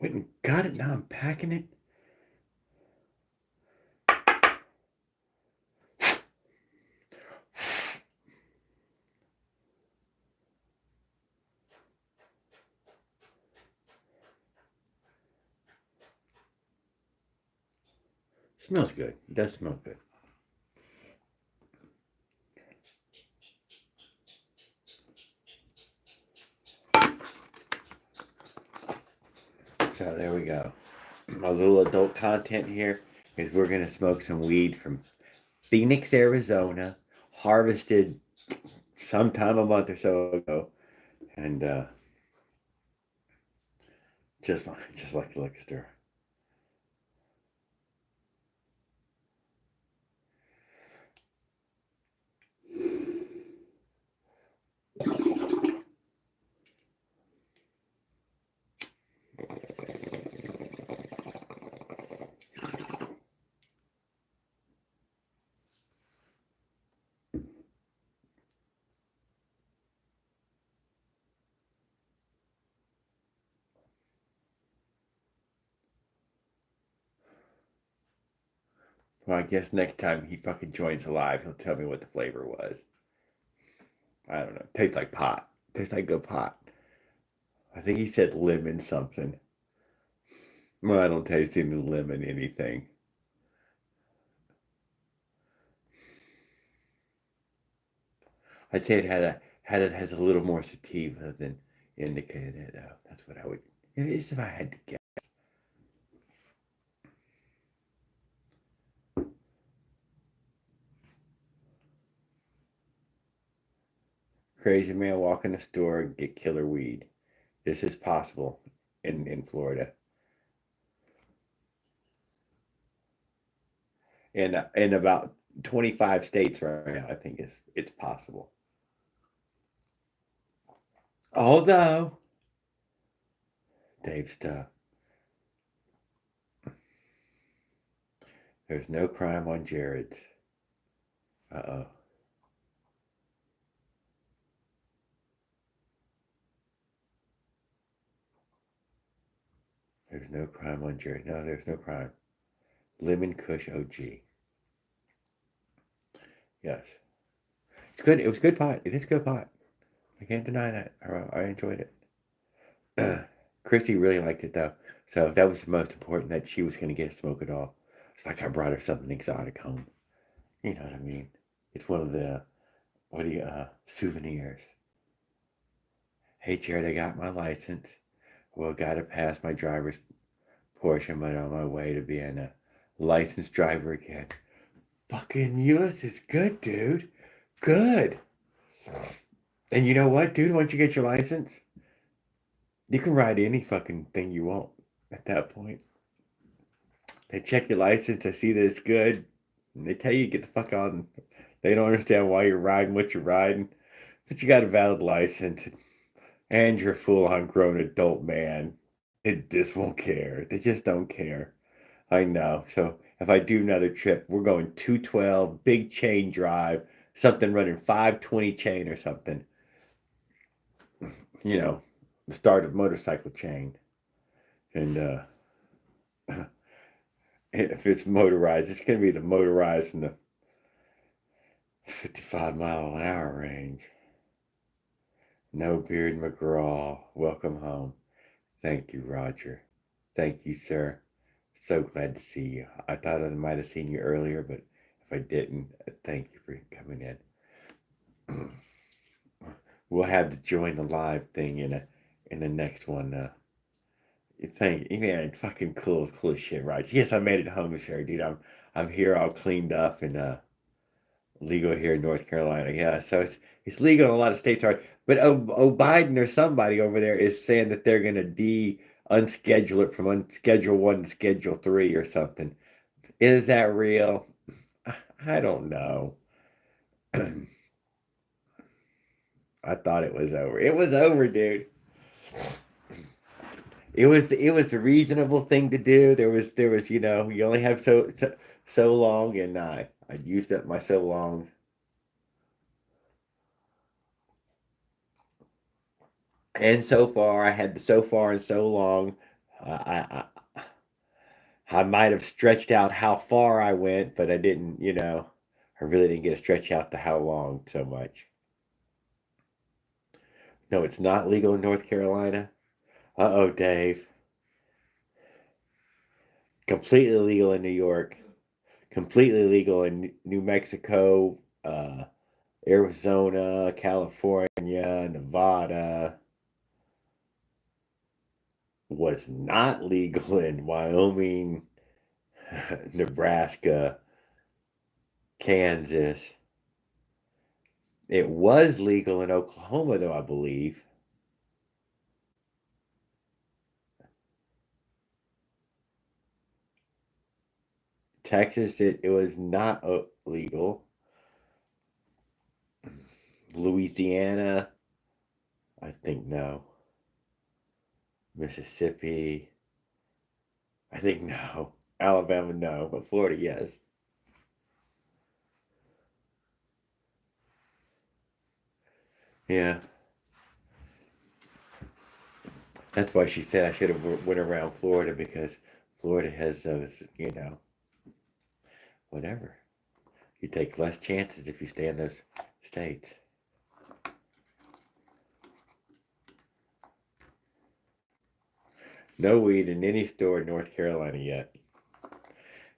went and got it. Now I'm packing it. Smells good. It does smell good. So there we go. My little adult content here is we're going to smoke some weed from Phoenix, Arizona, harvested sometime a month or so ago. And just like the liquor store. Well, I guess next time he fucking joins live, he'll tell me what the flavor was. I don't know. Tastes like pot. Tastes like good pot. I think he said lemon something. Well, I don't taste any lemon anything. I'd say it has a little more sativa than indica in it, though. That's what I would. At least if I had to guess. Crazy man walk in the store and get killer weed. This is possible in Florida. In about 25 states right now, I think it's possible. Although, Dave stuff. There's no crime on Jared's. Uh-oh. There's no crime on Jared. No, there's no crime. Lemon Kush OG. Yes. It's good. It was good pot. It is good pot. I can't deny that. I enjoyed it. Christy really liked it though. So that was the most important, that she was going to get to smoke it all. It's like I brought her something exotic home. You know what I mean? It's one of the, souvenirs. Hey, Jared, I got my license. Well, got to pass my driver's portion, but on my way to being a licensed driver again. Fucking US is good, dude. Good. And you know what, dude? Once you get your license, you can ride any fucking thing you want at that point. They check your license, they see that it's good, and they tell you get the fuck on. They don't understand why you're riding what you're riding, but you got a valid license, and you're a full-on grown adult man. They just won't care. They just don't care. I know. So if I do another trip, we're going 212, big chain drive, something running 520 chain or something. You know, the start of motorcycle chain. And if it's motorized, it's going to be the motorized in the 55-mile-an-hour range. No Beard McGraw, welcome home. Thank you, Roger. Thank you, sir. So glad to see you. I thought I might have seen you earlier, but if I didn't, thank you for coming in. We'll have to join the live thing in the next one. Thank you, man. Fucking cool as shit, Roger. Yes, I made it home, sir, dude. I'm here, all cleaned up and legal here in North Carolina. Yeah, so it's legal in a lot of states, are. But Biden or somebody over there is saying that they're gonna unschedule it from Schedule 1 to Schedule 3 or something. Is that real? I don't know. I thought it was over. It was over, dude. It was a reasonable thing to do. There was you only have so long, and I used up my so long. And so far, I had the so far and so long. I might have stretched out how far I went, but I didn't. I really didn't get to stretch out to how long so much. No, it's not legal in North Carolina. Uh-oh, Dave. Completely legal in New York. Completely legal in New Mexico, Arizona, California, Nevada. Was not legal in Wyoming, Nebraska, Kansas. It was legal in Oklahoma, though, I believe. Texas, it was not legal. Louisiana, I think no. Mississippi, I think no. Alabama, no. But Florida, yes. Yeah. That's why she said I should have went around Florida, because Florida has those, whatever. You take less chances if you stay in those states. No weed in any store in North Carolina yet.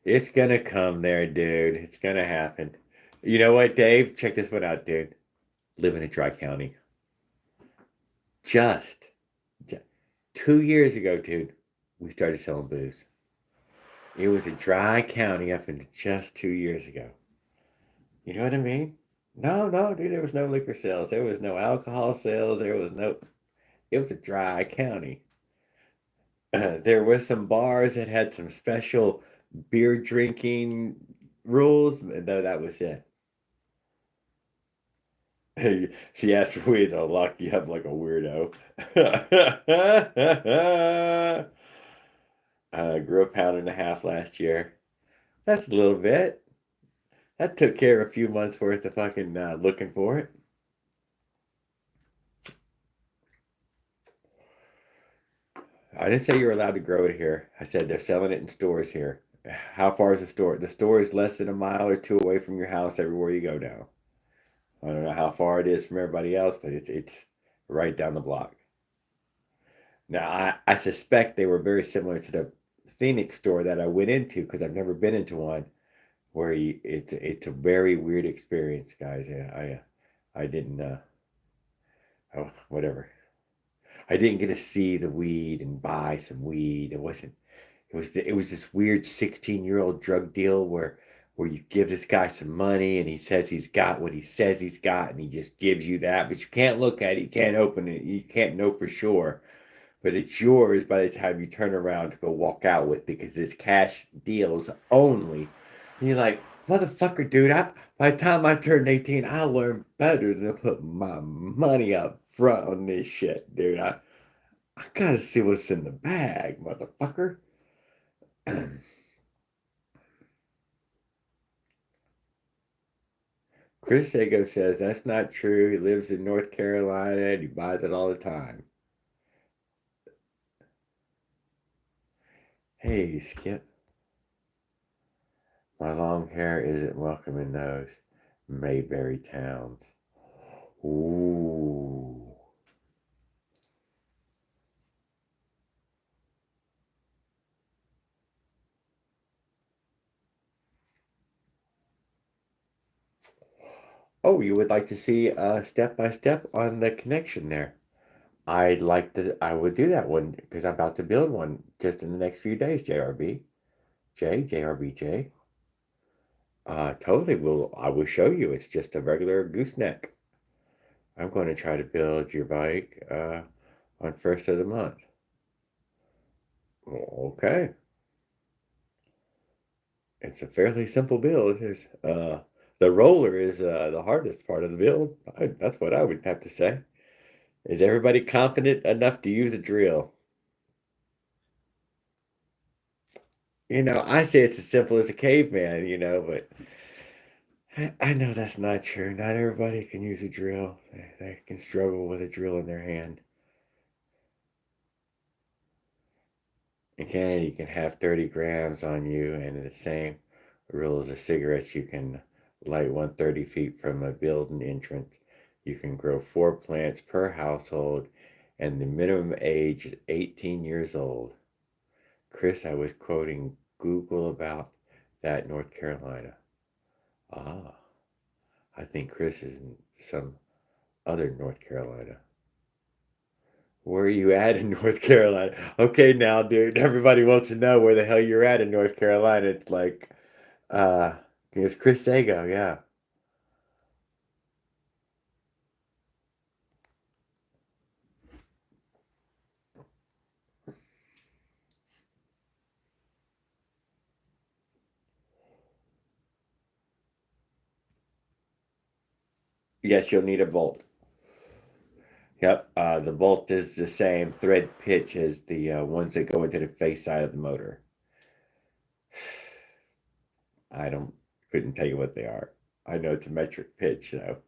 It's gonna come there, dude. It's gonna happen. You know what, Dave? Check this one out, dude. living in Tri-County. Just 2 years ago, dude, we started selling booze. It was a dry county up until just 2 years ago. You know what I mean? No, no, dude, there was no liquor sales. There was no alcohol sales. It was a dry county. There were some bars that had some special beer drinking rules, though that was it. Hey, she asked for weed, they'll lock you up like a weirdo. I grew a pound and a half last year. That's a little bit. That took care of a few months worth of fucking looking for it. I didn't say you were allowed to grow it here. I said they're selling it in stores here. How far is the store? The store is less than a mile or two away from your house everywhere you go now. I don't know how far it is from everybody else, but it's right down the block. Now I suspect they were very similar to the Phoenix store that I went into because I've never been into one where it's a very weird experience, guys. I didn't oh whatever. I didn't get to see the weed and buy some weed. It was this weird 16-year-old drug deal where you give this guy some money and he says he's got what he says he's got and he just gives you that, but you can't look at it, you can't open it, you can't know for sure. But it's yours by the time you turn around to go walk out with because this cash deals only. And you're like, motherfucker, dude, by the time I turned 18, I learned better than to put my money up front on this shit, dude. I gotta see what's in the bag, motherfucker. Chris Sago says that's not true. He lives in North Carolina and he buys it all the time. Hey, Skip. My long hair isn't welcome in those Mayberry towns. Ooh. Oh, you would like to see step by step on the connection there. I would do that one because I'm about to build one just in the next few days, JRB. JRBJ. Totally I will show you. It's just a regular gooseneck. I'm going to try to build your bike on first of the month. Okay. It's a fairly simple build. The roller is the hardest part of the build. That's what I would have to say. Is everybody confident enough to use a drill? I say it's as simple as a caveman, but I know that's not true. Not everybody can use a drill. They can struggle with a drill in their hand. In Canada, you can have 30 grams on you, and in the same rules as cigarettes, you can light 130 feet from a building entrance. You can grow 4 plants per household, and the minimum age is 18 years old. Chris, I was quoting Google about that, North Carolina. Ah, I think Chris is in some other North Carolina. Where are you at in North Carolina? Okay, now, dude, everybody wants to know where the hell you're at in North Carolina. It's like, uh, it's Chris Sago, yeah. Yes, you'll need a bolt. Yep, the bolt is the same thread pitch as the ones that go into the face side of the motor. I couldn't tell you what they are. I know it's a metric pitch, though.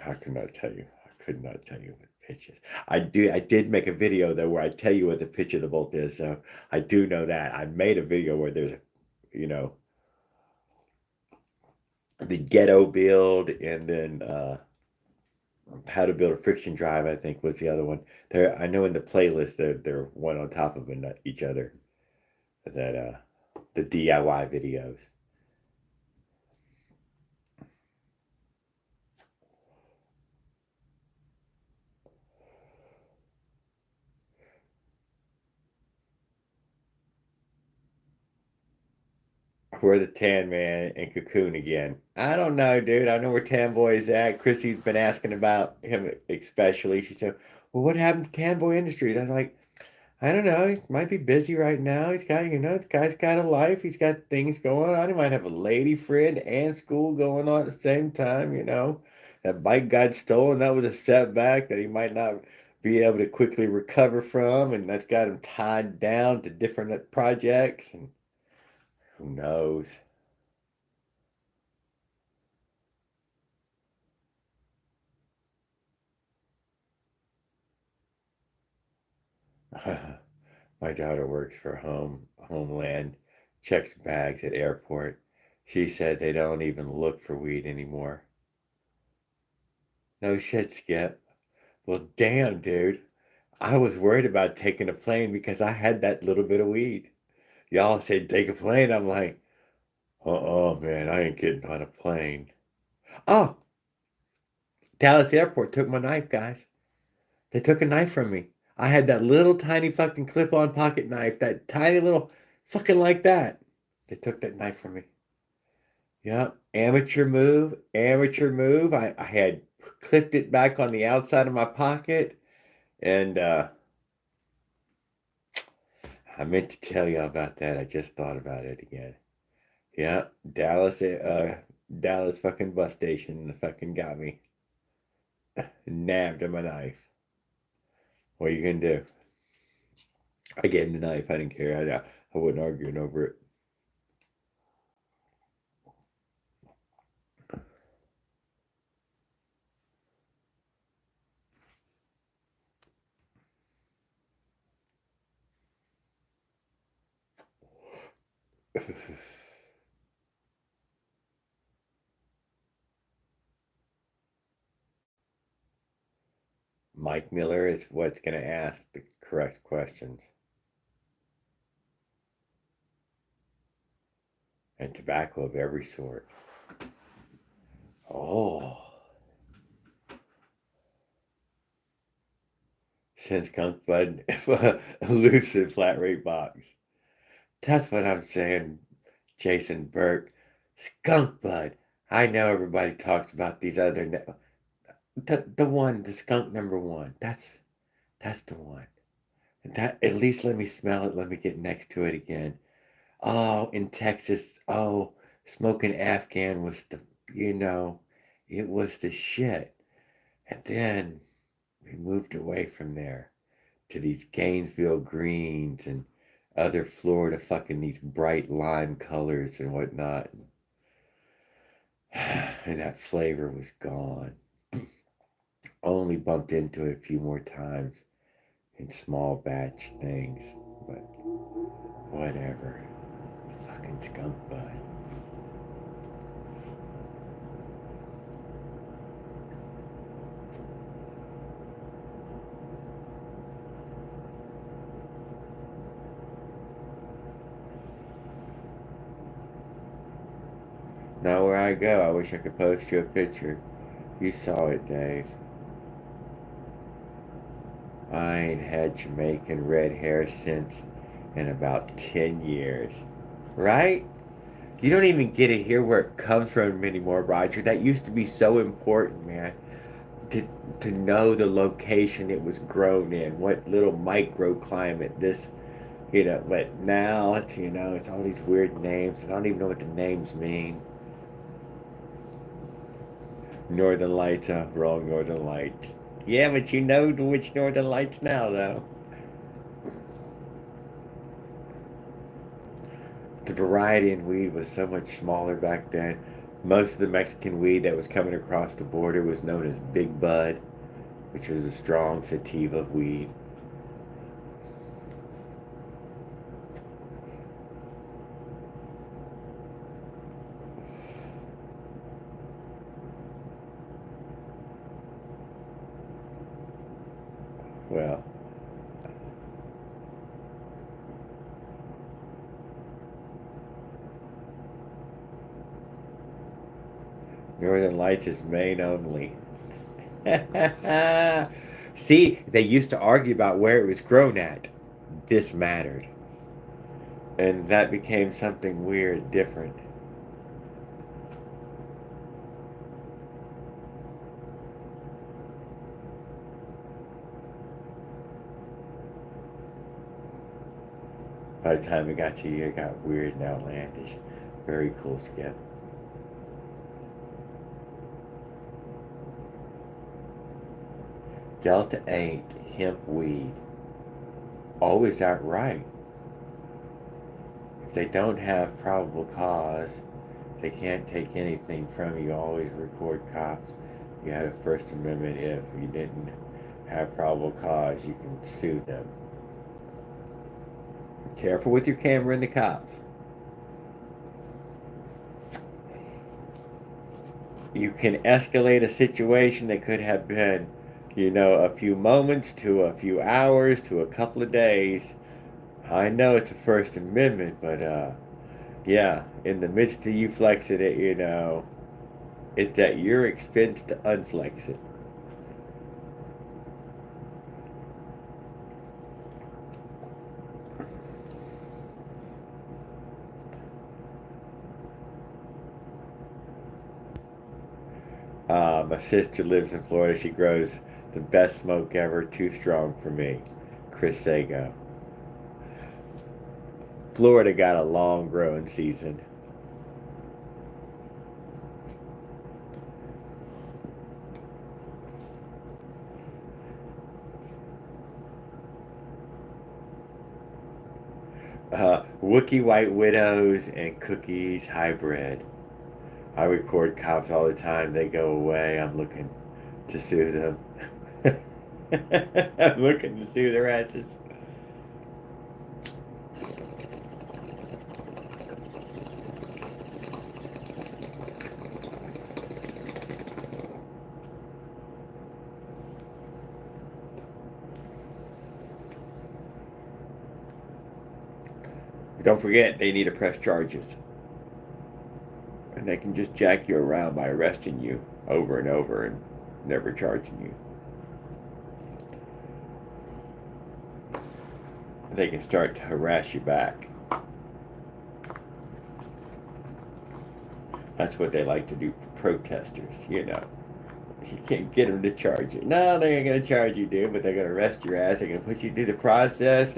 I could not tell you. I could not tell you what pitch is. I did make a video though where I tell you what the pitch of the bolt is. So I do know that. I made a video where there's you know, the ghetto build and then how to build a friction drive, I think was the other one. I know in the playlist they're one on top of each other. That the DIY videos. We're the Tan Man and Cocoon again. I don't know, dude. I know where Tan Boy is at. Chrissy's been asking about him especially. She said, "Well, what happened to Tan Boy Industries?" I was like, "I don't know. He might be busy right now. He's got, the guy's got a life. He's got things going on. He might have a lady friend and school going on at the same time. That bike got stolen. That was a setback that he might not be able to quickly recover from, and that's got him tied down to different projects. And who knows?" My daughter works for Homeland, checks bags at airport. She said they don't even look for weed anymore. No shit, Skip. Well, damn, dude. I was worried about taking a plane because I had that little bit of weed. Y'all said take a plane. I'm like, man, I ain't getting on a plane. Oh, Dallas Airport took my knife, guys. They took a knife from me. I had that little tiny fucking clip-on pocket knife, that tiny little fucking like that. They took that knife from me. Yep, amateur move, amateur move. I had clipped it back on the outside of my pocket, and I meant to tell you about that. I just thought about it again. Yeah, Dallas fucking bus station fucking got me. Nabbed on my knife. What are you gonna do? I gave him the knife. I didn't care. I wasn't arguing over it. Mike Miller is what's gonna ask the correct questions. And tobacco of every sort. Oh, since Skunk Bud elusive flat rate box. That's what I'm saying, Jason Burke. Skunk Bud. I know everybody talks about these other the skunk number one. That's the one. That at least let me smell it. Let me get next to it again. Oh, in Texas. Oh, smoking Afghan was you know, it was the shit. And then we moved away from there to these Gainesville greens and other Florida fucking these bright lime colors and whatnot. And that flavor was gone. Only bumped into it a few more times in small batch things, but whatever. Fucking skunk bud. Now where I go, I wish I could post you a picture. You saw it, Dave. I ain't had Jamaican red hair since in about 10 years. Right? You don't even get to hear where it comes from anymore, Roger. That used to be so important, man. To, to know the location it was grown in, what little microclimate but now it's all these weird names. And I don't even know what the names mean. Northern Lights, wrong Northern Lights. Yeah, but you know which Northern Lights now, though. The variety in weed was so much smaller back then. Most of the Mexican weed that was coming across the border was known as Big Bud, which was a strong sativa weed. Well, Northern Lights is Maine only. See, they used to argue about where it was grown at. This mattered. And that became something weird, different. By the time it got to you, it got weird and outlandish. Very cool, Skip. Delta 8 hemp weed. Always outright. If they don't have probable cause, they can't take anything from you. Always record cops. You had a First Amendment. If you didn't have probable cause, you can sue them. Careful with your camera and the cops. You can escalate a situation that could have been, a few moments to a few hours to a couple of days. I know it's a First Amendment, but yeah, in the midst of you flexing it, it's at your expense to unflex it. My sister lives in Florida. She grows the best smoke ever, too strong for me. Chris Sago. Florida got a long growing season. Wookie White Widows and Cookies Hybrid. I record cops all the time. They go away. I'm looking to sue them. I'm looking to sue their asses. Don't forget, they need to press charges. And they can just jack you around by arresting you over and over and never charging you. They can start to harass you back. That's what they like to do for protesters, You can't get them to charge you. No, they ain't going to charge you, dude, but they're going to arrest your ass. They're going to put you through the process.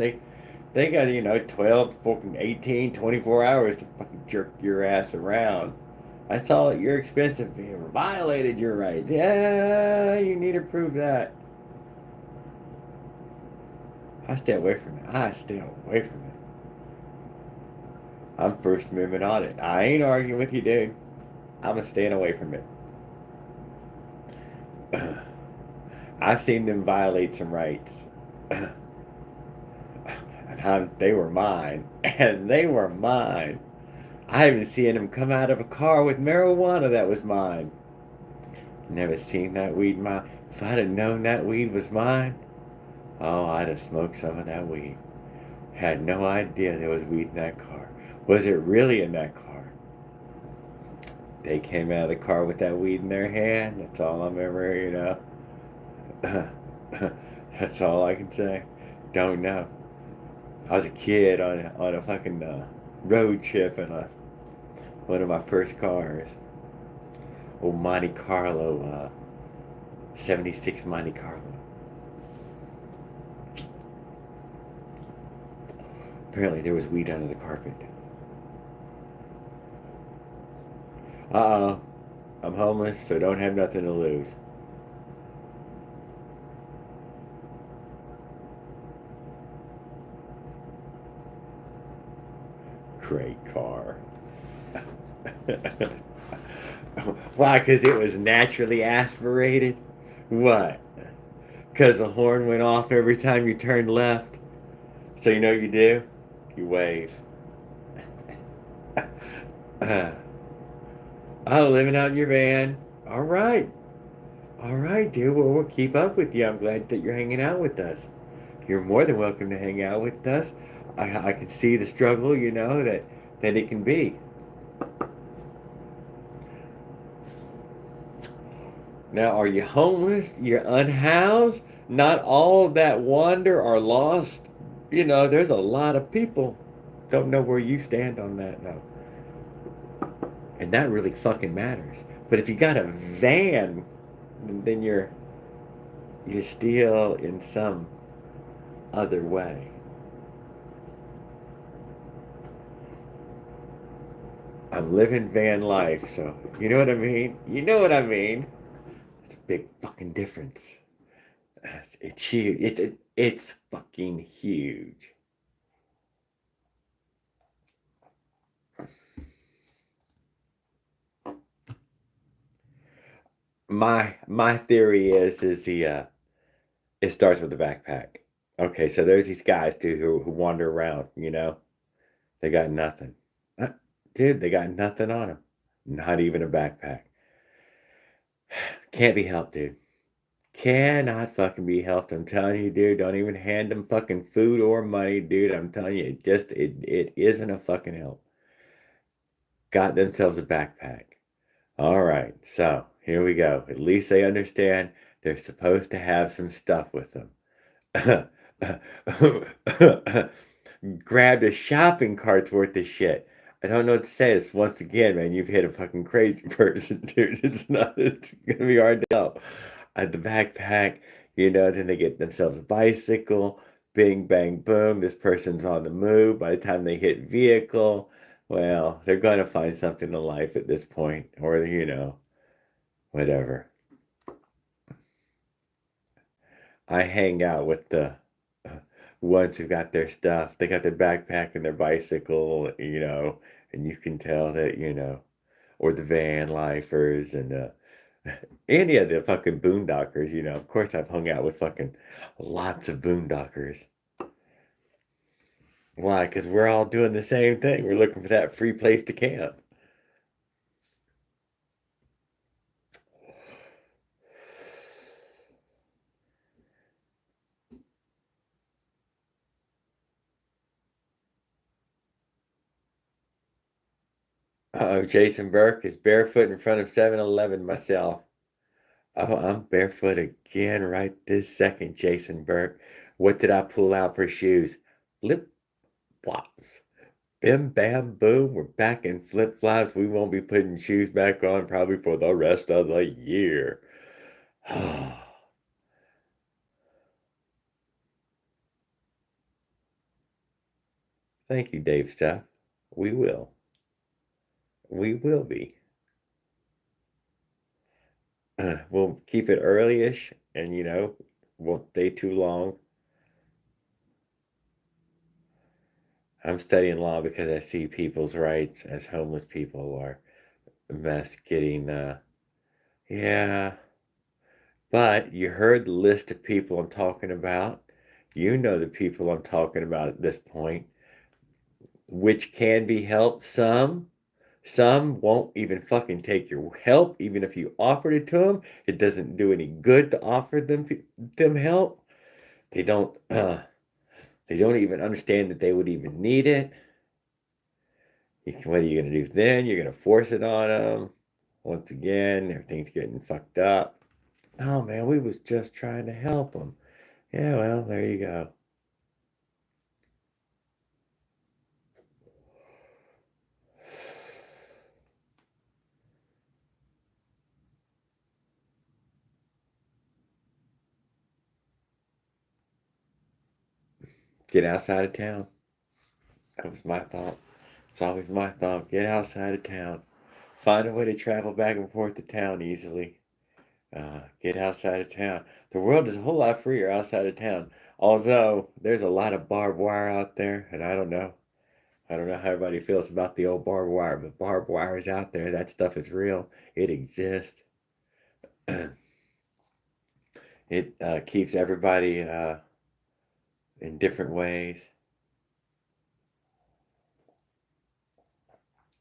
They got, 12, 14, 18, 24 hours to fucking jerk your ass around. That's all at your expense if you violated your rights. Yeah, you need to prove that. I stay away from it. I stay away from it. I'm First Amendment on it. I ain't arguing with you, dude. I'm staying away from it. I've seen them violate some rights. They were mine. And they were mine. I haven't seen them come out of a car with marijuana that was mine. Never seen that weed mine. If I'd have known that weed was mine, oh, I'd have smoked some of that weed. Had no idea there was weed in that car. Was it really in that car? They came out of the car with that weed in their hand. That's all I'm ever, That's all I can say. Don't know. I was a kid on a fucking road trip in one of my first cars. Old Monte Carlo, 76 Monte Carlo. Apparently there was weed under the carpet. Uh-oh. I'm homeless, so don't have nothing to lose. Great car. Why? Because it was naturally aspirated? What? Because the horn went off every time you turned left? So you know what you do? You wave. Oh, living out in your van. All right. All right, dude. Well, we'll keep up with you. I'm glad that you're hanging out with us. You're more than welcome to hang out with us. I can see the struggle, that it can be. Now, are you homeless? You're unhoused? Not all that wander are lost. There's a lot of people Don't know where you stand on that, though. And that really fucking matters. But if you got a van, then you're still in some other way. I'm living van life, so you know what I mean? You know what I mean? It's a big fucking difference. It's huge. It's fucking huge. My theory is the it starts with the backpack. Okay, so there's these guys, dude, who wander around, they got nothing. Dude, they got nothing on them. Not even a backpack. Can't be helped, dude. Cannot fucking be helped. I'm telling you, dude, don't even hand them fucking food or money, dude. I'm telling you, it isn't a fucking help. Got themselves a backpack. All right, so here we go. At least they understand they're supposed to have some stuff with them. Grabbed a shopping cart's worth of shit. I don't know what to say. It's once again, man, you've hit a fucking crazy person, dude. It's gonna be hard to help. The backpack, then they get themselves a bicycle. Bing, bang, boom. This person's on the move. By the time they hit vehicle, well, they're gonna find something in life at this point, or whatever. I hang out with the ones who got their stuff. They got their backpack and their bicycle, and you can tell that, or the van lifers and any of the fucking boondockers, Of course, I've hung out with fucking lots of boondockers. Why? Because we're all doing the same thing. We're looking for that free place to camp. Uh-oh, Jason Burke is barefoot in front of 7-Eleven myself. Oh, I'm barefoot again right this second, Jason Burke. What did I pull out for shoes? Flip flops. Bim, bam, boom. We're back in flip flops. We won't be putting shoes back on probably for the rest of the year. Thank you, Dave Stuff. We will. We will be. We'll keep it early-ish and, won't stay too long. I'm studying law because I see people's rights as homeless people are getting, yeah. But you heard the list of people I'm talking about. You know the people I'm talking about at this point, which can be helped. Some won't even fucking take your help, even if you offered it to them. It doesn't do any good to offer them help. They don't. They don't even understand that they would even need it. What are you gonna do then? You're gonna force it on them. Once again, everything's getting fucked up. Oh man, we was just trying to help them. Yeah, well, there you go. Get outside of town. That was my thought. It's always my thought. Get outside of town. Find a way to travel back and forth to town easily. Get outside of town. The world is a whole lot freer outside of town. Although there's a lot of barbed wire out there, and I don't know. I don't know how everybody feels about the old barbed wire, but barbed wire is out there. That stuff is real. It exists. It keeps everybody in different ways.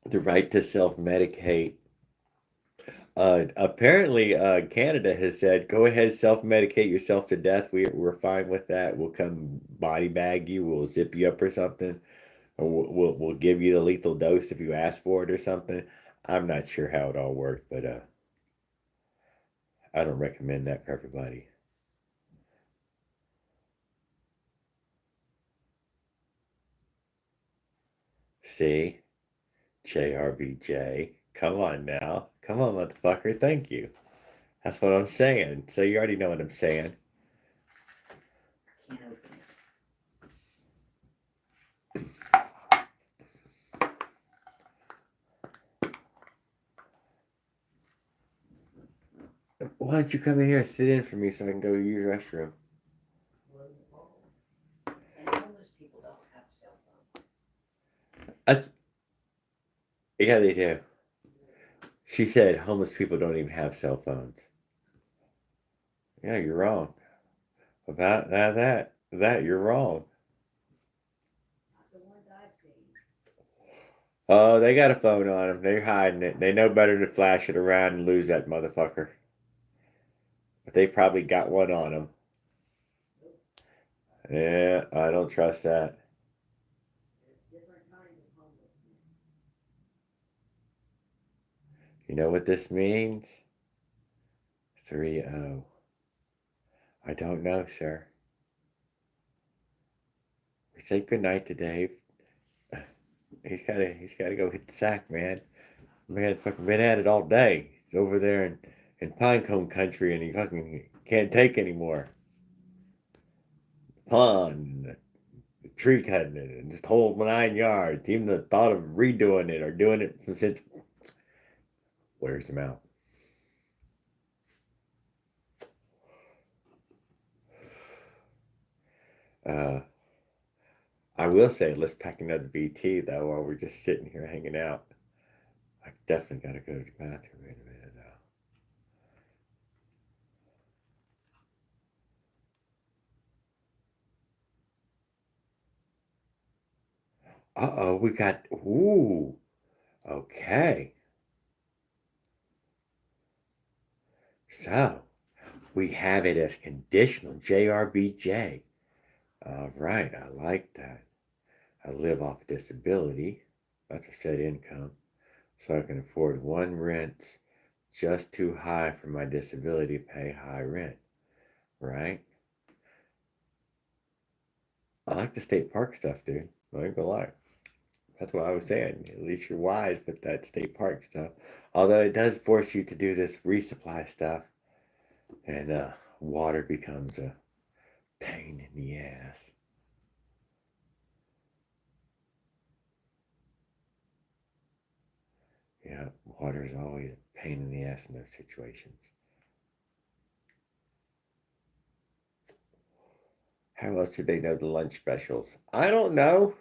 The right to self-medicate. Apparently, Canada has said, go ahead, self-medicate yourself to death. We're fine with that. We'll come body bag you. We'll zip you up or something. Or we'll give you the lethal dose if you ask for it or something. I'm not sure how it all worked, but I don't recommend that for everybody. See? JRBJ. Come on now. Come on, motherfucker. Thank you. That's what I'm saying. So you already know what I'm saying. Can't open Why don't you come in here and sit in for me so I can go use the restroom? it. And homeless people don't have cell phones. Yeah, they do. She said homeless people don't even have cell phones. Yeah, you're wrong. About that, you're wrong. Not the ones I've seen. Oh, they got a phone on them. They're hiding it. They know better than to flash it around and lose that motherfucker. But they probably got one on them. Yeah, I don't trust that. There's different kinds of homelessness. You know what this means? 3-0. I don't know, sir. We say goodnight to Dave. He's gotta go hit the sack, man. Man, fucking been at it all day. He's over there in Pinecone country and he fucking can't take anymore. Pond, the tree cutting it, and just whole 9 yards. Even the thought of redoing it or doing it since wears him out. Uh, I will say, let's pack another BT though while we're just sitting here hanging out. I definitely gotta go to the bathroom in a minute though. Uh-oh, we got, ooh, okay. So, we have it as conditional JRBJ. All right, I like that. I live off disability. That's a set income. So I can afford one rent just too high for my disability to pay high rent. Right? I like the state park stuff, dude. I ain't gonna lie. That's what I was saying. At least you're wise with that state park stuff. Although it does force you to do this resupply stuff. And water becomes a pain in the ass. Yeah, water is always a pain in the ass in those situations. How else do they know the lunch specials? I don't know.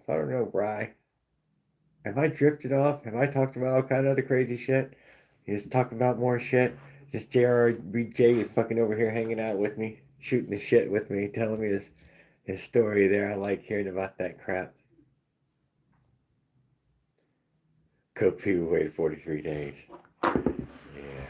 I don't know, Bry. Have I drifted off? Have I talked about all kind of other crazy shit? You just talking about more shit? Just JRBJ is fucking over here hanging out with me, shooting the shit with me, telling me his story there. I like hearing about that crap. Kopu waited 43 days. Yeah.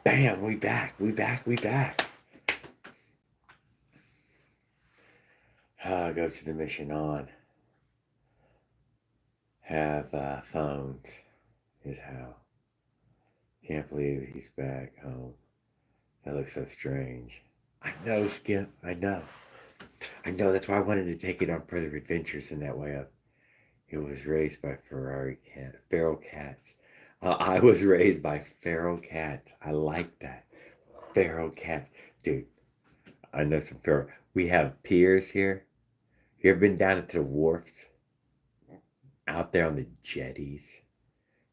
Bam, we back. Go to the mission on. Have phones is how. Can't believe he's back home. That looks so strange. I know, Skip. I know. That's why I wanted to take it on further adventures in that way. It was raised by feral cats. I was raised by feral cats. I like that. Feral cats. Dude, I know some feral. We have piers here. You ever been down to the wharfs? Out there on the jetties?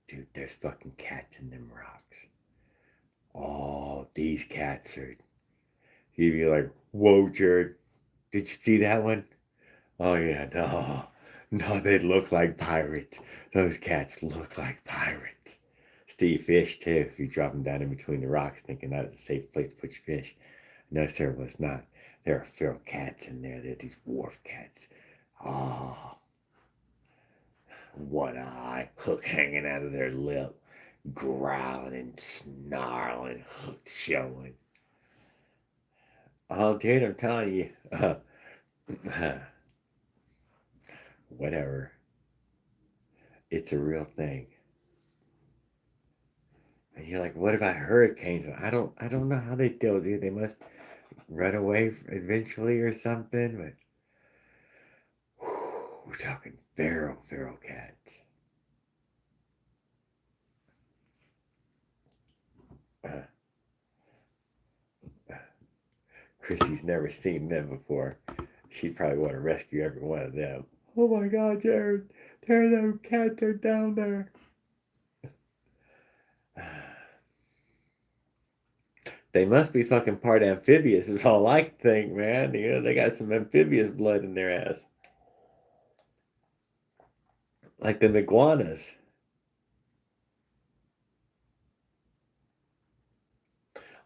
Dude, there's fucking cats in them rocks. Oh, these cats are. You'd be like, whoa, Jared. Did you see that one? Oh, yeah, no. No, they look like pirates. Those cats look like pirates. Steal fish, too, if you drop them down in between the rocks thinking that was a safe place to put your fish. No, sir, it was not. There are feral cats in there. They're these wharf cats. Oh, one eye, hook hanging out of their lip, growling and snarling, hook showing. Oh, dude, I'm telling you. Whatever. It's a real thing. And you're like, what about hurricanes? I don't know how they deal with it. They must run away eventually or something. But we're talking feral cats. Christy's never seen them before. She'd probably want to rescue every one of them. Oh my God, Jared! Those cats are down there. They must be fucking part amphibious is all I think, man. You know, they got some amphibious blood in their ass. Like the iguanas.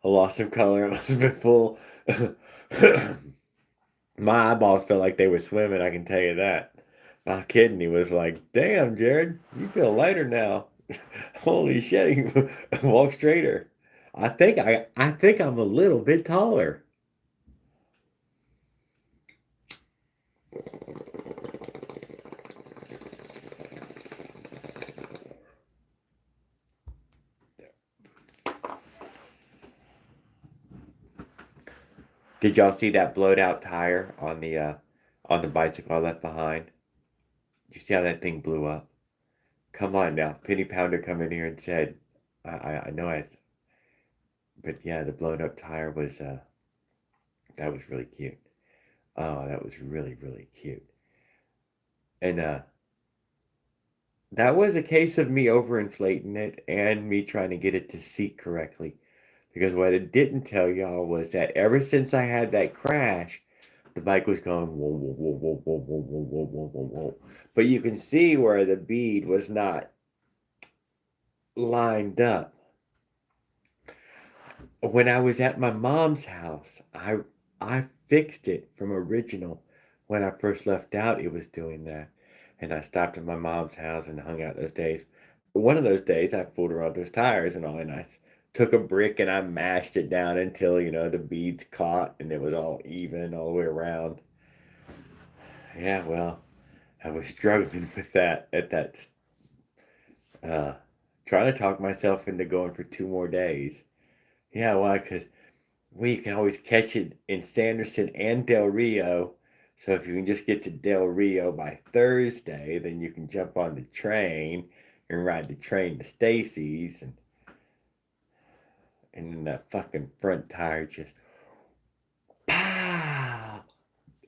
I lost some color. I must have been full. My eyeballs felt like they were swimming, I can tell you that. My kidney was like, damn, Jared, you feel lighter now. Holy shit, you walk straighter. I think I'm a little bit taller. Did y'all see that blowed out tire on the bicycle I left behind? Did you see how that thing blew up? Come on now, Penny Pounder come in here and said, I know but yeah, the blown up tire was that was really cute. Oh, that was really cute. And that was a case of me overinflating it and me trying to get it to seat correctly. Because what it didn't tell y'all was that ever since I had that crash, the bike was going whoa, whoa, whoa, whoa, whoa, whoa, whoa, whoa, whoa, whoa, whoa. But you can see where the bead was not lined up. When I was at my mom's house, I fixed it from original. When I first left out, it was doing that. And I stopped at my mom's house and hung out those days. But one of those days, I fooled around those tires and all, and I took a brick and I mashed it down until, the beads caught and it was all even all the way around. Yeah, well, I was struggling with that at that, uh, trying to talk myself into going for 2 more days. Yeah, why? Because we can always catch it in Sanderson and Del Rio. So if you can just get to Del Rio by Thursday, then you can jump on the train and ride the train to Stacy's, and then that fucking front tire just pow,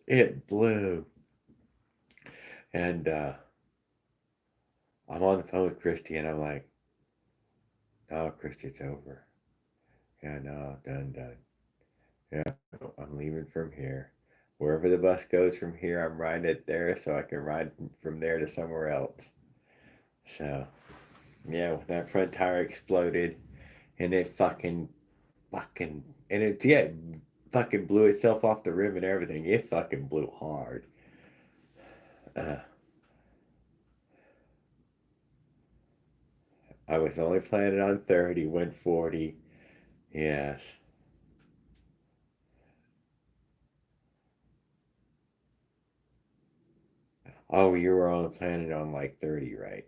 it blew. And I'm on the phone with Christy, and I'm like, "Oh, Christy, it's over. Yeah, no, done. Yeah, I'm leaving from here. Wherever the bus goes from here, I'm riding it there so I can ride from there to somewhere else." So, yeah, when that front tire exploded and it and it, yeah, fucking blew itself off the rim and everything. It fucking blew hard. Uh, I was only planning on 30, went 40. Yes. Oh, you were only planning on like 30, right?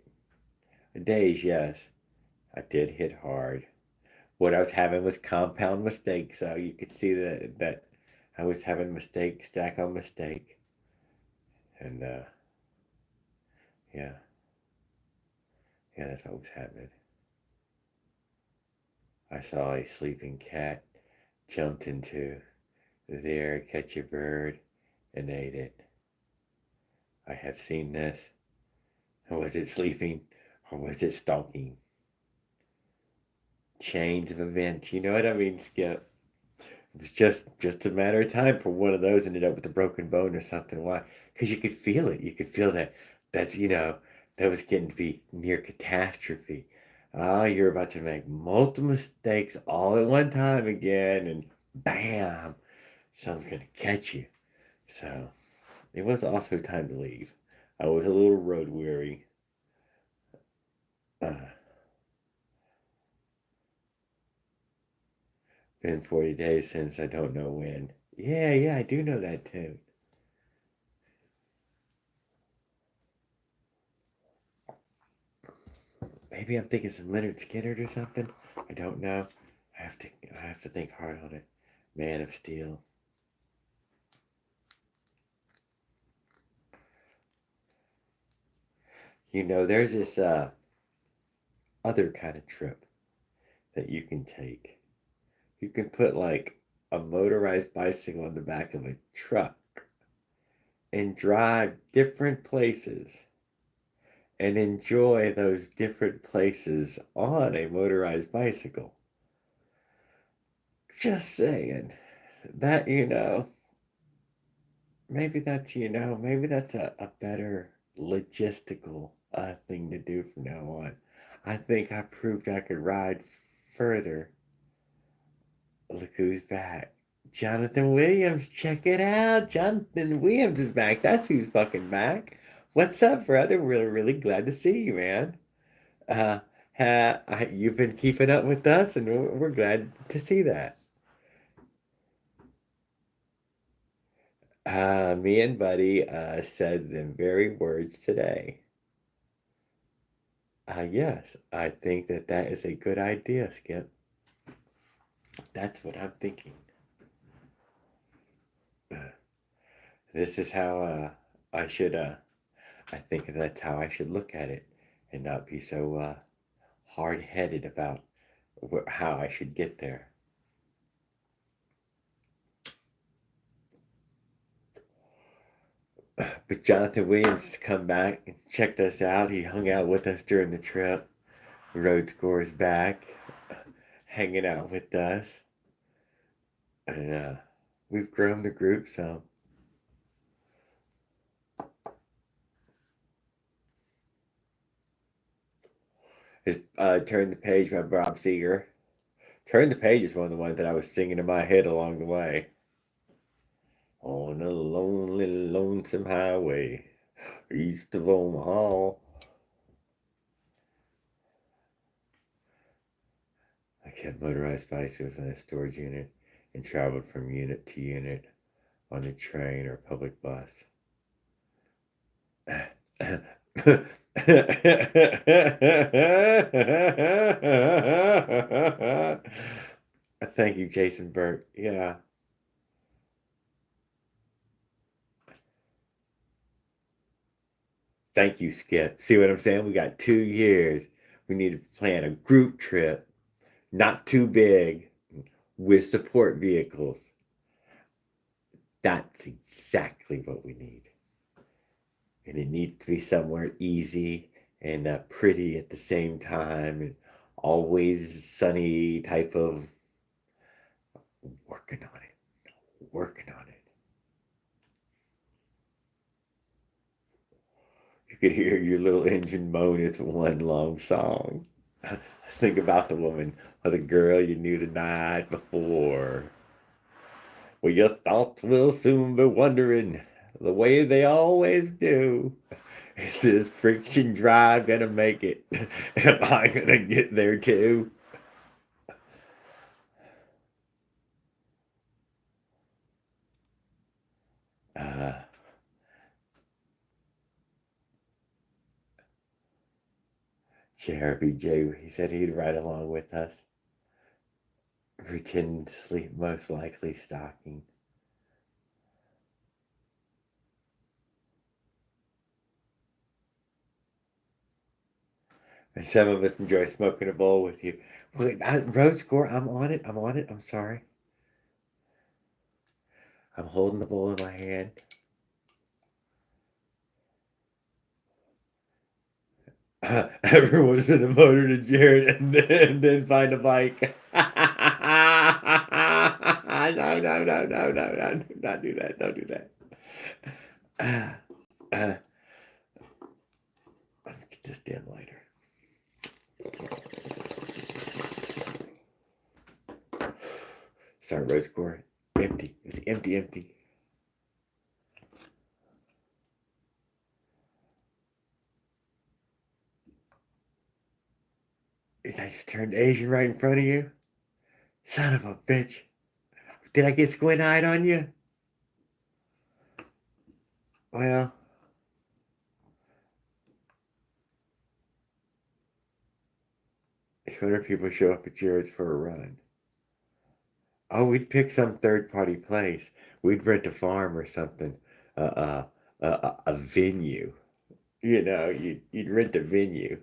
Days, yes. I did hit hard. What I was having was compound mistakes, so you could see that I was having mistake stack on mistake. And yeah, yeah, that's what was happening. I saw a sleeping cat, jumped into there, catch a bird, and ate it. I have seen this. Was it sleeping or was it stalking? Change of events, you know what I mean, Skip? It was just a matter of time for one of those ended up with a broken bone or something. Why? Because you could feel it. You could feel that. That's that was getting to be near catastrophe. Ah, you're about to make multiple mistakes all at one time again, and bam, something's gonna catch you. So it was also time to leave. I was a little road weary. Uh, been 40 days since I don't know when. Yeah, yeah, I do know that too. Maybe I'm thinking some Leonard Skinner or something. I don't know. I have to think hard on it. Man of Steel. There's this other kind of trip that you can take. You can put like a motorized bicycle on the back of a truck and drive different places and enjoy those different places on a motorized bicycle. Just saying. That, maybe that's a better logistical thing to do from now on. I think I proved I could ride further. Look who's back. Jonathan Williams, check it out. Jonathan Williams is back. That's who's fucking back. What's up, brother? We're really glad to see you, man. Uh, you've been keeping up with us, and we're glad to see that. Me and Buddy said the very words today. Yes, I think that is a good idea, Skip. That's what I'm thinking. Uh, this is how I should, I think that's how I should look at it and not be so hard headed about how I should get there. But Jonathan Williams has come back and checked us out. He hung out with us during the trip. Road Scores back, hanging out with us. And we've grown the group some. It's Turn the Page by Bob Seger. Turn the Page is one of the ones that I was singing in my head along the way. On a lonely, lonesome highway east of Omaha. I kept motorized bicycles in a storage unit and traveled from unit to unit on a train or public bus. Thank you, Jason Burke. Yeah. Thank you, Skip. See what I'm saying? We got 2 years. We need to plan a group trip, not too big, with support vehicles. That's exactly what we need. And it needs to be somewhere easy and pretty at the same time, and always sunny type of working on it, working on it. You could hear your little engine moan. It's one long song. Think about the woman or the girl you knew the night before. Well, your thoughts will soon be wandering the way they always do. Is this friction drive gonna make it? Am I gonna get there too? Uh, Jeremy J. He said he'd ride along with us. Pretend to sleep, most likely stalking. And some of us enjoy smoking a bowl with you. Wait, road score, I'm on it. I'm on it. I'm sorry. I'm holding the bowl in my hand. Everyone's gonna motor to Jared and then find a bike. No, no, no, no, no, no, do not do that. Don't do that. Let me get this damn lighter. Sorry, road score. Empty. It's empty, empty. I just turned Asian right in front of you? Son of a bitch. Did I get squint-eyed on you? Well, what if people show up at Jared's for a run? Oh, we'd pick some third-party place. We'd rent a farm or something. A venue. You know, you'd rent a venue.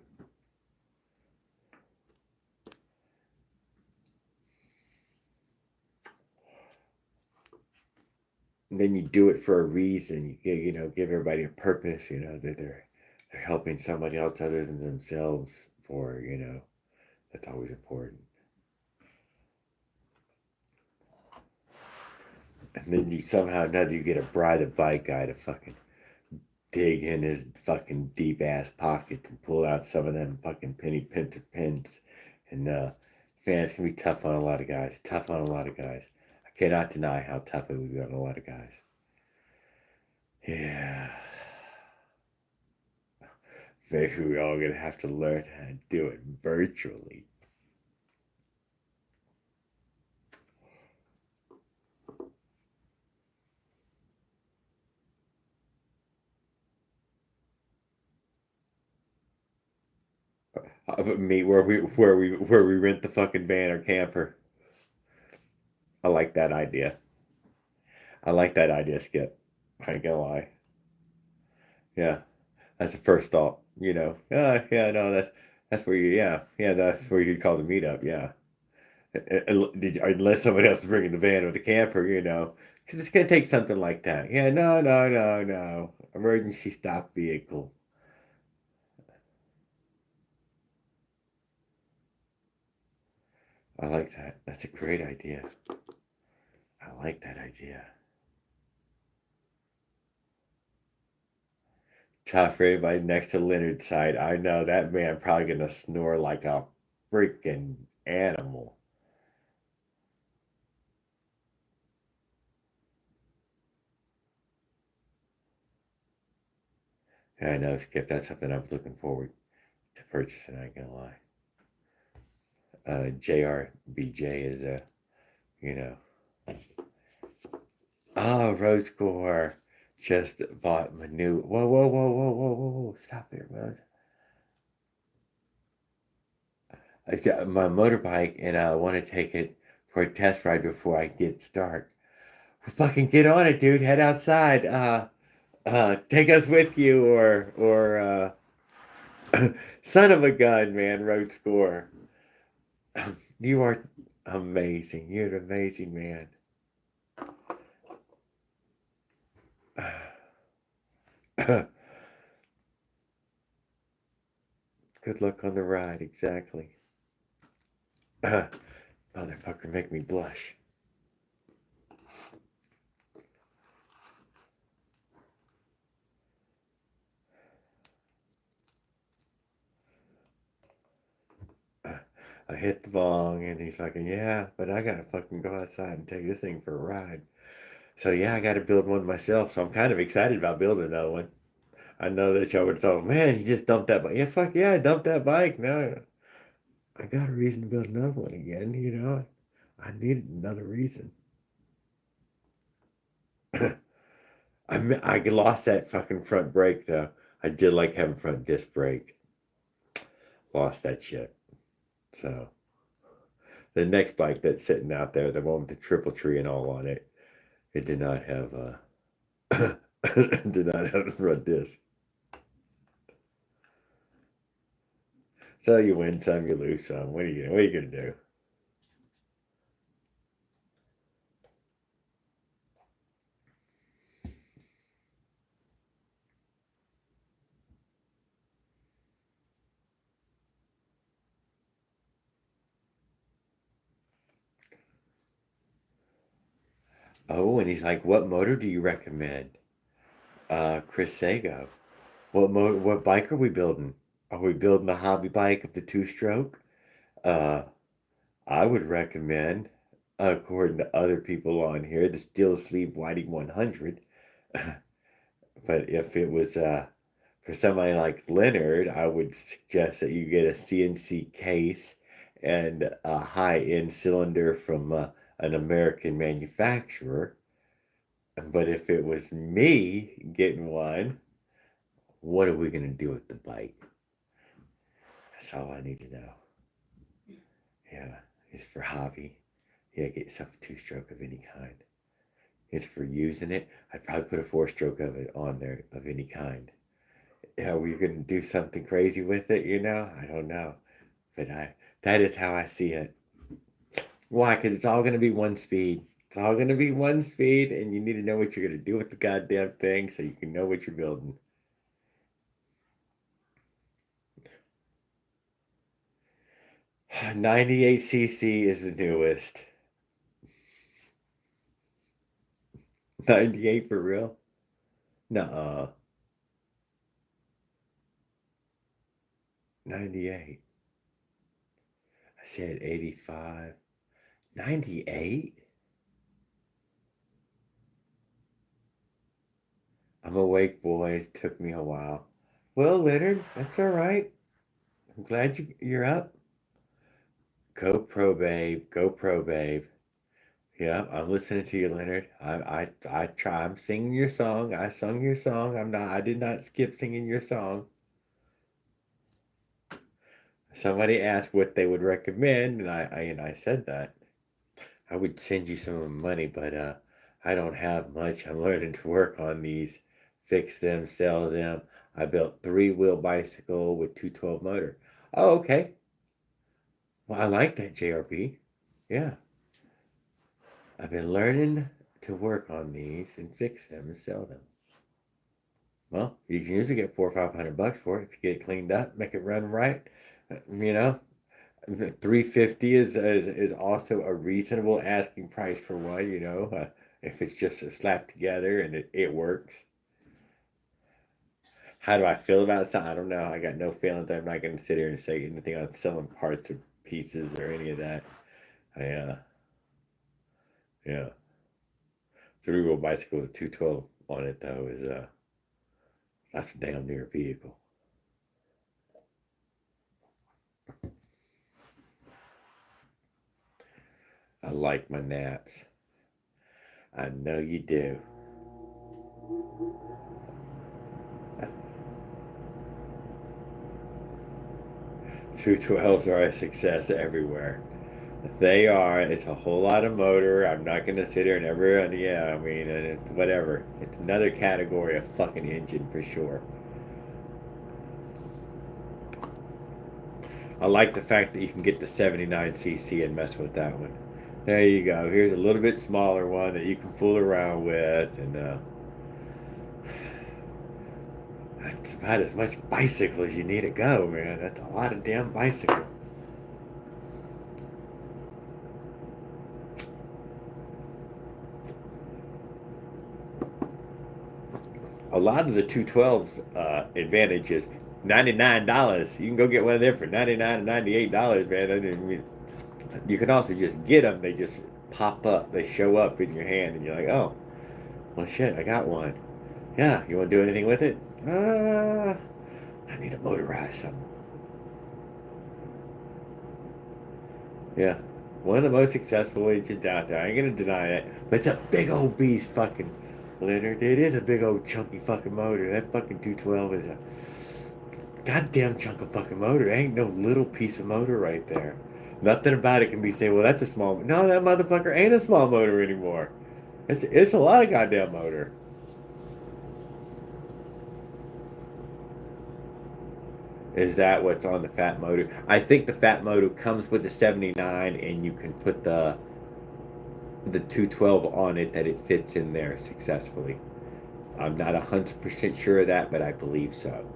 And then you do it for a reason. You know, give everybody a purpose. You know that they're helping somebody else other than themselves. For that's always important. And then you somehow or another you get a bribe the bike guy to fucking dig in his fucking deep ass pockets and pull out some of them fucking penny pincer pins. And fans can be tough on a lot of guys. Tough on a lot of guys. I cannot deny how tough it would be on a lot of guys. Yeah. Maybe we're all gonna have to learn how to do it virtually. Me where we rent the fucking van or camper. I like that idea. I like that idea, Skip. I ain't gonna lie. Yeah, that's the first thought. Yeah, no, that's where that's where you call the meetup. Yeah, unless somebody else is bringing the van or the camper, because it's gonna take something like that. Yeah, no, no, no, no, emergency stop vehicle. I like that. That's a great idea. I like that idea. Tough for anybody next to Leonard's side. I know that man probably gonna snore like a freaking animal. Yeah, I know, Skip. That's something I was looking forward to purchasing. I ain't gonna lie. JRBJ is you know. Oh, Road Score just bought my new. Whoa, whoa, whoa, whoa, whoa, whoa, whoa! Stop there, man. I got my motorbike, and I want to take it for a test ride before I get start. Fucking get on it, dude. Head outside. Take us with you, or son of a gun, man. Road Score. You are amazing. You're an amazing man. Good luck on the ride, exactly. Motherfucker, make me blush. I hit the bong and he's fucking, yeah, but I gotta fucking go outside and take this thing for a ride. So yeah, I gotta build one myself. So I'm kind of excited about building another one. I know that y'all would have thought, man, you just dumped that bike. Yeah, fuck yeah, I dumped that bike. Now I got a reason to build another one again, you know. I needed another reason. I lost that fucking front brake though. I did like having front disc brake. Lost that shit. So the next bike that's sitting out there, the one with the triple tree and all on it, it did not have did not have the front disc. So you win some, you lose some. What are you gonna do? Oh, and he's like, what motor do you recommend? Chris Sago. What bike are we building? Are we building the hobby bike of the two-stroke? Uh, I would recommend, according to other people on here, the Steel Sleeve Whiting 100. But if it was for somebody like Leonard, I would suggest that you get a CNC case and a high-end cylinder from an American manufacturer. But if it was me getting one, what are we going to do with the bike? That's all I need to know. Yeah, it's for hobby. Yeah, get yourself a two-stroke of any kind. It's for using it. I'd probably put a four-stroke of it on there of any kind. Yeah, we're going to do something crazy with it, you know? I don't know. But that is how I see it. Why? Because it's all going to be one speed. It's all going to be one speed, and you need to know what you're going to do with the goddamn thing so you can know what you're building. .98cc is the newest. 98 for real? Nuh-uh. 98. I said 85. 98? I'm awake, boys. Took me a while. Well, Leonard, that's all right. I'm glad you're up. Go pro, babe. Go pro, babe. Yeah, I'm listening to you, Leonard. I try. I'm singing your song. I sung your song. I did not skip singing your song. Somebody asked what they would recommend, and I said that. I would send you some of the money, but I don't have much. I'm learning to work on these, fix them, sell them. I built 3-wheel bicycle with 212 motor. Oh, okay. Well, I like that, JRP. Yeah. I've been learning to work on these and fix them and sell them. Well, you can usually get $400 or $500 for it if you get it cleaned up, make it run right. You know, $350 is also a reasonable asking price for one. You know, if it's just slapped together and it works. How do I feel about something? I don't know. I got no feelings. I'm not going to sit here and say anything on selling parts or pieces or any of that. Yeah. 3-wheel bicycle with 212 on it though is that's a damn near vehicle. I like my naps. I know you do. 212s are a success everywhere. They are. It's a whole lot of motor. I'm not going to sit here and ever, yeah, I mean, whatever. It's another category of fucking engine for sure. I like the fact that you can get the 79cc and mess with that one. There you go. Here's a little bit smaller one that you can fool around with, and that's about as much bicycle as you need to go, man. That's a lot of damn bicycle. A lot of the 212's advantage is $99. You can go get one of them for $99 and $98, man. I mean, you can also just get them. They just pop up. They show up in your hand, and you're like, oh, well, shit, I got one. Yeah, you want to do anything with it? I need to motorize something. Yeah. One of the most successful agents out there. I ain't gonna deny it. But it's a big old beast fucking Leonard. It is a big old chunky fucking motor. That fucking 212 is a goddamn chunk of fucking motor. There ain't no little piece of motor right there. Nothing about it can be said, well, that's a small. No, that motherfucker ain't a small motor anymore. It's a lot of goddamn motor. Is that what's on the Fat Moto? I think the Fat Moto comes with the 79 and you can put the 212 on it that it fits in there successfully. I'm not 100% sure of that, but I believe so.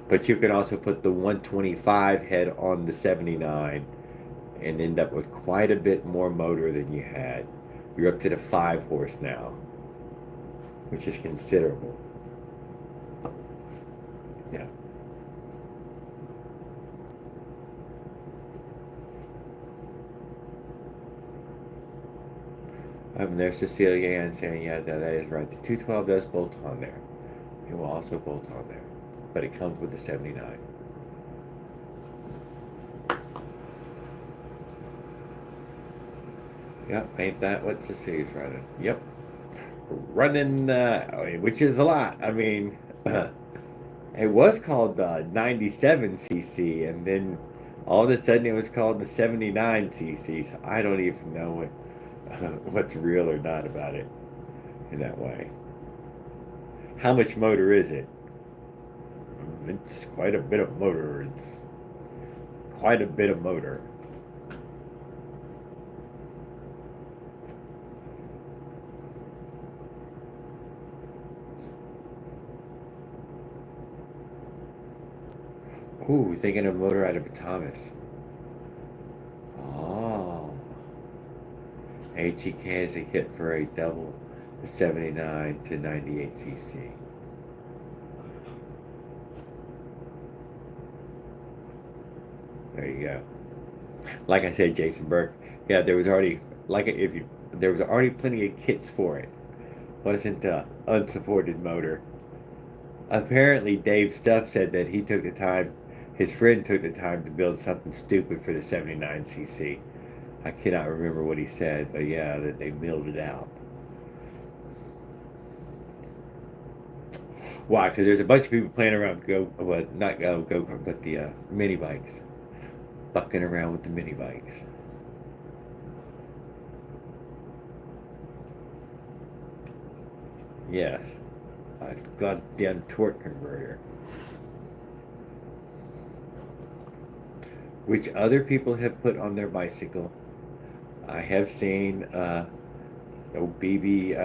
But you can also put the 125 head on the 79 and end up with quite a bit more motor than you had. You're up to the 5 horse now, which is considerable. Yeah. There's Cecilia Ann saying, yeah, that is right. The 212 does bolt on there. It will also bolt on there. But it comes with the 79. Yep, ain't that what Cecilia's running? Yep. Running, which is a lot. I mean, it was called the 97cc, and then all of a sudden it was called the 79cc. So I don't even know what's real or not about it in that way. How much motor is it? It's quite a bit of motor. It's quite a bit of motor. Ooh, thinking of motor out of a Thomas. Oh. HEK has a kit for a double, the 79 to 98cc. There you go. Like I said, Jason Burke. Yeah, there was already there was already plenty of kits for it. Wasn't unsupported motor. Apparently, Dave Stuff said that he took the time, his friend took the time to build something stupid for the 79cc. I cannot remember what he said, but yeah, that they milled it out. Why? Because there's a bunch of people playing around not go-kart, but the mini bikes. Fucking around with the mini bikes. Yes. A goddamn torque converter. Which other people have put on their bicycle. I have seen BB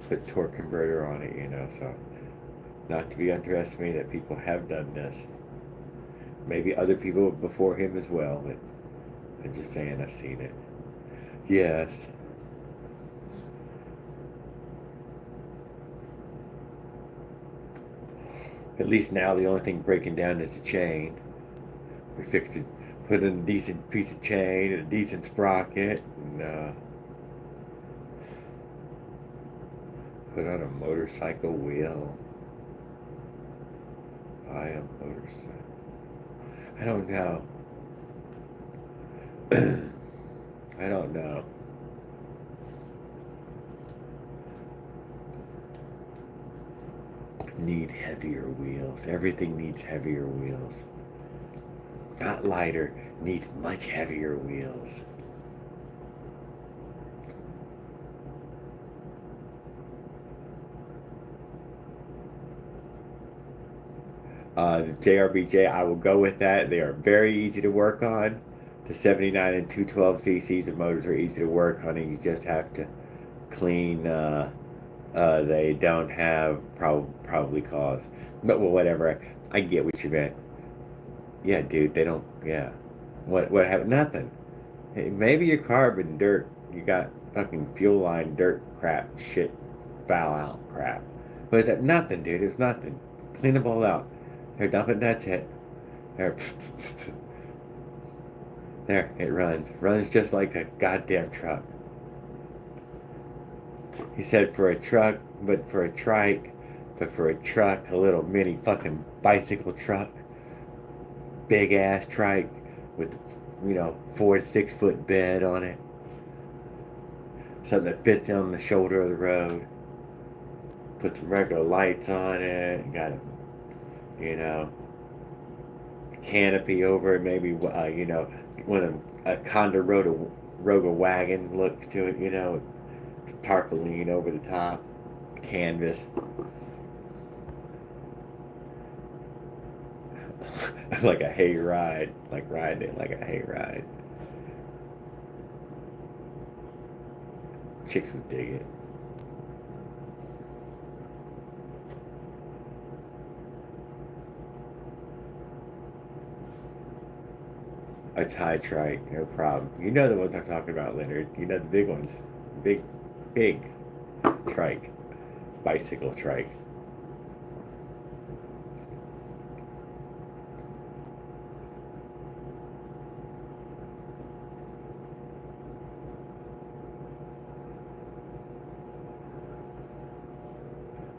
put torque converter on it, so not to be underestimated that people have done this. Maybe other people before him as well, but I'm just saying I've seen it. Yes. At least now the only thing breaking down is the chain. We fixed it, put in a decent piece of chain and a decent sprocket, and put on a motorcycle wheel. I am motorcycle. I don't know. I don't know. Need heavier wheels. Everything needs heavier wheels. Not lighter, needs much heavier wheels. The JRBJ, I will go with that. They are very easy to work on. The 79 and 212 cc's of motors are easy to work on, and you just have to clean. They don't have probably cause, but well, whatever. I get what you meant. Yeah, dude, they don't. Yeah, what happened? Nothing. Hey, maybe your carbon dirt. You got fucking fuel line dirt crap shit, foul out crap. But is that nothing, dude? It's nothing. Clean the bowl out. Here, dump it. That's it. There. There, it runs. Runs just like a goddamn truck. He said for a truck, but for a trike, but for a truck, a little mini fucking bicycle truck, big ass trike with, 4 to 6 foot bed on it. Something that fits on the shoulder of the road. Put some regular lights on it. Got a, you know, canopy over it. Maybe, when a Conda wagon looks to it, tarpaulin over the top, canvas. Like a hay ride, like riding it like a hay ride. Chicks would dig it. A tie trike, no problem. You know the ones I'm talking about, Leonard. You know the big ones. Big, big trike. Bicycle trike.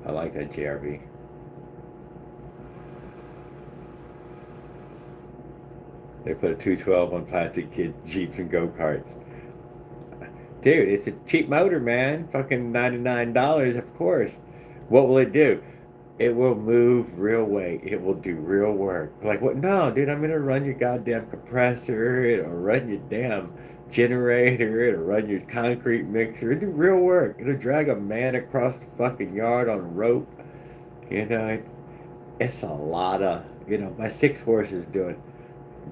I like that JRB. They put a 212 on plastic kid Jeeps and go-karts. Dude, it's a cheap motor, man. Fucking $99, of course. What will it do? It will move real weight. It will do real work. Like what? No, dude, I'm gonna run your goddamn compressor. It'll run your damn generator. It'll run your concrete mixer. It'll do real work. It'll drag a man across the fucking yard on a rope. You know, it's a lot of, my 6 horses doing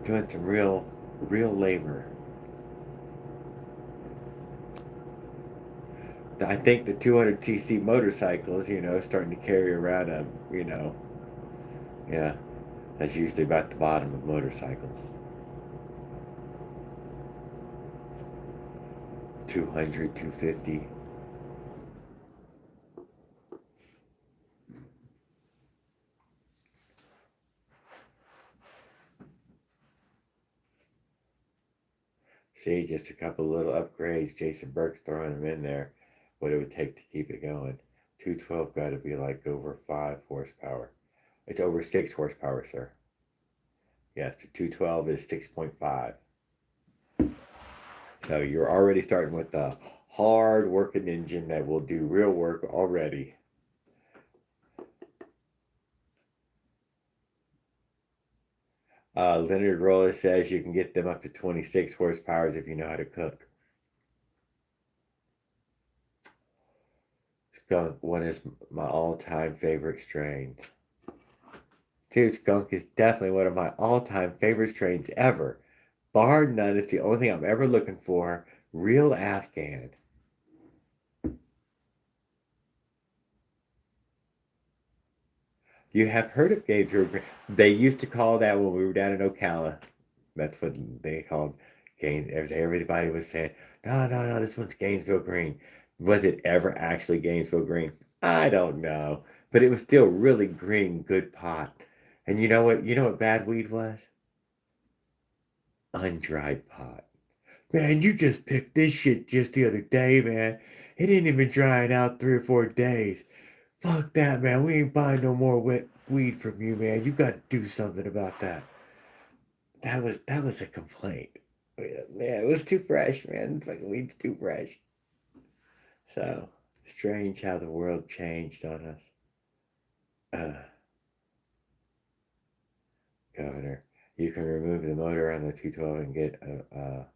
some real labor. I think the 200cc motorcycles, starting to carry around yeah, that's usually about the bottom of motorcycles. 200, 250. See, just a couple little upgrades. Jason Burke's throwing them in there. What it would take to keep it going. 212 got to be like over 5 horsepower. It's over 6 horsepower, sir. Yes, the 212 is 6.5. So you're already starting with a hard working engine that will do real work already. Leonard Roller says you can get them up to 26 horsepower if you know how to cook. Skunk, one is my all-time favorite strains. Dude, skunk is definitely one of my all-time favorite strains ever. Bar none, it's the only thing I'm ever looking for. Real Afghan. You have heard of Gainesville Green? They used to call that when we were down in Ocala. That's what they called Gainesville. Everybody was saying, no, this one's Gainesville Green. Was it ever actually Gainesville Green? I don't know. But it was still really green, good pot. And you know what? You know what bad weed was? Undried pot. Man, you just picked this shit just the other day, man. It didn't even dry it out 3 or 4 days. Fuck that, man. We ain't buying no more wet weed from you, man. You got to do something about that. That was a complaint. Yeah, it was too fresh, man. Fucking weed's too fresh. So strange how the world changed on us. Governor, you can remove the motor on the 212 and get a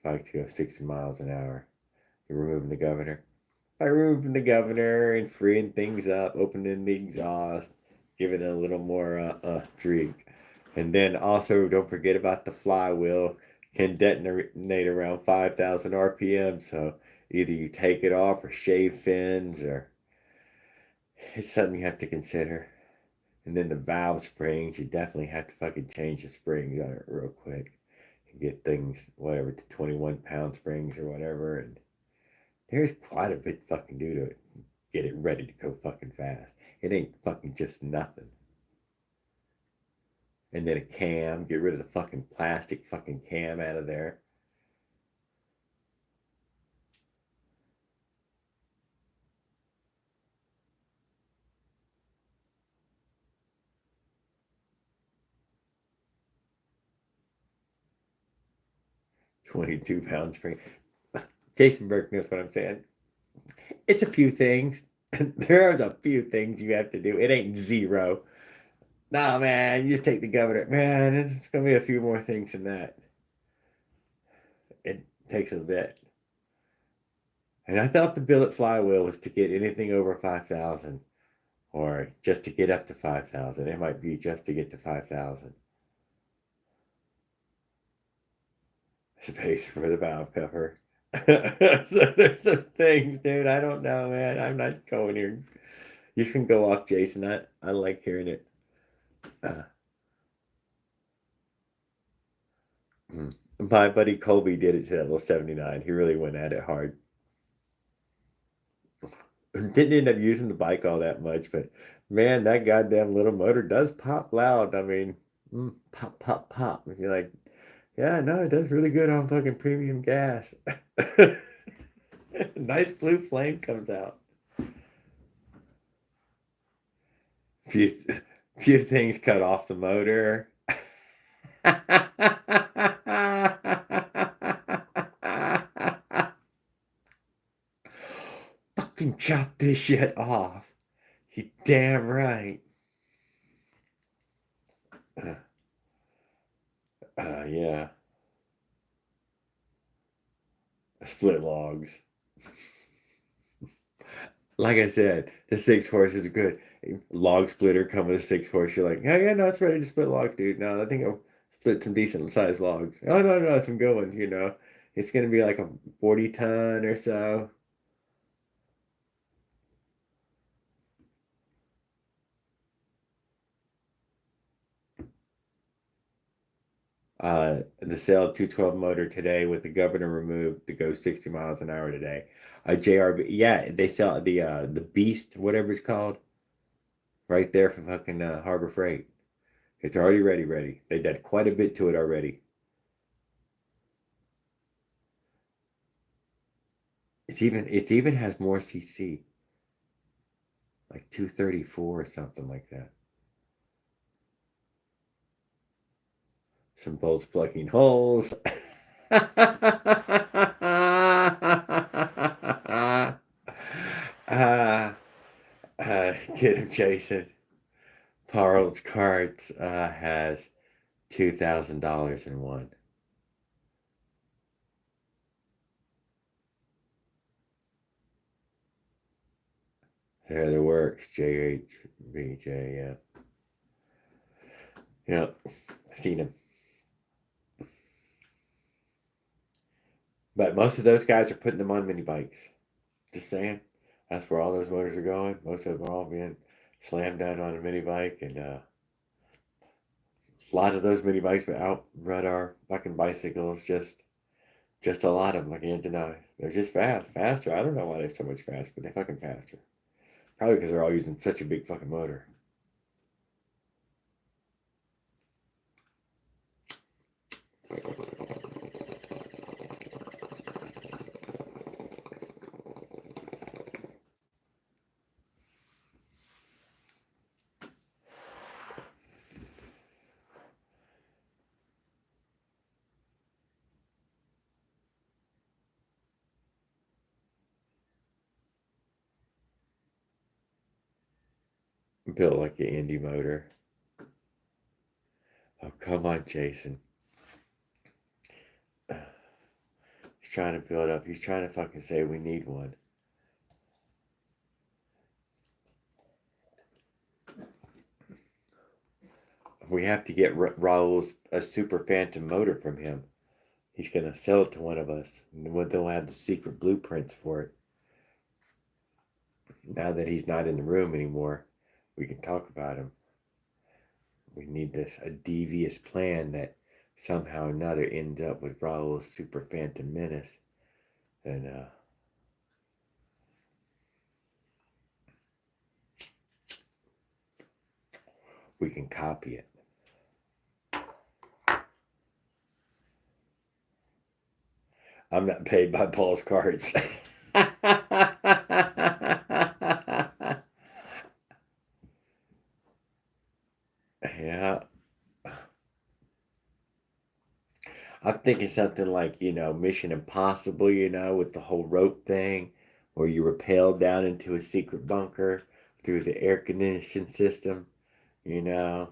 bike to go 60 miles an hour. You're removing the governor. By removing the governor and freeing things up, opening the exhaust, giving it a little more drink. And then also don't forget about the flywheel. Can detonate around 5,000 RPM. So either you take it off or shave fins, or it's something you have to consider. And then the valve springs, you definitely have to fucking change the springs on it real quick and get things, whatever, to 21-pound springs or whatever. And there's quite a bit fucking do to it. Get it ready to go fucking fast. It ain't fucking just nothing. And then a cam. Get rid of the fucking plastic fucking cam out of there. £22 free. Jason Burke knows what I'm saying. It's a few things. There's a few things you have to do. It ain't zero. Nah, man, you take the governor. Man, it's going to be a few more things than that. It takes a bit. And I thought the billet flywheel was to get anything over 5,000 or just to get up to 5,000. It might be just to get to 5,000. Space for the valve cover. So there's some things, dude. I don't know, man. I'm not going here. You can go off, Jason. I like hearing it. My buddy Colby did it to that little 79. He really went at it hard. Didn't end up using the bike all that much, but man, that goddamn little motor does pop loud. I mean, pop, pop, pop. And you're like, yeah, no, it does really good on fucking premium gas. Nice blue flame comes out. Few things cut off the motor. Fucking chop this shit off. You damn right. Yeah. Split logs. Like I said, the 6 horse is good. Log splitter come with a 6 horse. You're like, oh yeah, no, it's ready to split logs, dude. No, I think I'll split some decent sized logs. Oh no, some good ones, you know. It's gonna be like a 40 ton or so. The Sail 212 motor today with the governor removed to go 60 miles an hour today. JRB, yeah, they sell the Beast, whatever it's called, right there from fucking Harbor Freight. It's already ready. They did quite a bit to it already. It's even has more CC, like 234 or something like that. Some bolts plugging holes. Get him, Jason. Parles Carts has $2,000 in one. There the works, JHBJ, yeah. Yep, I've seen him. But most of those guys are putting them on mini bikes. Just saying. That's where all those motors are going. Most of them are all being slammed down on a mini bike, and a lot of those mini bikes will outrun our fucking bicycles. Just a lot of them. I can't deny. They're just faster. I don't know why they're so much faster, but they're fucking faster. Probably because they're all using such a big fucking motor. Built like an Indy motor. Oh, come on, Jason. He's trying to build up. He's trying to fucking say we need one. We have to get Raul's a Super Phantom motor from him. He's going to sell it to one of us. And they'll have the secret blueprints for it. Now that he's not in the room anymore, we can talk about him. We need a devious plan that somehow or another ends up with Raul's Super Phantom Menace. And, we can copy it. I'm not paid by Paul's cards. Yeah. I'm thinking something like, Mission Impossible, with the whole rope thing, where you rappel down into a secret bunker through the air conditioning system, you know.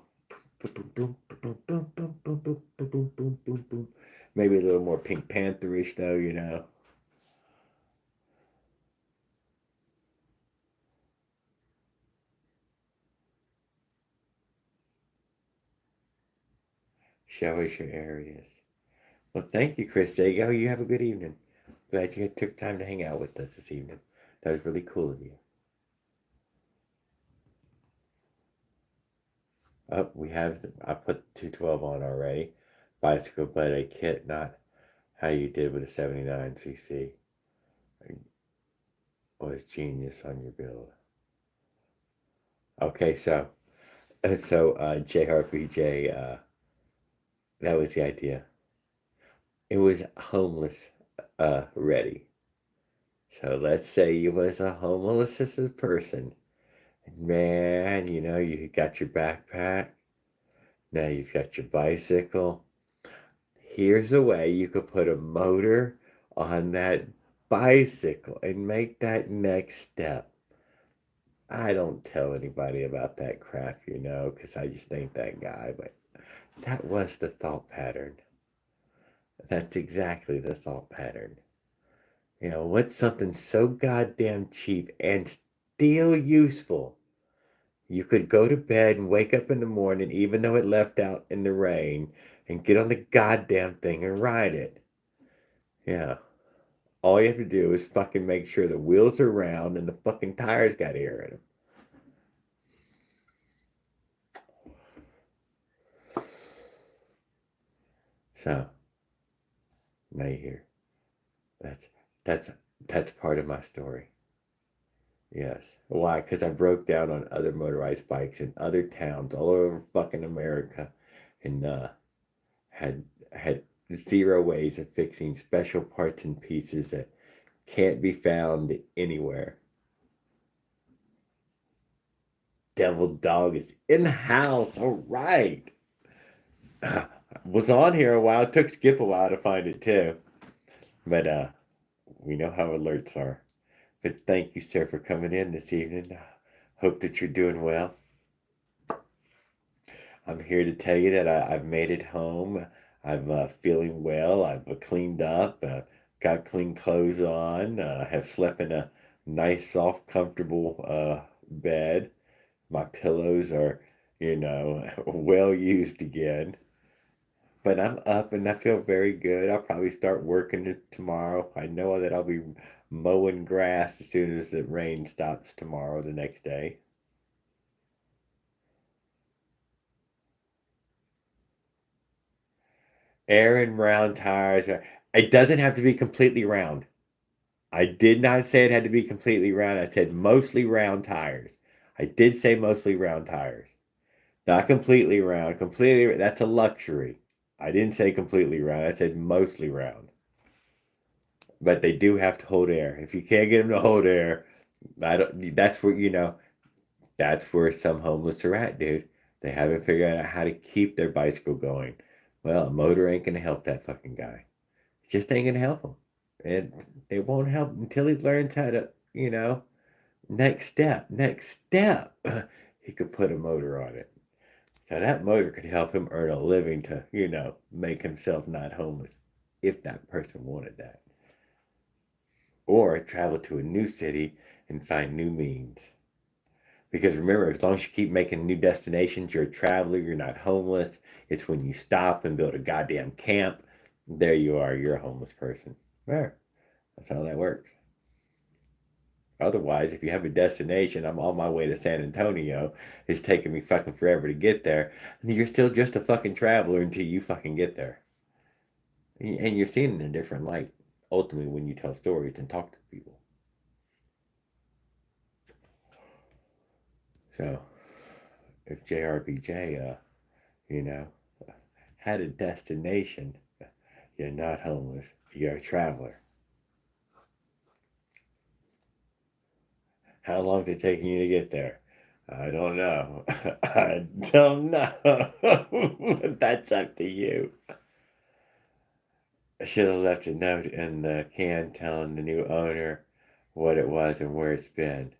Boom, boom, boom, boom, boom, boom, boom, boom, boom, boom, boom, boom. Maybe a little more Pink Pantherish though. Show us your areas. Well, thank you, Chris Sago. You have a good evening. Glad you took time to hang out with us this evening. That was really cool of you. Oh, I put 212 on already. Bicycle Buddy kit, not how you did with a 79cc. Was genius on your build. Okay, so JRPJ, that was the idea. It was homeless ready. So let's say you was a homeless person. Man, you got your backpack. Now you've got your bicycle. Here's a way you could put a motor on that bicycle and make that next step. I don't tell anybody about that crap, because I just ain't that guy, but that was the thought pattern. That's exactly the thought pattern. What's something so goddamn cheap and still useful? You could go to bed and wake up in the morning, even though it left out in the rain, and get on the goddamn thing and ride it. Yeah. All you have to do is fucking make sure the wheels are round and the fucking tires got air in them. So, now you hear. That's that's that's part of my story. Yes. Why? Because I broke down on other motorized bikes in other towns all over fucking America, and had had zero ways of fixing special parts and pieces that can't be found anywhere. Devil Dog is in the house. All right. Was on here a while. It took Skip a while to find it too. But we know how alerts are. But thank you, sir, for coming in this evening. Hope that you're doing well. I'm here to tell you that I've made it home. I'm feeling well. I've cleaned up, got clean clothes on, have slept in a nice, soft, comfortable bed. My pillows are, well used again. But I'm up and I feel very good. I'll probably start working tomorrow. I know that I'll be mowing grass as soon as the rain stops tomorrow, the next day. Air and round tires. It doesn't have to be completely round. I did not say it had to be completely round. I said mostly round tires. I did say mostly round tires. Not completely round. Completely, that's a luxury. I didn't say completely round. I said mostly round. But they do have to hold air. If you can't get them to hold air, I don't. That's where some homeless are at, dude. They haven't figured out how to keep their bicycle going. Well, a motor ain't gonna help that fucking guy. It just ain't gonna help him. And it won't help until he learns how to, next step, next step. He could put a motor on it. So that motor could help him earn a living to, make himself not homeless, if that person wanted that. Or travel to a new city and find new means. Because remember, as long as you keep making new destinations, you're a traveler, you're not homeless. It's when you stop and build a goddamn camp, there you are, you're a homeless person. There. That's how that works. Otherwise, if you have a destination, I'm on my way to San Antonio, it's taking me fucking forever to get there, and you're still just a fucking traveler until you fucking get there. And you're seen in a different light, ultimately, when you tell stories and talk to people. So, if JRPJ, you know, had a destination, you're not homeless. You're a traveler. How long is it taking you to get there? I don't know. I don't know. That's up to you. I should have left a note in the can telling the new owner what it was and where it's been.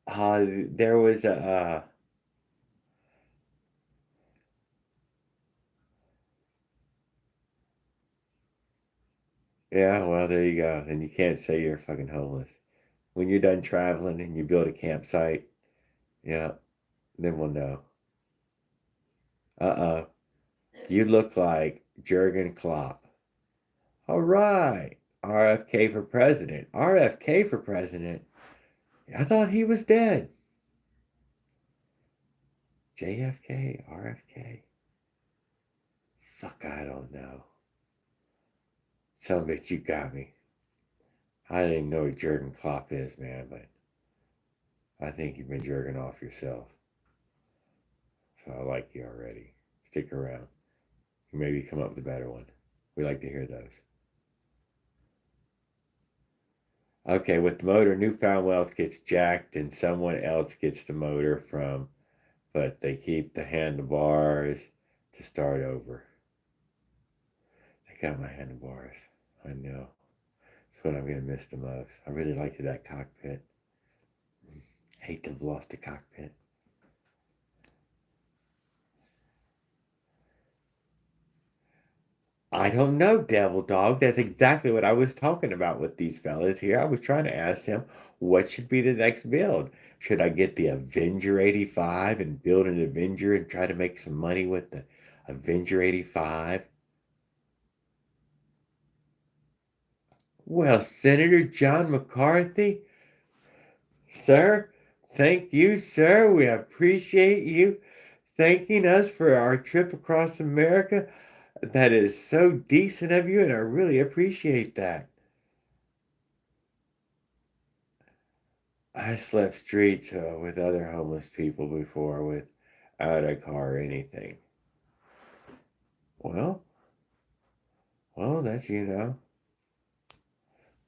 There was yeah, well, there you go. And you can't say you're fucking homeless. When you're done traveling and you build a campsite, yeah, then we'll know. Uh-oh. You look like Jurgen Klopp. All right. RFK for president. RFK for president? I thought he was dead. JFK, RFK. Fuck, I don't know. Some bitch, you got me. I didn't even know what Jurgen Klopp is, man, but I think you've been jerking off yourself. So I like you already. Stick around. Maybe come up with a better one. We like to hear those. Okay, with the motor, Newfound Wealth gets jacked and someone else gets the motor from, but they keep the handlebars to start over. They got my handlebars. I know. It's what I'm going to miss the most. I really liked that cockpit. Hate to have lost the cockpit. I don't know, Devil Dog. That's exactly what I was talking about with these fellas here. I was trying to ask them what should be the next build. Should I get the Avenger 85 and build an Avenger and try to make some money with the Avenger 85? Well, Senator John McCarthy, sir, thank you, sir. We appreciate you thanking us for our trip across America. That is so decent of you, and I really appreciate that. I slept streets with other homeless people before without a car or anything. Well, that's,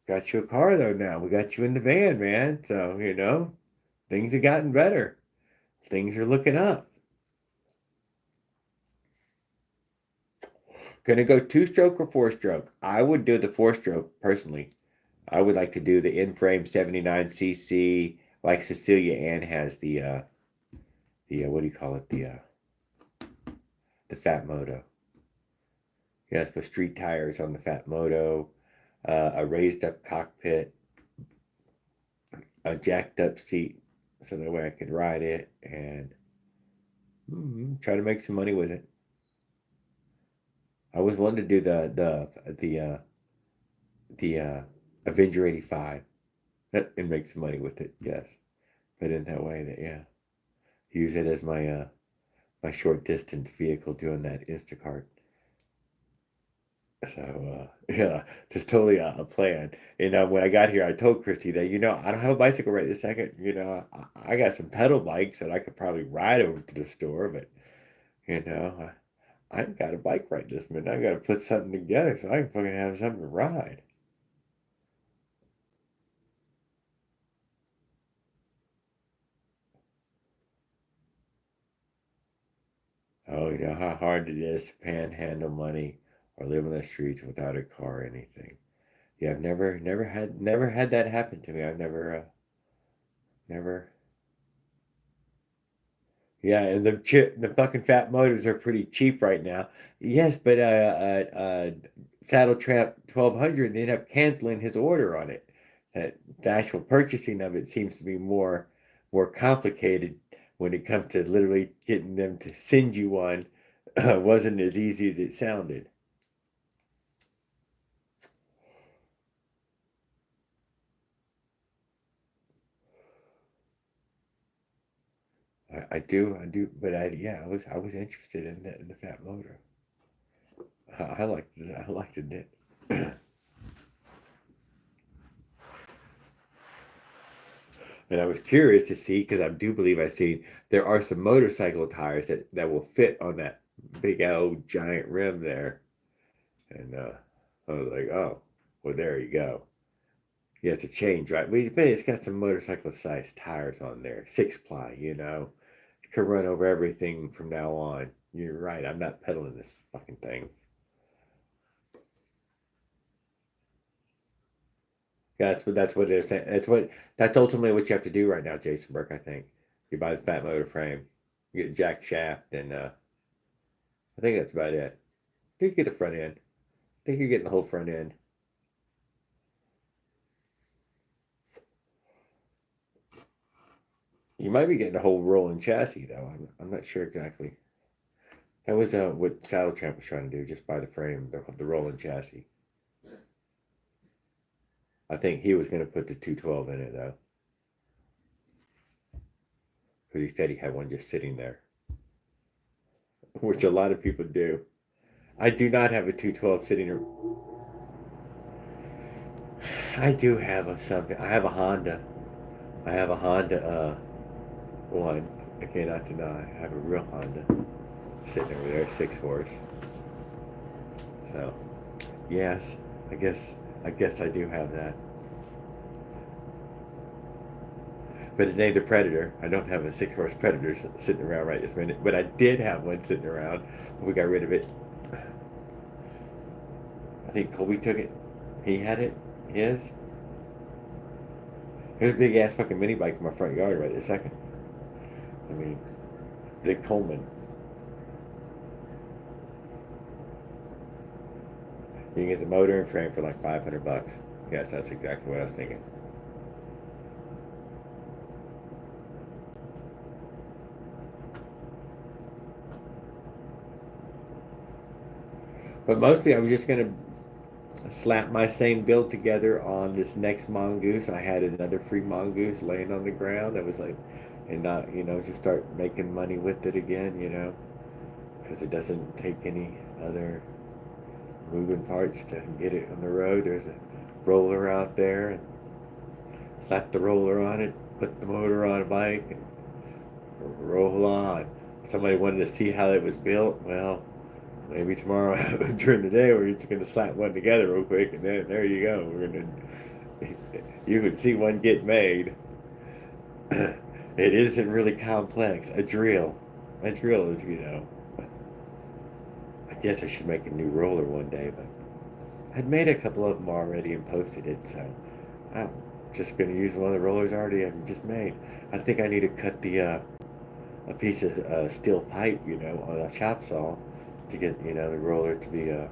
got you a car though now. We got you in the van, man. So, things have gotten better. Things are looking up. Gonna go two-stroke or four-stroke? I would do the four-stroke personally. I would like to do the in-frame 79cc like Cecilia Ann has the what do you call it? The Fat Moto. Yes, with street tires on the Fat Moto, a raised up cockpit, a jacked up seat so that way I could ride it and try to make some money with it. I always wanted to do the Avenger 85 and make some money with it. Yes, but in that way use it as my short distance vehicle doing that Instacart. So just totally a plan. And when I got here, I told Christy that I don't have a bicycle right this second. I got some pedal bikes that I could probably ride over to the store, but I ain't got a bike right this minute. I got to put something together so I can fucking have something to ride. Oh, you know how hard it is to panhandle money or live on the streets without a car or anything. Yeah, I've never had that happen to me. I've never. Yeah, and the fucking Fat Motors are pretty cheap right now. Yes, but Saddle Trap 1200 ended up canceling his order on it. That the actual purchasing of it seems to be more complicated when it comes to literally getting them to send you one. Wasn't as easy as it sounded. I do, but I was interested in the Fat Motor. I liked it. And I was curious to see because I do believe I've seen there are some motorcycle tires that will fit on big old giant rim there. And I was like, oh, well, there you go. Yeah, it's a change, right? But it's got some motorcycle size tires on there, 6-ply, you know. You can run over everything from now on. You're right. I'm not pedaling this fucking thing. Yeah, that's what it is. That's ultimately what you have to do right now, Jason Burke. I think you buy the fat motor frame, you get a jack shaft, and I think that's about it. I think you get the front end. I think you're getting the whole front end. You might be getting a whole rolling chassis though. I'm not sure exactly. That was what Saddle Champ was trying to do, just buy the frame, the rolling chassis. I think he was going to put the 212 in it though, because he said he had one just sitting there, which a lot of people do. I do not have a 212 sitting. I do have a something. I have a Honda. I have a Honda one. I cannot deny. I have a real Honda sitting over there, 6 horse. So, yes, I guess I do have that. But it ain't the Predator. I don't have a 6 horse Predator sitting around right this minute. But I did have one sitting around. We got rid of it. I think Colby took it. He had it. His. There's a big ass fucking mini bike in my front yard right this second. I mean, big Coleman. You can get the motor and frame for like $500. Yes, that's exactly what I was thinking. But mostly, I was just gonna slap my same build together on this next mongoose. I had another free mongoose laying on the ground. That was like, and not just start making money with it again. Because it doesn't take any other moving parts to get it on the road. There's a roller out there, and slap the roller on it, put the motor on a bike, and roll on. Somebody wanted to see how it was built. Well, maybe tomorrow during the day we're just going to slap one together real quick, and then there you go. You can see one get made. It isn't really complex. A drill is, I guess I should make a new roller one day, but I'd made a couple of them already and posted it, so I'm just going to use one of the rollers I've just made. I think I need to cut a piece of steel pipe, on a chop saw to get, the roller to be I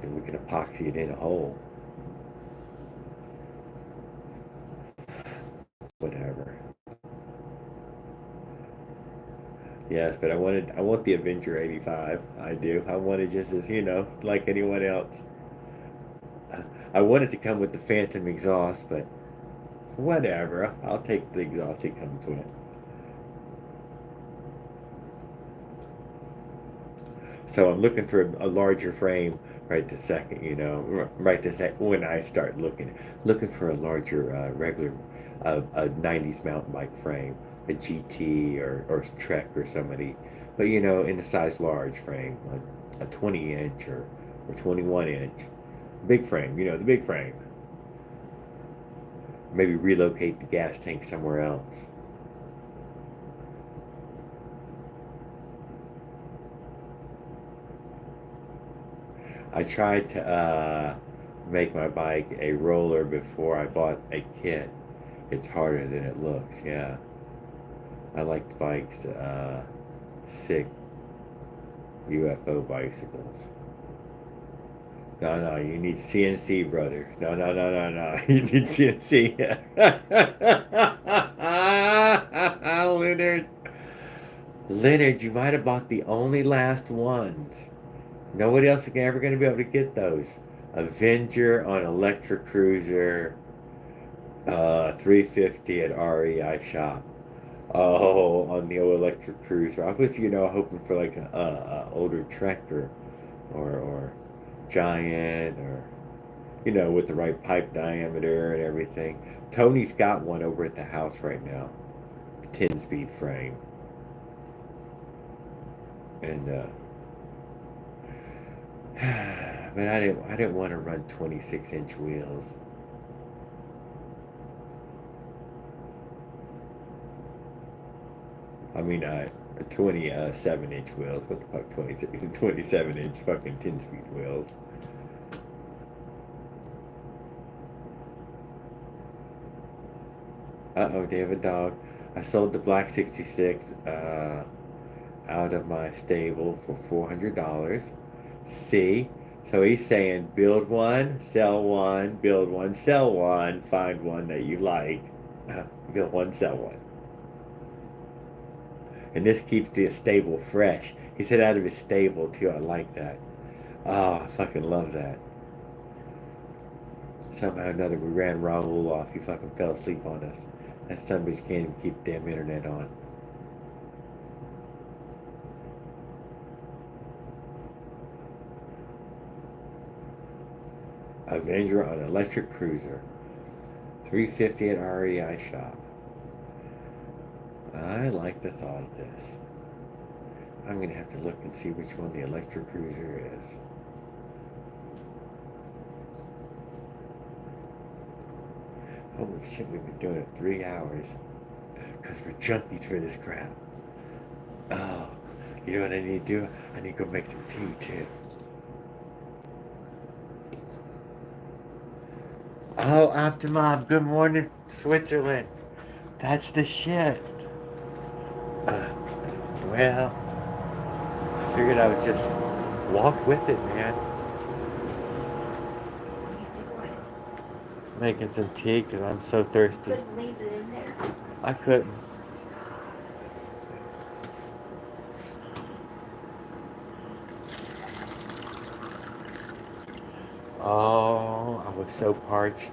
think we can epoxy it in a hole. Whatever. Yes, but I want the Avenger 85. I do. I want it just as, like anyone else. I want it to come with the Phantom exhaust, but whatever. I'll take the exhaust that comes with it. So I'm looking for a larger frame right this second, right this second when I start looking for a larger regular a 90s mountain bike frame, a GT or Trek or somebody, but in a size large frame, a 20 inch or 21 inch, big frame, the big frame. Maybe relocate the gas tank somewhere else. I tried to make my bike a roller before I bought a kit. It's harder than it looks, yeah. I like the bikes, sick UFO bicycles. No, you need CNC, brother. No. You need CNC. Leonard, you might have bought the only last ones. Nobody else is ever going to be able to get those. Avenger on Electric Cruiser, 350 at REI shop. Oh, on the old Electric Cruiser. I was, hoping for like a older tractor or Giant or, with the right pipe diameter and everything. Tony's got one over at the house right now. 10-speed frame. And but I didn't want to run 26-inch wheels. I mean, 27-inch wheels. What the fuck, 27-inch fucking 10-speed wheels. Uh-oh, David Dog. I sold the Black 66 out of my stable for $400. See? So he's saying build one, sell one, build one, sell one, find one that you like, build one, sell one. And this keeps the stable fresh. He said out of his stable too. I like that. Oh, I fucking love that. Somehow or another we ran Raul off. He fucking fell asleep on us. That son of a bitch can't even keep the damn internet on. Avenger on electric cruiser. $350 at REI shop. I like the thought of this. I'm gonna have to look and see which one the electric cruiser is. Holy shit, we've been doing it 3 hours. Because we're junkies for this crap. Oh, you know what I need to do? I need to go make some tea too. Oh, Optimum, good morning, Switzerland. That's the shit. Uh, well, I figured I would just walk with it, man. What are you doing? Making some tea because I'm so thirsty. Couldn't leave it in there. I couldn't. Oh, I was so parched.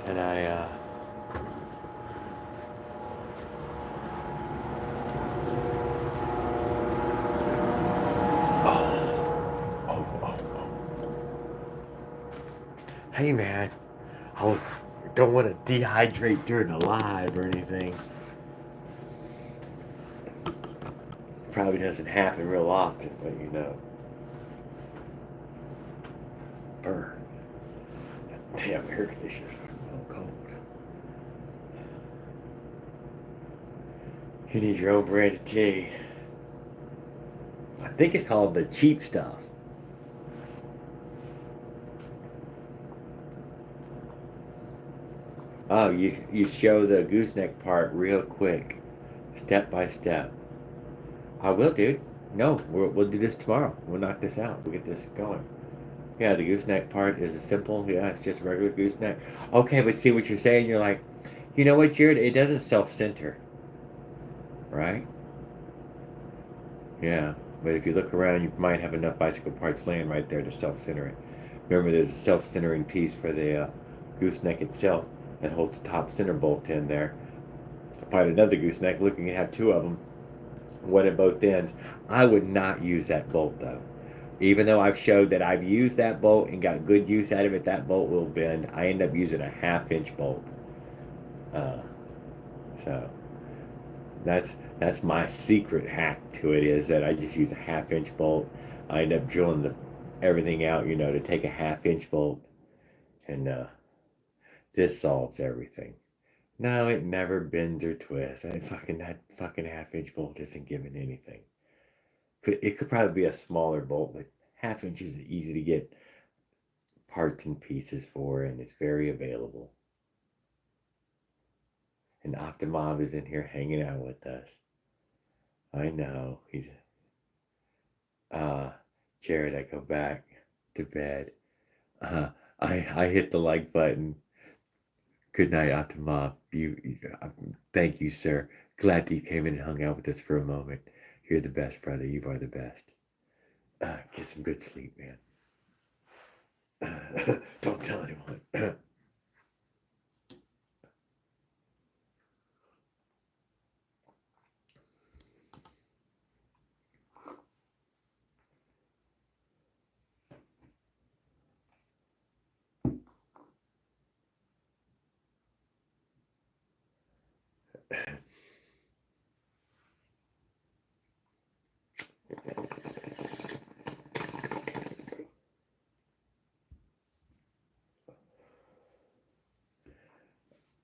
And oh. Hey, man. I don't want to dehydrate during the live or anything. Probably doesn't happen real often, but you know. Burr. Damn, air conditioner's fucking cold. You need your own brand of tea. I think it's called the cheap stuff. Oh, you show the gooseneck part real quick, step by step. I will, dude. No, we'll do this tomorrow. We'll knock this out. We'll get this going. Yeah, the gooseneck part is simple. Yeah, it's just regular gooseneck. Okay, but see what you're saying? You're like, you know what, Jared? It doesn't self-center, right? Yeah, but if you look around, you might have enough bicycle parts laying right there to self-center it. Remember, there's a self-centering piece for the gooseneck itself that holds the top center bolt in there. Find another gooseneck, looking at have two of them, one at both ends. I would not use that bolt though. Even though I've showed that I've used that bolt and got good use out of it, that bolt will bend. I end up using a 1/2 inch bolt. Uh, so that's my secret hack to it, is that I just use a 1/2 inch bolt. I end up drilling everything out, to take a 1/2 inch bolt, and this solves everything. No, it never bends or twists. That fucking 1/2 inch bolt isn't giving anything. It could probably be a smaller bolt, but 1/2 inch is easy to get parts and pieces for, and it's very available. And Optimov is in here hanging out with us. I know. He's Jared, I go back to bed. I hit the like button. Good night, Optimov. Thank you, sir. Glad that you came in and hung out with us for a moment. You're the best, brother. You are the best. Get some good sleep, man. Don't tell anyone.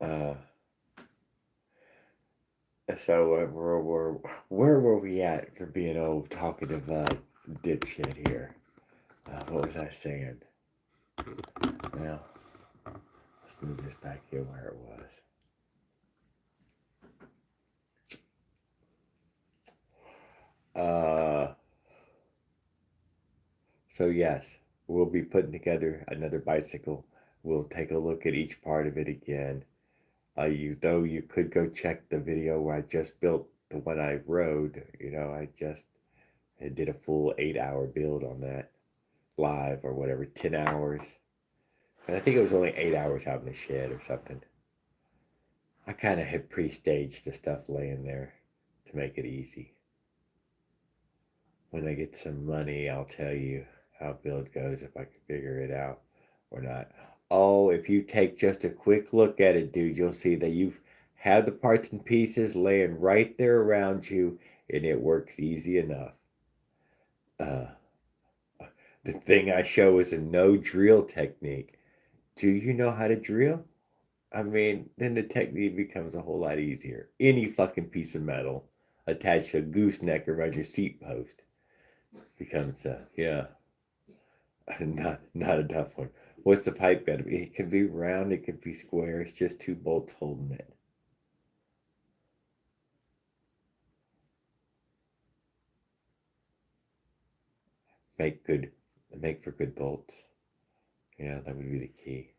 Uh, so where were we at for being old talkative dipshit here? What was I saying? Well, let's move this back here where it was. So yes, we'll be putting together another bicycle. We'll take a look at each part of it again. You could go check the video where I just built the one I rode. I did a full 8-hour build on that live or whatever, 10 hours. And I think it was only 8 hours out in the shed or something. I kind of had pre-staged the stuff laying there to make it easy. When I get some money, I'll tell you how build goes if I can figure it out or not. Oh, if you take just a quick look at it, dude, you'll see that you have the parts and pieces laying right there around you, and it works easy enough. Uh, the thing I show is a no drill technique. Do you know how to drill? I mean, then the technique becomes a whole lot easier. Any fucking piece of metal attached to a gooseneck around your seat post becomes not a tough one. What's the pipe got to be? It can be round, it can be square. It's just 2 bolts holding it. Make for good bolts. Yeah, that would be the key.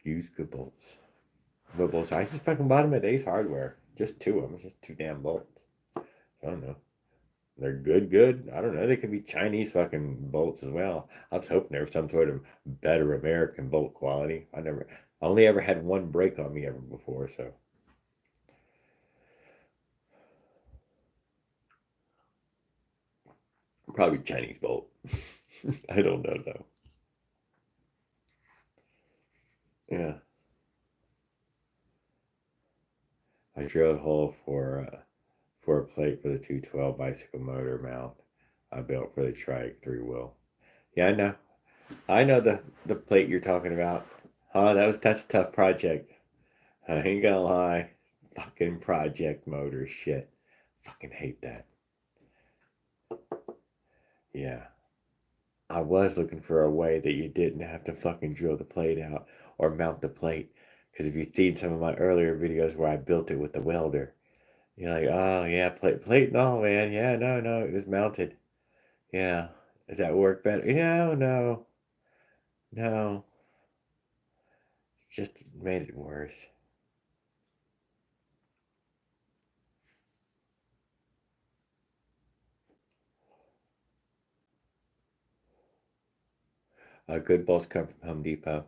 Use good bolts. What bolts? I just fucking bought them at Ace Hardware. Just 2 of them. It's just 2 damn bolts. I don't know. They're good. I don't know. They could be Chinese fucking bolts as well. I was hoping there was some sort of better American bolt quality. I only ever had one break on me ever before, so. Probably Chinese bolt. I don't know though. Yeah. I drilled a hole for a plate for the 212 bicycle motor mount I built for the trike 3-wheel. Yeah, I know. I know the plate you're talking about. That's a tough project. I ain't gonna lie. Fucking project motor shit. Fucking hate that. Yeah. I was looking for a way that you didn't have to fucking drill the plate out or mount the plate. Because if you've seen some of my earlier videos where I built it with the welder, you're like, oh yeah, plate, no man, yeah, no, it was mounted. Yeah. Does that work better? Yeah, no. Just made it worse. Good bolts come from Home Depot.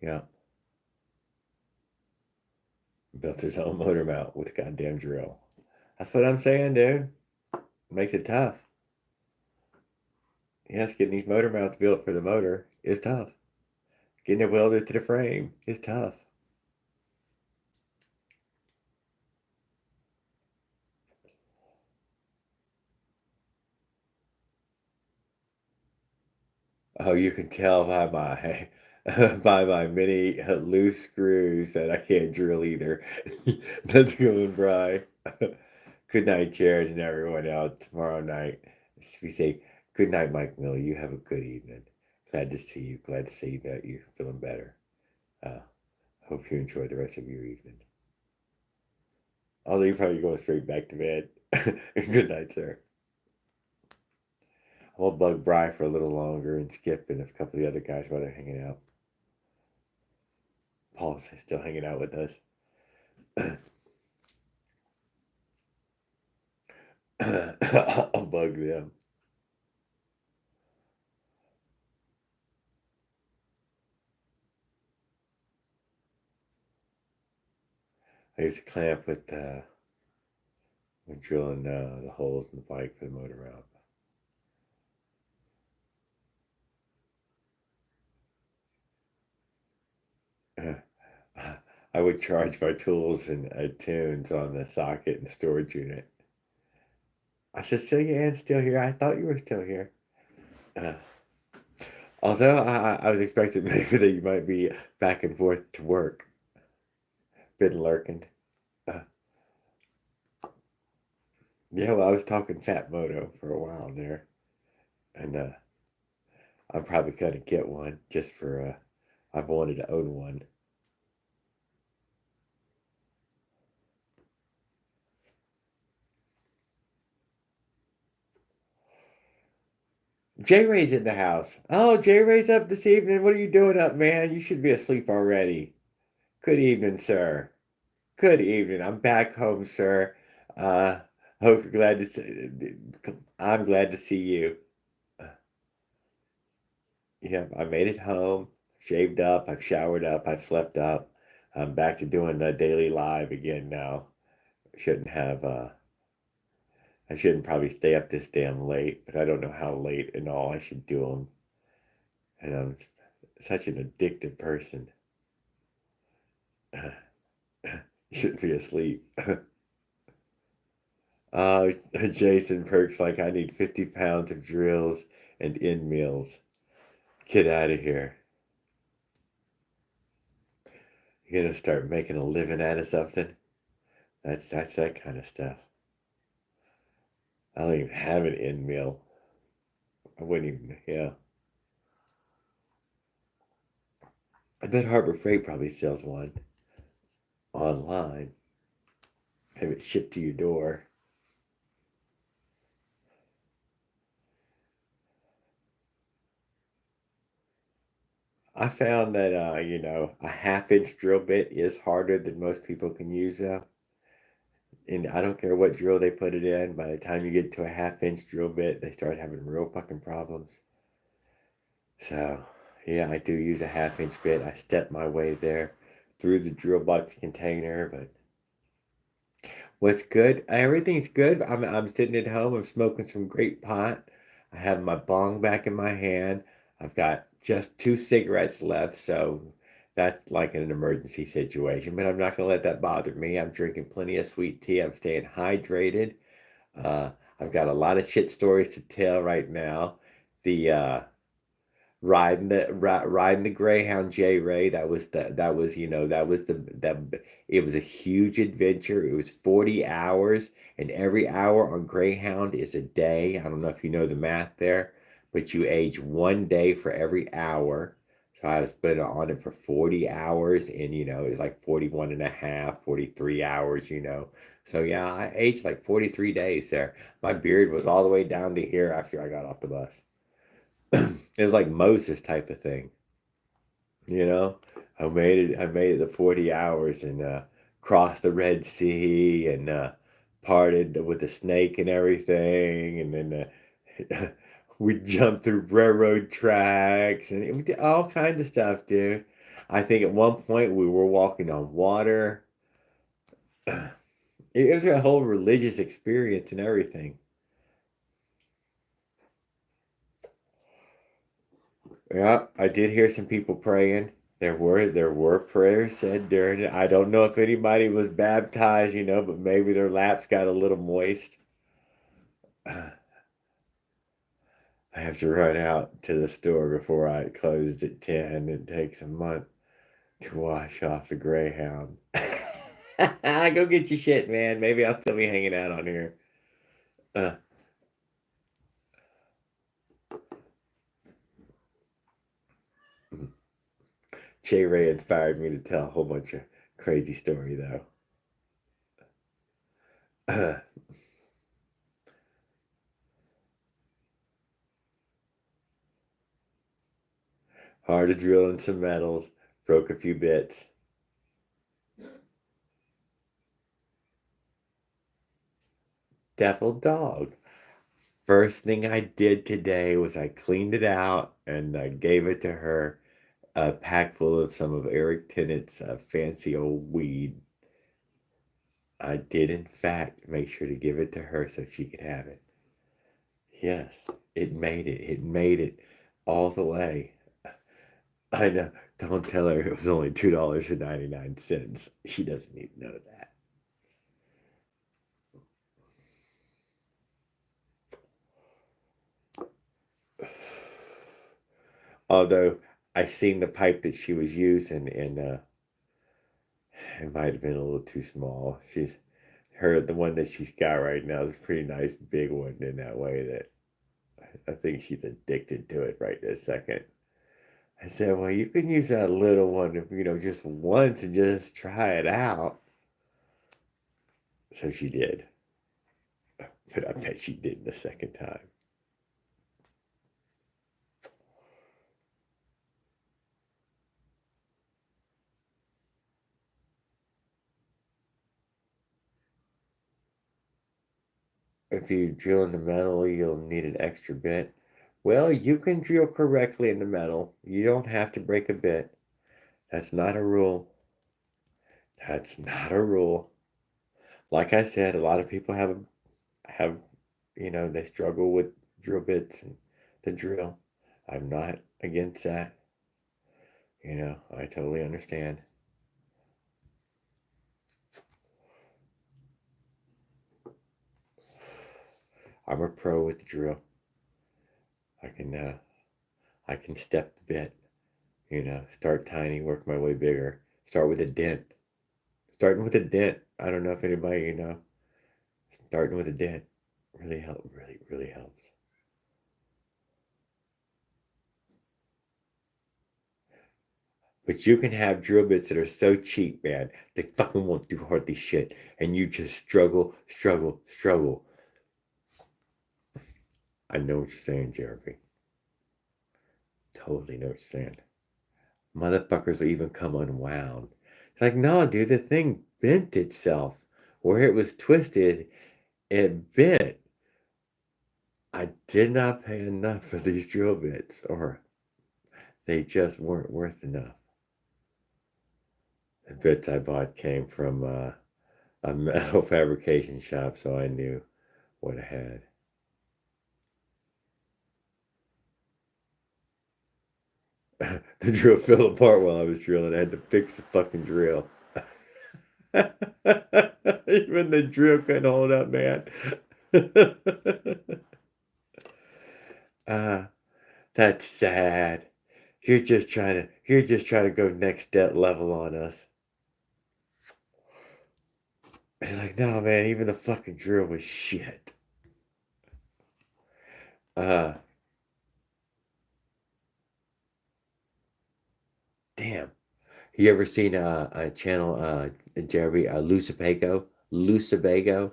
Yeah. Built his own motor mount with a goddamn drill. That's what I'm saying, dude. Makes it tough. Yes, getting these motor mounts built for the motor is tough. Getting it welded to the frame is tough. Oh, you can tell by my by my many loose screws that I can't drill either. That's going, Bry. Good night, Jared, and everyone else. Tomorrow night, we say good night, Mike Miller. You have a good evening. Glad to see you. Glad to see that you're feeling better. Hope you enjoy the rest of your evening. Although you're probably going straight back to bed. Good night, sir. I'll bug Bry for a little longer and Skip and a couple of the other guys while they're hanging out. Paul's still hanging out with us. I'll bug them. I used to clamp with when drilling the holes in the bike for the motor mount. I would charge my tools and tunes on the socket and storage unit. I said, so your aunt's still here? I thought you were still here. Although I was expecting maybe that you might be back and forth to work. Been lurking. Uh, yeah, well, I was talking Fat Moto for a while there, and I'm probably gonna get one just for I've wanted to own one. J Ray's in the house. Oh, J Ray's up this evening. What are you doing up, man? You should be asleep already. Good evening, sir. Good evening. I'm back home, sir. Uh, hope you're glad to see. I'm glad to see you. Yeah, I made it home, shaved up, I've showered up, I've slept up. I'm back to doing a daily live again now. Shouldn't have. I shouldn't probably stay up this damn late, but I don't know how late and all I should do them. And I'm such an addictive person. Shouldn't be asleep. Uh, Jason Perks like I need 50 pounds of drills and end meals. Get out of here. You're gonna start making a living out of something? That's that kind of stuff. I don't even have an end meal. I wouldn't even, yeah. I bet Harbor Freight probably sells one online. Have it shipped to your door. I found that, a half-inch drill bit is harder than most people can use though. And I don't care what drill they put it in. By the time you get to a half-inch drill bit, they start having real fucking problems. So, yeah, I do use a half-inch bit. I step my way there through the drill box container, but what's good? Everything's good. I'm sitting at home. I'm smoking some great pot. I have my bong back in my hand. I've got just two cigarettes left, so that's like an emergency situation. But I'm not gonna let that bother me. I'm drinking plenty of sweet tea. I'm staying hydrated. Uh, I've got a lot of shit stories to tell right now. The riding the Greyhound, J Ray. That was that was that it was a huge adventure. It was 40 hours, and every hour on Greyhound is a day. I don't know if you know the math there, but you age 1 day for every hour. So I was been on it for 40 hours, and it was like 41 and a half, 43 hours, So yeah, I aged like 43 days there. My beard was all the way down to here after I got off the bus. It was like Moses type of thing, you know. I made it the 40 hours and crossed the Red Sea and parted with the snake and everything, and then we jumped through railroad tracks and we did all kinds of stuff, dude. I think at one point we were walking on water. It was a whole religious experience and everything. Yeah, I did hear some people praying. There were prayers said during it. I don't know if anybody was baptized, but maybe their laps got a little moist. I have to run out to the store before I closed at 10. It takes a month to wash off the Greyhound. Go get your shit, man. Maybe I'll still be hanging out on here. Uh, J Ray inspired me to tell a whole bunch of crazy story though. Hard to drill in some metals, broke a few bits. Devil dog. First thing I did today was I cleaned it out and I gave it to her, a pack full of some of Eric Tennant's fancy old weed. I did, in fact, make sure to give it to her so she could have it. Yes, it made it. It made it all the way. I know. Don't tell her it was only $2.99. She doesn't even know that. Although I seen the pipe that she was using, and it might have been a little too small. The one that she's got right now is a pretty nice big one in that way that I think she's addicted to it right this second. I said, well, you can use that little one, just once and just try it out. So she did. But I bet she didn't the second time. If you drill in the metal, you'll need an extra bit. Well, you can drill correctly in the metal. You don't have to break a bit. That's not a rule. That's not a rule. Like I said, a lot of people have they struggle with drill bits and the drill. I'm not against that. I totally understand. I'm a pro with the drill. I can step the bit, start tiny, work my way bigger. Start with a dent. Starting with a dent. I don't know if anybody, starting with a dent really helps. But you can have drill bits that are so cheap, man. They fucking won't do hardly shit. And you just struggle. I know what you're saying, Jeremy. Totally know what you're saying. Motherfuckers will even come unwound. It's like, no, dude, the thing bent itself. Where it was twisted, it bent. I did not pay enough for these drill bits, or they just weren't worth enough. The bits I bought came from a metal fabrication shop, so I knew what I had. The drill fell apart while I was drilling. I had to fix the fucking drill. Even the drill couldn't hold up, man. That's sad. You're just trying to go next step level on us. It's like, no, man, even the fucking drill was shit. Damn. You ever seen a channel, Jeremy, Lucibago? Lucibago?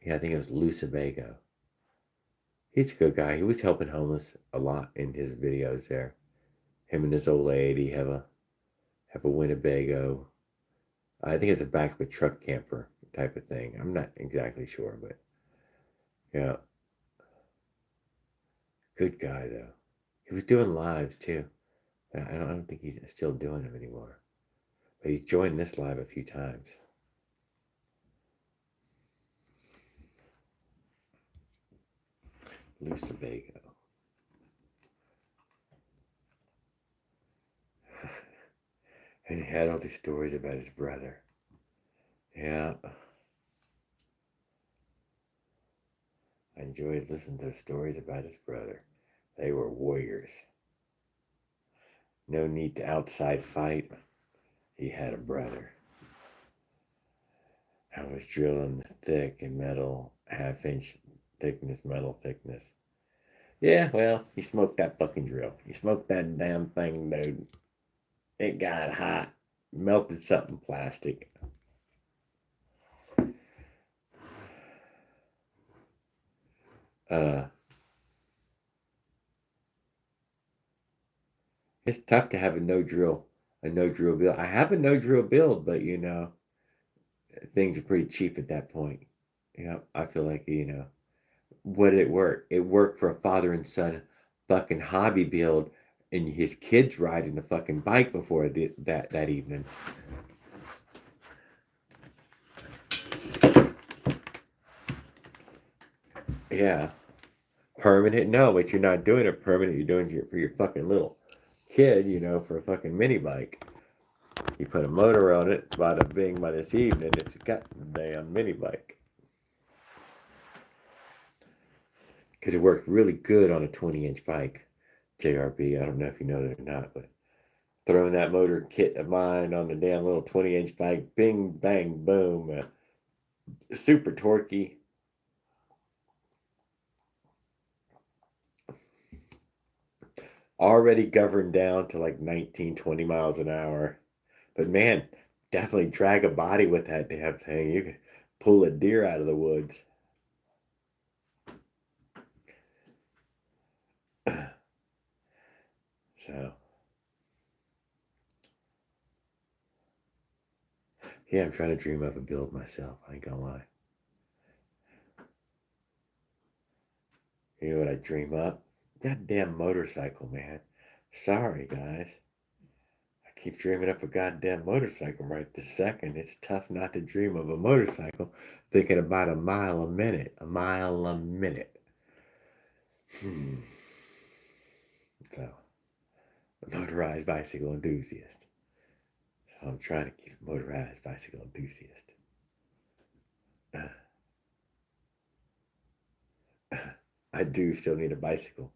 Yeah, I think it was Lucibago. He's a good guy. He was helping homeless a lot in his videos there. Him and his old lady have a Winnebago. I think it's a back of a truck camper type of thing. I'm not exactly sure, but yeah. Good guy though. He was doing lives too. I don't think he's still doing them anymore. But he's joined this live a few times. Lucibago. And he had all these stories about his brother. Yeah. I enjoyed listening to the stories about his brother. They were warriors. No need to outside fight. He had a brother. I was drilling thick and metal, half-inch thickness, metal thickness. Yeah, well, he smoked that fucking drill. He smoked that damn thing, dude. It got hot. Melted something plastic. It's tough to have a no drill build. I have a no drill build, but things are pretty cheap at that point. I feel like what did it work? It worked for a father and son fucking hobby build, and his kids riding the fucking bike before that evening. Yeah. Permanent? No, but you're not doing it permanent. You're doing it for your fucking little kid, for a fucking mini bike. You put a motor on it, bada bing, by this evening, it's got the damn mini bike. Because it worked really good on a 20-inch bike. JRB. I don't know if you know that or not, but throwing that motor kit of mine on the damn little 20-inch bike, bing, bang, boom, super torquey. Already governed down to like 19, 20 miles an hour. But man, definitely drag a body with that damn thing. You can pull a deer out of the woods. So, yeah, I'm trying to dream up a build myself. I ain't gonna lie. You know what I dream up? Goddamn motorcycle, man. Sorry, guys. I keep dreaming up a goddamn motorcycle right this second. It's tough not to dream of a motorcycle thinking about a mile a minute. A mile a minute. So, a motorized bicycle enthusiast. So I'm trying to keep a motorized bicycle enthusiast. I do still need a bicycle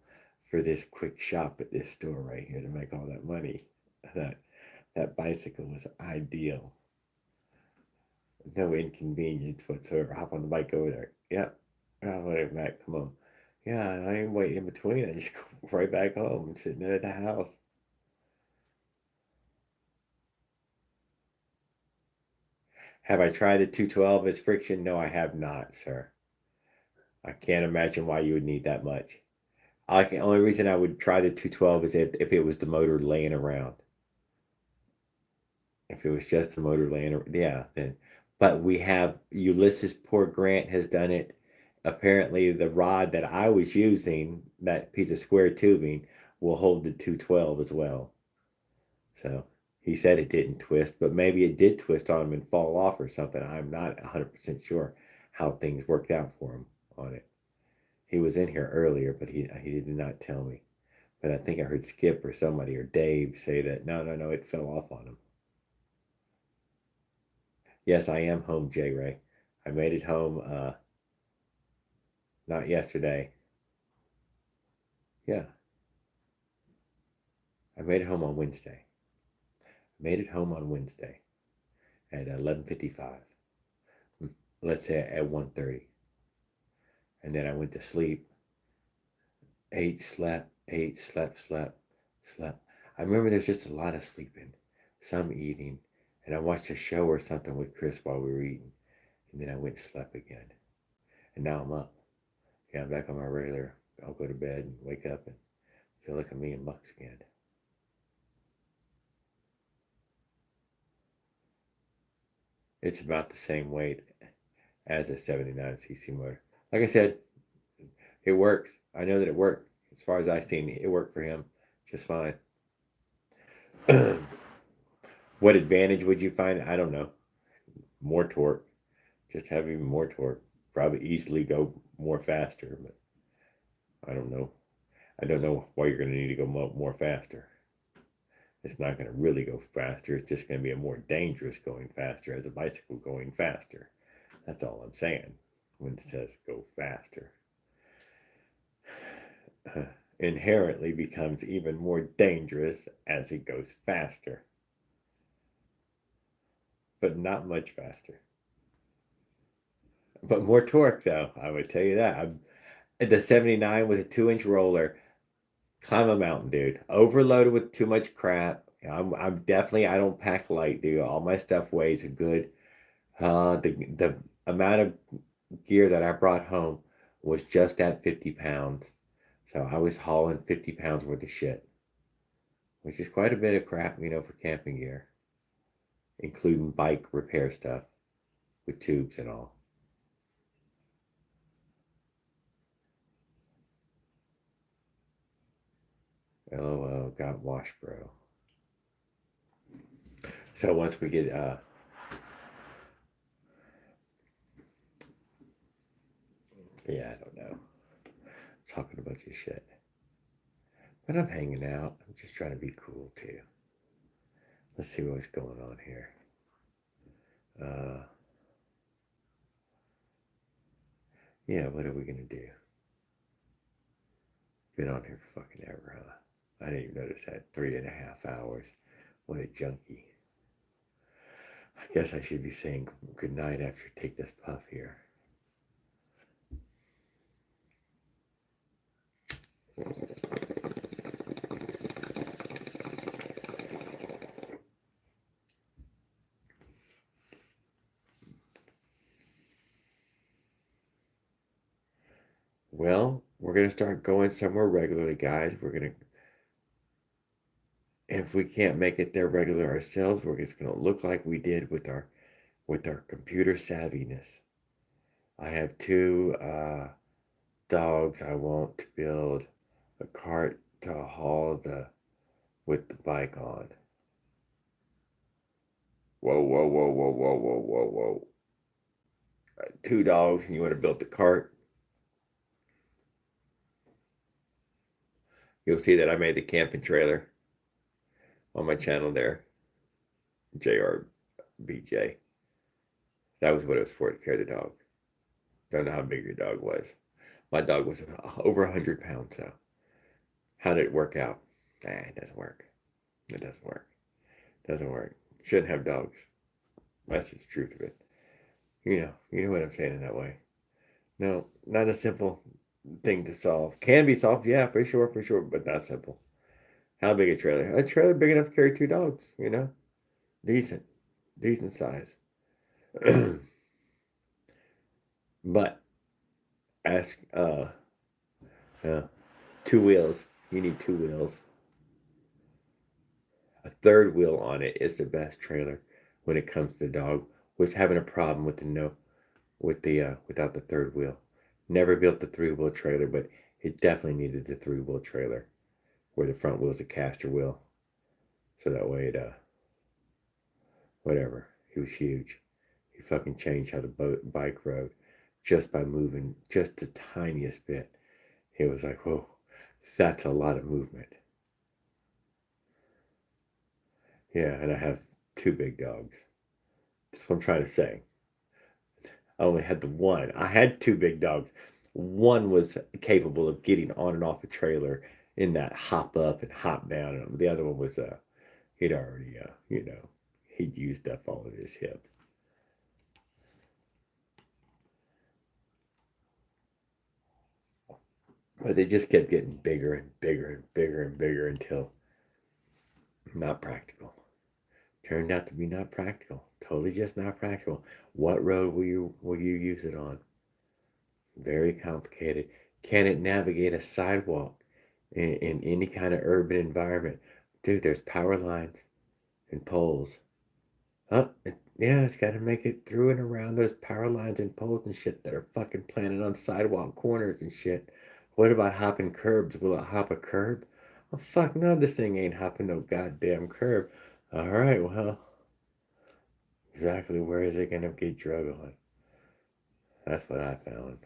for this quick shop at this store right here to make all that money. That bicycle was ideal. No inconvenience whatsoever. Hop on the bike over there. Yep. Oh, wait, Matt, come on. Yeah, I ain't waiting in between. I just go right back home and sitting at the house. Have I tried the 212 as friction? No, I have not, sir. I can't imagine why you would need that much. The only reason I would try the 212 is if it was the motor laying around. If it was just the motor laying around, yeah, then. But we have Ulysses Port Grant has done it. Apparently, the rod that I was using, that piece of square tubing, will hold the 212 as well. So he said it didn't twist, but maybe it did twist on him and fall off or something. I'm not 100% sure how things worked out for him on it. He was in here earlier, but he did not tell me. But I think I heard Skip or somebody or Dave say that no, it fell off on him. Yes, I am home, J Ray. I made it home not yesterday. Yeah. I made it home on Wednesday. Made it home on Wednesday at 11:55. Let's say at 1:30. And then I went to sleep. Ate, slept, slept. I remember there's just a lot of sleeping, some eating, and I watched a show or something with Chris while we were eating. And then I went and slept again. And now I'm up. Yeah, I'm back on my regular. I'll go to bed and wake up and feel like I'm eating bucks again. It's about the same weight as a 79cc motor. Like I said, it works. I know that it worked. As far as I've seen, it worked for him just fine. What advantage would you find? I don't know. More torque. Just have even more torque. Probably easily go more faster, but I don't know. I don't know why you're going to need to go more faster. It's not going to really go faster. It's just going to be a more dangerous going faster as a bicycle going faster. That's all I'm saying when it says go faster. Inherently becomes even more dangerous as it goes faster. But not much faster. But more torque, though, I would tell you that. The 79 with a 2-inch roller, climb a mountain, dude. Overloaded with too much crap. I'm definitely, I don't pack light, dude. All my stuff weighs a good. The amount of gear that I brought home was just at 50 pounds. So I was hauling 50 pounds worth of shit, which is quite a bit of crap, for camping gear, including bike repair stuff with tubes and all. LOL, got washed, bro. So once we get yeah, I don't know. I'm talking about your shit. But I'm hanging out. I'm just trying to be cool too. Let's see what's going on here. Yeah, what are we gonna do? Been on here for fucking ever, huh? I didn't even notice that. 3.5 hours. What a junkie. I guess I should be saying good night after I take this puff here. Well, we're going to start going somewhere regularly, guys. We're going to, if we can't make it there regular ourselves, we're just going to look like we did with our computer savviness. I have two dogs. I want to build a cart to haul with the bike on. Whoa, whoa, whoa, whoa, whoa, whoa, whoa, whoa. 2 dogs and you want to build the cart? You'll see that I made the camping trailer on my channel there. JRBJ. That was what it was for, to carry the dog. Don't know how big your dog was. My dog was over 100 pounds, so how did it work out? It doesn't work. It doesn't work. It doesn't work. Shouldn't have dogs. That's just the truth of it. You know what I'm saying in that way. No, not a simple thing to solve. Can be solved, yeah, for sure, but not simple. How big a trailer? A trailer big enough to carry 2 dogs, Decent size. But ask 2 wheels. You need 2 wheels. A third wheel on it is the best trailer when it comes to the dog. Was having a problem with without the third wheel. Never built the 3-wheel trailer, but it definitely needed the 3-wheel trailer where the front wheel is a caster wheel. So that way whatever. He was huge. He fucking changed how the bike rode just by moving just the tiniest bit. He was like, whoa, that's a lot of movement. Yeah, and I have 2 big dogs. That's what I'm trying to say. I only had the one. I had 2 big dogs. One was capable of getting on and off a trailer in that hop up and hop down. And the other one was, he'd already, he'd used up all of his hip. But they just kept getting bigger and bigger and bigger and bigger until not practical. Turned out to be not practical. Totally just not practical. What road will you use it on? Very complicated. Can it navigate a sidewalk in any kind of urban environment? Dude, there's power lines and poles. It's got to make it through and around those power lines and poles and shit that are fucking planted on sidewalk corners and shit. What about hopping curbs? Will it hop a curb? Oh, fuck no, this thing ain't hopping no goddamn curb. All right, well, exactly where is it going to get drug on? That's what I found.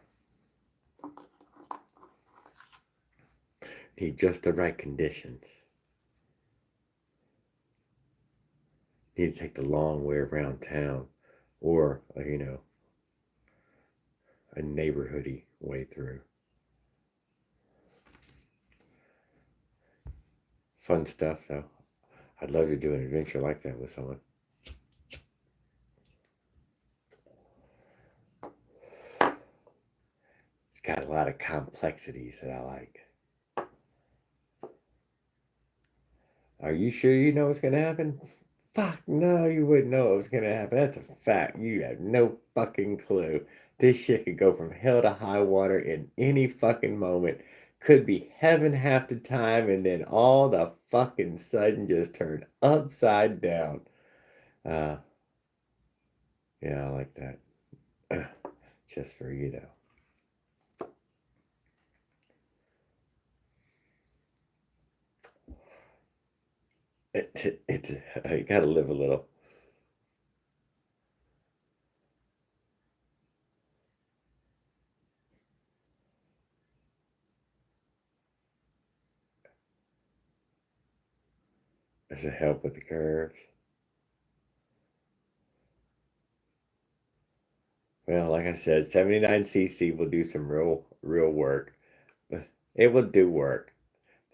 Need just the right conditions. Need to take the long way around town or, a neighborhoody way through. Fun stuff, though. I'd love to do an adventure like that with someone. It's got a lot of complexities that I like. Are you sure you know what's going to happen? Fuck, no, you wouldn't know what was going to happen. That's a fact. You have no fucking clue. This shit could go from hell to high water in any fucking moment. Could be heaven half the time and then all the fucking sudden just turn upside down. Yeah, I like that. Just for you, though. It's you gotta live a little. Does it help with the curves? Well, like I said, 79cc will do some real work. It will do work.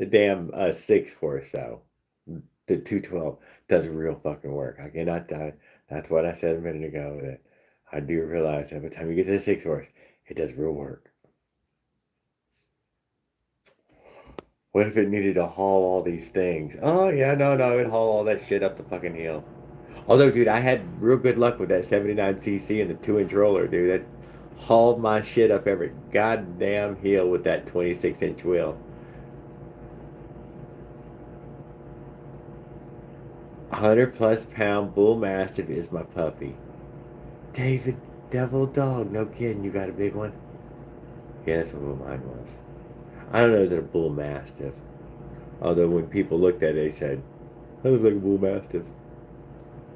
The damn 6 horse though, the 212 does real fucking work. I cannot die. That's what I said a minute ago. That I do realize every time you get to the 6 horse, it does real work. What if it needed to haul all these things? Oh yeah, no, it'd haul all that shit up the fucking hill. Although, dude, I had real good luck with that 79cc and the 2-inch roller, dude. That hauled my shit up every goddamn hill with that 26-inch wheel. 100+ pound bull mastiff is my puppy. David, devil dog. No kidding, you got a big one? Yeah, that's what mine was. I don't know, is it a bull mastiff? Although when people looked at it, they said, that looks like a bull mastiff.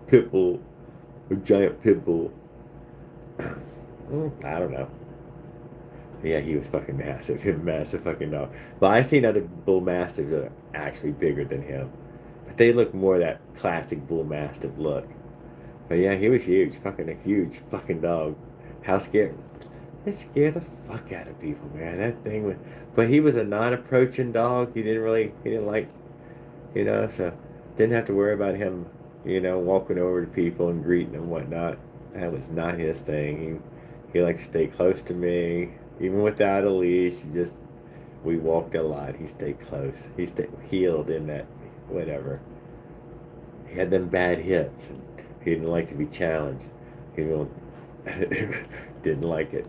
Pit bull. A giant pit bull. I don't know. Yeah, he was fucking massive. He was a massive fucking dog. But I've seen other bull mastiffs that are actually bigger than him. But they look more that classic bull mastiff look. But yeah, he was huge. Fucking a huge fucking dog. How scared? It scared the fuck out of people, man. That thing was... But he was a non-approaching dog. He didn't like, so didn't have to worry about him, walking over to people and greeting and whatnot. That was not his thing. He liked to stay close to me. Even without a leash, we walked a lot. He stayed close. He stayed healed in that, whatever. He had them bad hips, and he didn't like to be challenged. He didn't like it.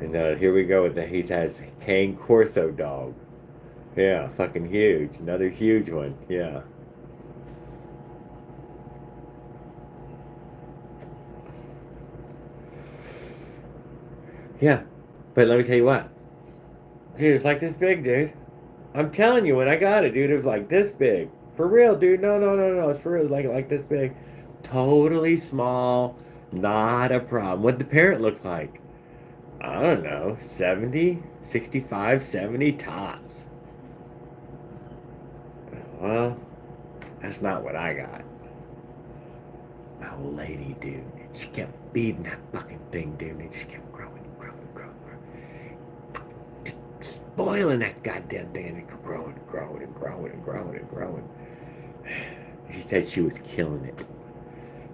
And here we go with he has Cane Corso dog. Yeah, fucking huge. Another huge one. Yeah. Yeah. But let me tell you what. Dude, it's like this big, dude. I'm telling you, when I got it, dude, it was like this big. For real, dude. No. It's for real. Like this big. Totally small. Not a problem. What'd the parent look like? I don't know. 70, 65, 70 tops. Well, that's not what I got. My old lady, dude. She kept feeding that fucking thing, dude. It just kept growing. Just spoiling that goddamn thing, and it kept growing. She said she was killing it.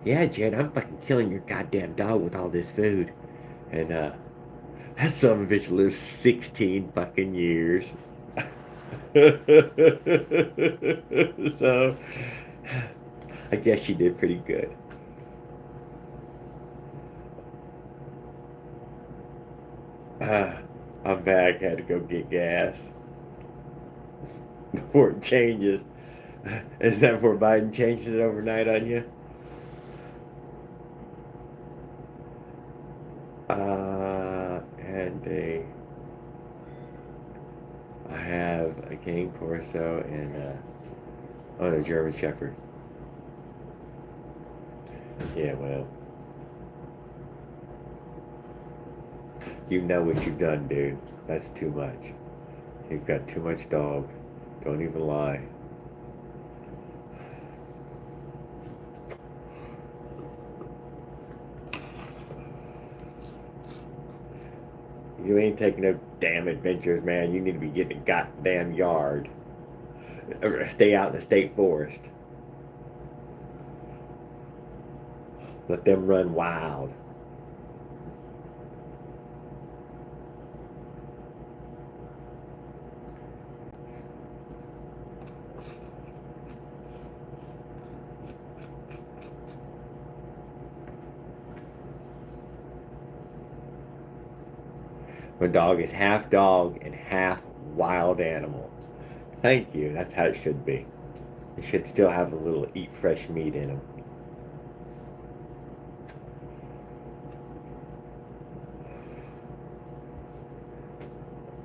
Yeah, Jed, I'm fucking killing your goddamn dog with all this food. And, that son of a bitch lived 16 fucking years. So, I guess she did pretty good. I'm back. Had to go get gas before it changes. Is that before Biden changes it overnight on you? I have a Cane Corso and a German Shepherd. Yeah, well, you know what you've done, dude. That's too much. You've got too much dog. Don't even lie. You ain't taking no damn adventures, man. You need to be getting a goddamn yard. Or stay out in the state forest. Let them run wild. My dog is half dog and half wild animal. Thank you. That's how it should be. It should still have a little eat fresh meat in them.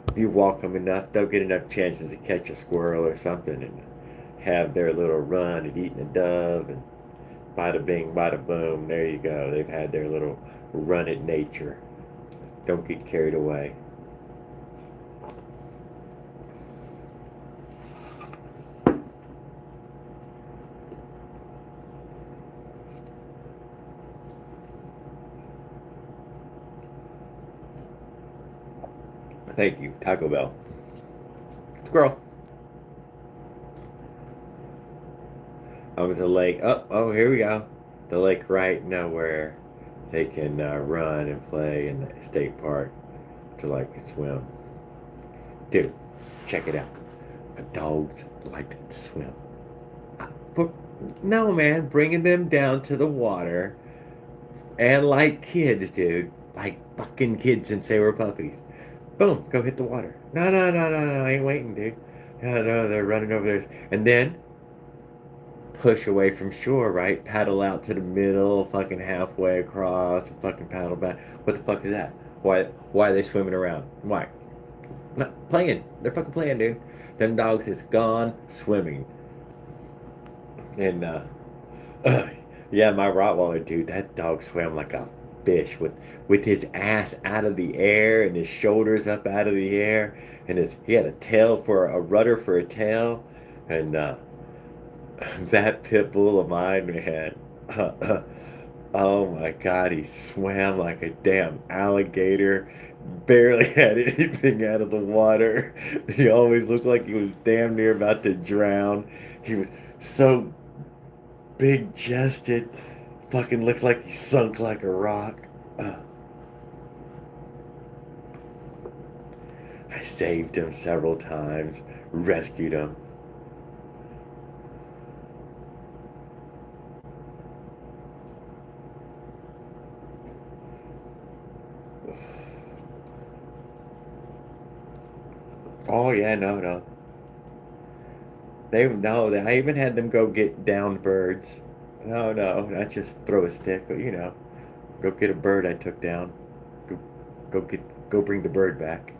If you walk them enough, they'll get enough chances to catch a squirrel or something and have their little run at eating a dove, and bada bing, bada boom, there you go. They've had their little run at nature. Don't get carried away. Thank you, Taco Bell. Squirrel. Over the lake. Oh, here we go. The lake right nowhere. They can run and play in the state park to like swim. Dude, check it out. Dogs like to swim. But no, man, bringing them down to the water and like kids, dude. Like fucking kids since they were puppies. Boom, go hit the water. No, I ain't waiting, dude. No, they're running over there. And then push away from shore, right? Paddle out to the middle, fucking halfway across, and fucking paddle back. What the fuck is that? Why are they swimming around? Why? Not playing. They're fucking playing, dude. Them dogs is gone swimming. And yeah, my Rottweiler, dude, that dog swam like a fish with his ass out of the air and his shoulders up out of the air, and he had a tail for a rudder for a tail, and that pit bull of mine, man. Oh my God, he swam like a damn alligator. Barely had anything out of the water. He always looked like he was damn near about to drown. He was so big chested. Fucking looked like he sunk like a rock. I saved him several times, rescued him. Oh yeah, no. I even had them go get downed birds. No, not just throw a stick, but go get a bird I took down. Go, go bring the bird back.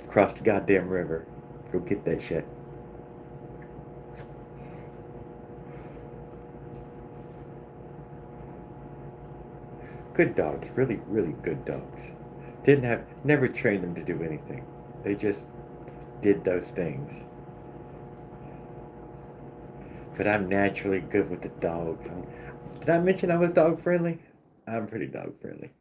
Across the goddamn river. Go get that shit. Good dogs, really, really good dogs. Never trained them to do anything. They just did those things. But I'm naturally good with the dog. Did I mention I was dog friendly? I'm pretty dog friendly.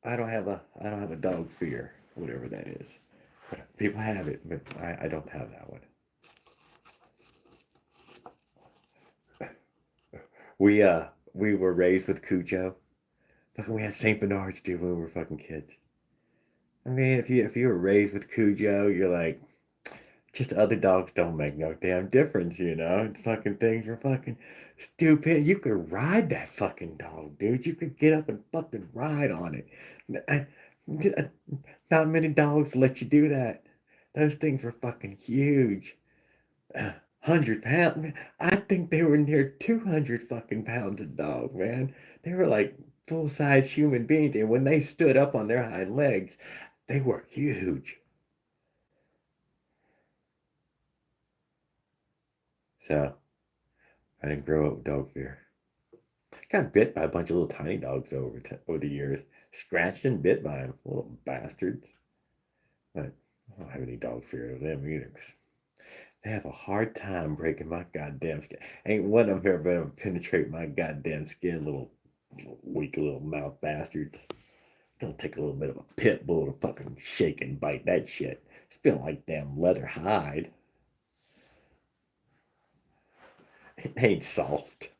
I don't have a dog fear, whatever that is. People have it, but I don't have that one. We were raised with Cujo. Fucking we had Saint Bernards too when we were fucking kids. I mean, if you were raised with Cujo, you're like, just other dogs don't make no damn difference, you know? Fucking things are fucking stupid. You could ride that fucking dog, dude. You could get up and fucking ride on it. I- Not many dogs let you do that. Those things were fucking huge. 100 pounds. Man, I think they were near 200 fucking pounds of dog, man. They were like full size human beings. And when they stood up on their hind legs, they were huge. So I didn't grow up with dog fear. Got bit by a bunch of little tiny dogs over the years. Scratched and bit by them, little bastards. But I don't have any dog fear of them either. 'Cause they have a hard time breaking my goddamn skin. Ain't one of them ever been able to penetrate my goddamn skin, little weak little mouth bastards. Gonna take a little bit of a pit bull to fucking shake and bite that shit. It's been like damn leather hide. It ain't soft.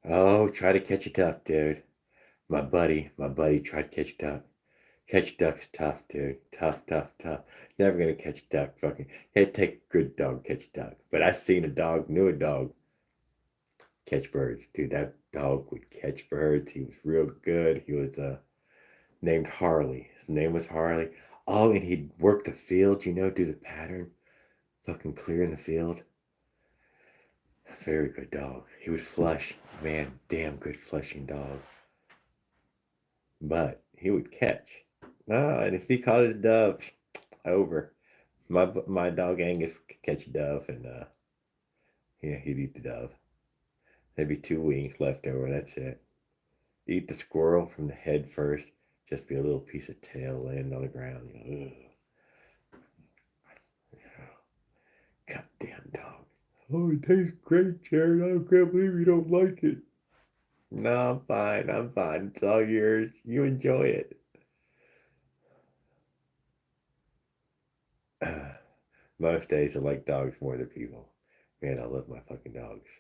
Oh, try to catch a duck, dude. My buddy tried to catch a duck. Catch duck's tough, dude. Tough. Never gonna catch duck. Fucking, it'd take a good dog to catch duck. But I seen knew a dog catch birds, dude. That dog would catch birds. He was real good. He was named Harley. His name was Harley. Oh, and he'd work the field, do the pattern, fucking clearing the field. Very good dog. He would flush, man. Damn good flushing dog. But he would catch. No, and if he caught his dove, over. My dog Angus could catch a dove, and yeah, he'd eat the dove. There'd be two wings left over. That's it. Eat the squirrel from the head first. Just be a little piece of tail laying on the ground. Goddamn dog. Oh, it tastes great, Jared. I can't believe you don't like it. No, I'm fine. I'm fine. It's all yours. You enjoy it. Most days I like dogs more than people. Man, I love my fucking dogs.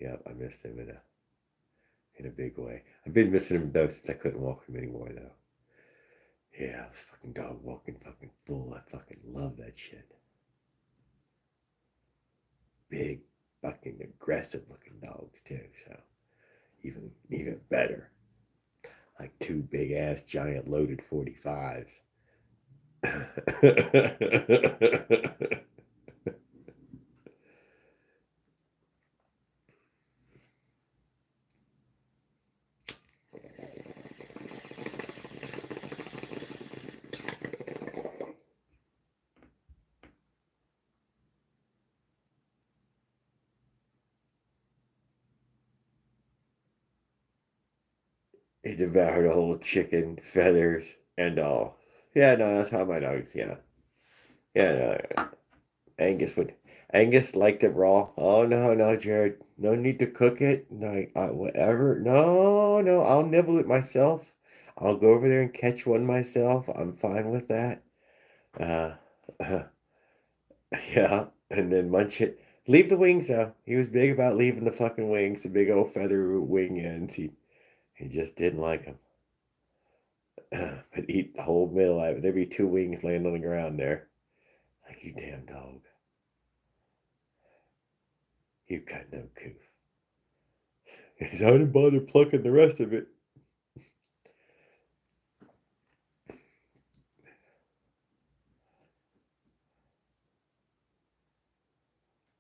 Yep, I miss them in a big way. I've been missing them though since I couldn't walk them anymore though. Yeah, I was fucking dog walking fucking fool. I fucking love that shit. Big, fucking aggressive looking dogs too, so even better. Like two big ass giant loaded 45s. He devoured a whole chicken, feathers, and all. Yeah, no, that's how my dogs, yeah. Yeah, no, Angus would. Angus liked it raw. Oh no, no, Jared. No need to cook it. No, whatever. No, no. I'll nibble it myself. I'll go over there and catch one myself. I'm fine with that. Uh, yeah, and then munch it. Leave the wings though. He was big about leaving the fucking wings, the big old feather wing ends. He just didn't like them. But eat the whole middle of it. There'd be two wings laying on the ground there. Like, you damn dog. You've got no coof. Because I didn't bother plucking the rest of it.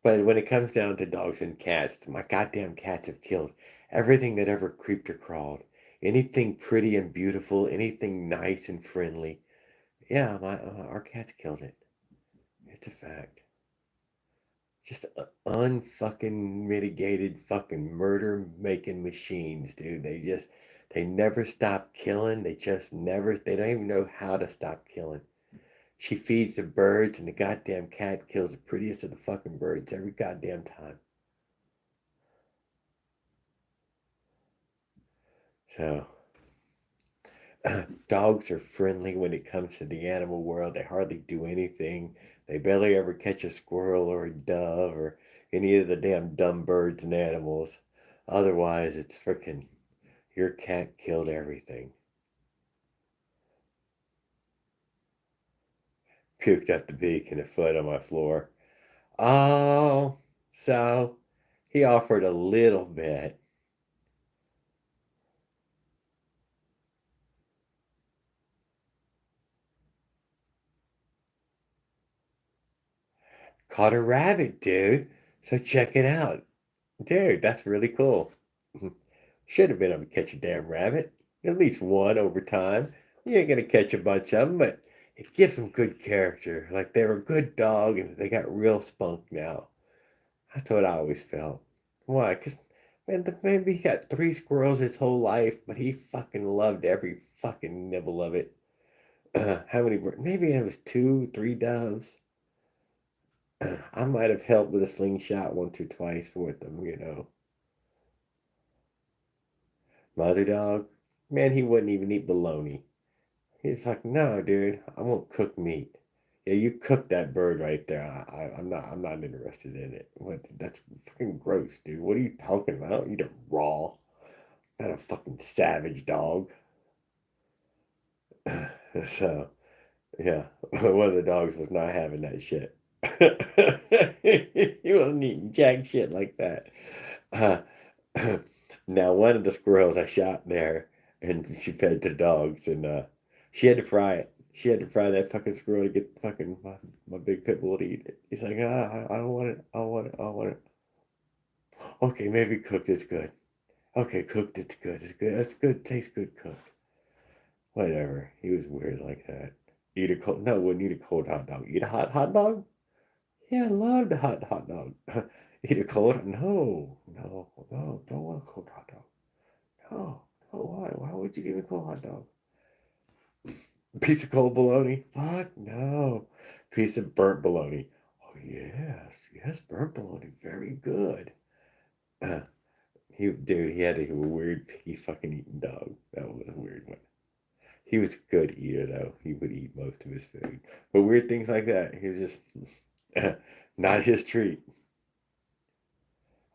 But when it comes down to dogs and cats, my goddamn cats have killed everything that ever creeped or crawled. Anything pretty and beautiful, anything nice and friendly. Yeah, our cats killed it. It's a fact. Just unfucking mitigated fucking murder making machines, dude. They never stop killing. They just never, they don't even know how to stop killing. She feeds the birds, and the goddamn cat kills the prettiest of the fucking birds every goddamn time. So, dogs are friendly when it comes to the animal world. They hardly do anything. They barely ever catch a squirrel or a dove or any of the damn dumb birds and animals. Otherwise, it's freaking your cat killed everything. Puked up the beak and the foot on my floor. Oh, so he offered a little bit. Caught a rabbit, dude. So check it out. Dude, that's really cool. Should have been able to catch a damn rabbit. At least one over time. You ain't gonna catch a bunch of them, but it gives them good character. Like they were a good dog and they got real spunk now. That's what I always felt. Why? Because, man, the man, he had three squirrels his whole life, but he fucking loved every fucking nibble of it. How many? Maybe it was two, three doves. I might have helped with a slingshot once or twice with them. Mother dog, man, he wouldn't even eat bologna. He's like, no, dude, I won't cook meat. Yeah, you cook that bird right there. I'm not interested in it. What? That's fucking gross, dude. What are you talking about? I don't eat it raw. Not a fucking savage dog. So, yeah, one of the dogs was not having that shit. He wasn't eating jack shit like that. Uh, Now, one of the squirrels I shot there, and she fed the dogs, and she had to fry it. She had to fry that fucking squirrel to get fucking my big pit bull to eat it. He's like, I don't want it. I don't want it. I don't want it. Okay, maybe cooked. It's good. Okay, cooked. It's good. It's good. It's good. Tastes good cooked. Whatever. He was weird like that. Eat a cold. No, wouldn't eat a cold hot dog. Eat a hot dog? Yeah, I love the hot dog. Eat a cold? No, no, no. Don't want a cold hot dog. No, no. Why? Why would you give me a cold hot dog? Piece of cold bologna? Fuck no. Piece of burnt bologna. Oh yes, burnt bologna, very good. He had a weird picky fucking eating dog. That was a weird one. He was a good eater though. He would eat most of his food, but weird things like that, he was just not his treat.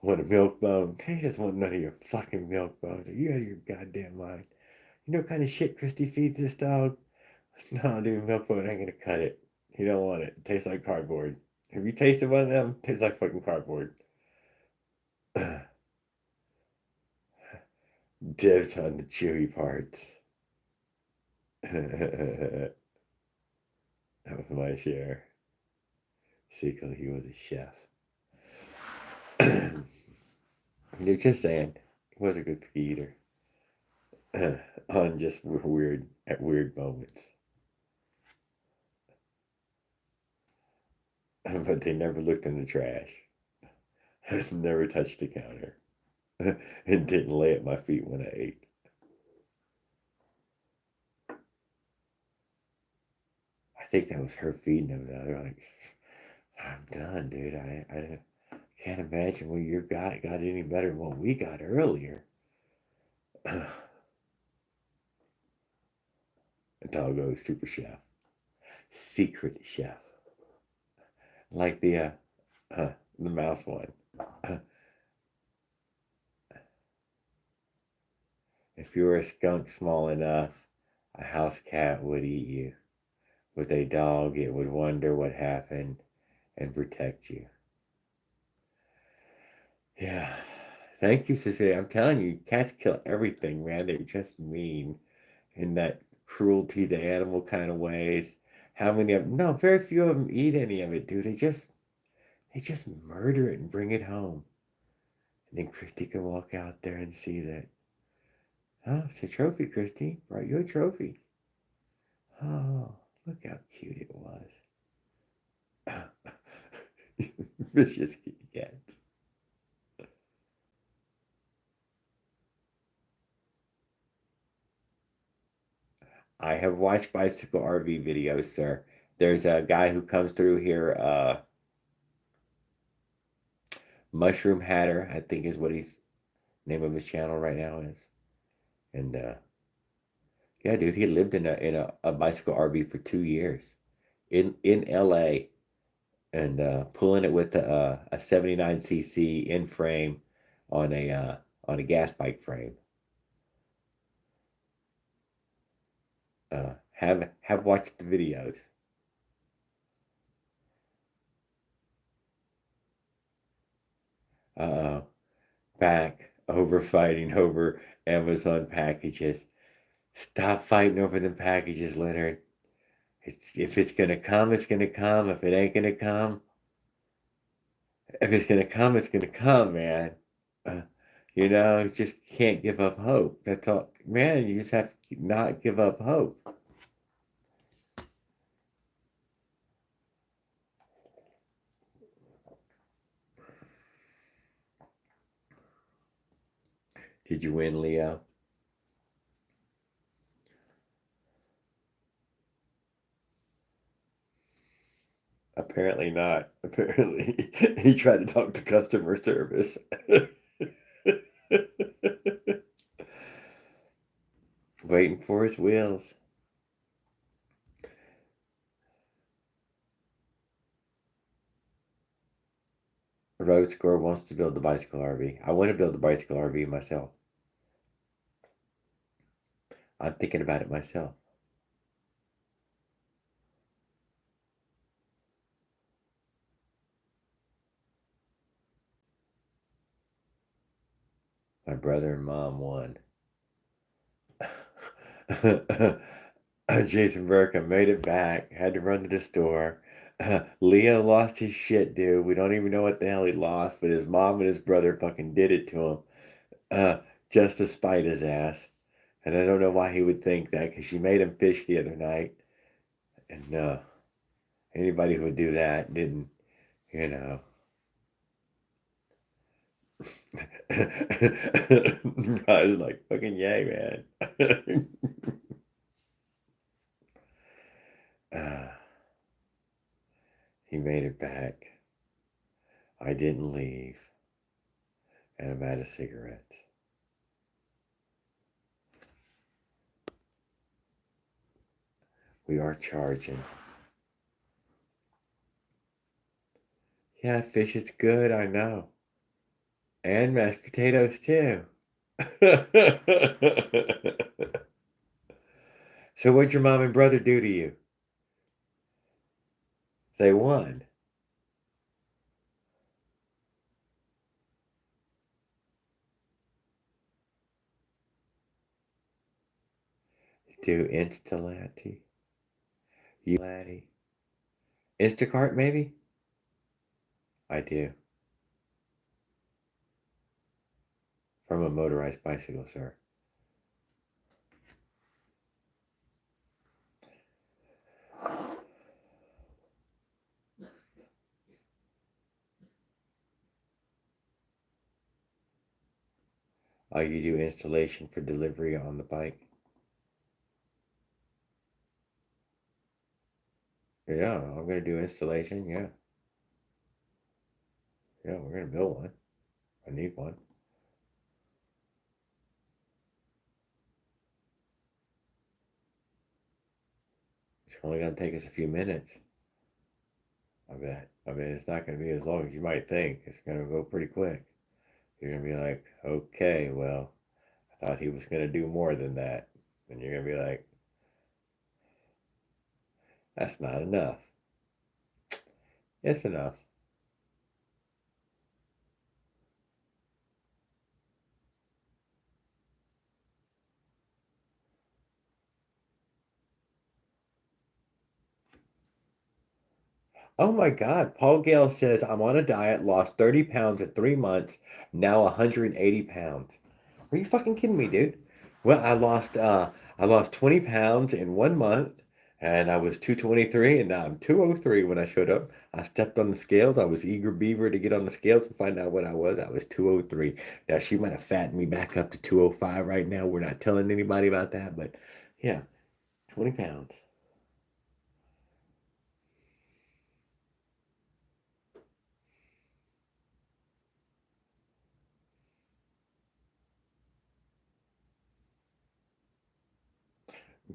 Want a milk bone? He just want none of your fucking milk bones. Are you out of your goddamn mind? You know what kind of shit Christy feeds this dog? No, dude, milk bone ain't gonna cut it. He don't want it. It tastes like cardboard. Have you tasted one of them? It tastes like fucking cardboard. Dibs on the chewy parts. That was my share. Secretly, he was a chef. They're just saying, he was a good eater. On just weird moments. But they never looked in the trash. Never touched the counter. And didn't lay at my feet when I ate. I think that was her feeding them though. They're like, I'm done, dude. I can't imagine what you got any better than what we got earlier. Doggo super chef. Secret chef. Like the mouse one. If you were a skunk small enough, a house cat would eat you. With a dog, it would wonder what happened and protect you. Yeah. Thank you, Cecilia. I'm telling you, cats kill everything, man. They're just mean in that cruelty to animal kind of ways. How many of them? No, very few of them eat any of it, dude. They just murder it and bring it home. And then Christy can walk out there and see that. Oh, it's a trophy, Christy. Brought you a trophy. Oh, look how cute it was. Vicious kitty cats. I have watched bicycle RV videos, sir. There's a guy who comes through here, Mushroom Hatter, I think is what his name of his channel right now is. And yeah, dude, he lived in a bicycle RV for 2 years in LA, and pulling it with a 79cc in frame on a gas bike frame. Have watched the videos. Back over fighting over Amazon packages. Stop fighting over them packages, Leonard. If it's gonna come, it's gonna come. If it ain't gonna come, if it's gonna come, it's gonna come, man. Uh, you just can't give up hope. That's all, man. You just have to not give up hope. Did you win, Leo? Apparently not. Apparently, he tried to talk to customer service. Waiting for his wheels. Road Score wants to build a bicycle RV. I want to build a bicycle RV myself. I'm thinking about it myself. My brother and mom won. Jason Burkham made it back. Had to run to the store. Leo lost his shit, dude. We don't even know what the hell he lost, but his mom and his brother fucking did it to him. Just to spite his ass. And I don't know why he would think that, because she made him fish the other night. And anybody who would do that didn't, you know. I was like, fucking yay, man. He made it back. I didn't leave. And I'm out of cigarettes. We are charging. Yeah, fish is good, I know. And mashed potatoes too. So what'd your mom and brother do to you? They won. Do Instalati. Ulati. Instacart maybe? I do. From a motorized bicycle, sir. Oh, you do installation for delivery on the bike? Yeah, I'm gonna do installation, yeah. Yeah, we're gonna build one. I need one. It's only gonna take us a few minutes. I bet. I mean, it's not gonna be as long as you might think. It's gonna go pretty quick. You're gonna be like, okay, well, I thought he was gonna do more than that. And you're gonna be like, that's not enough. It's enough. Oh my God. Paul Gale says, I'm on a diet, lost 30 pounds in 3 months, now 180 pounds. Are you fucking kidding me, dude? Well, I lost 20 pounds in 1 month, and I was 223, and now I'm 203 when I showed up. I stepped on the scales. I was eager beaver to get on the scales and find out what I was. I was 203. Now she might have fattened me back up to 205 right now. We're not telling anybody about that, but yeah, 20 pounds.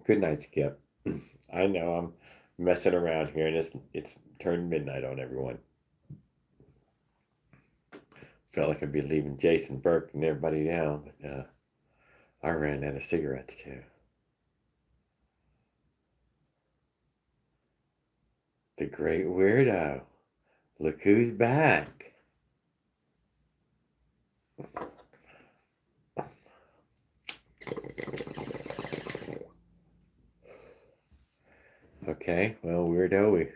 Good night, Skip. I know I'm messing around here, and it's turned midnight on everyone. Felt like I'd be leaving Jason Burke and everybody down, but I ran out of cigarettes too. The Great Weirdo. Look who's back. Okay, well, Weirdo,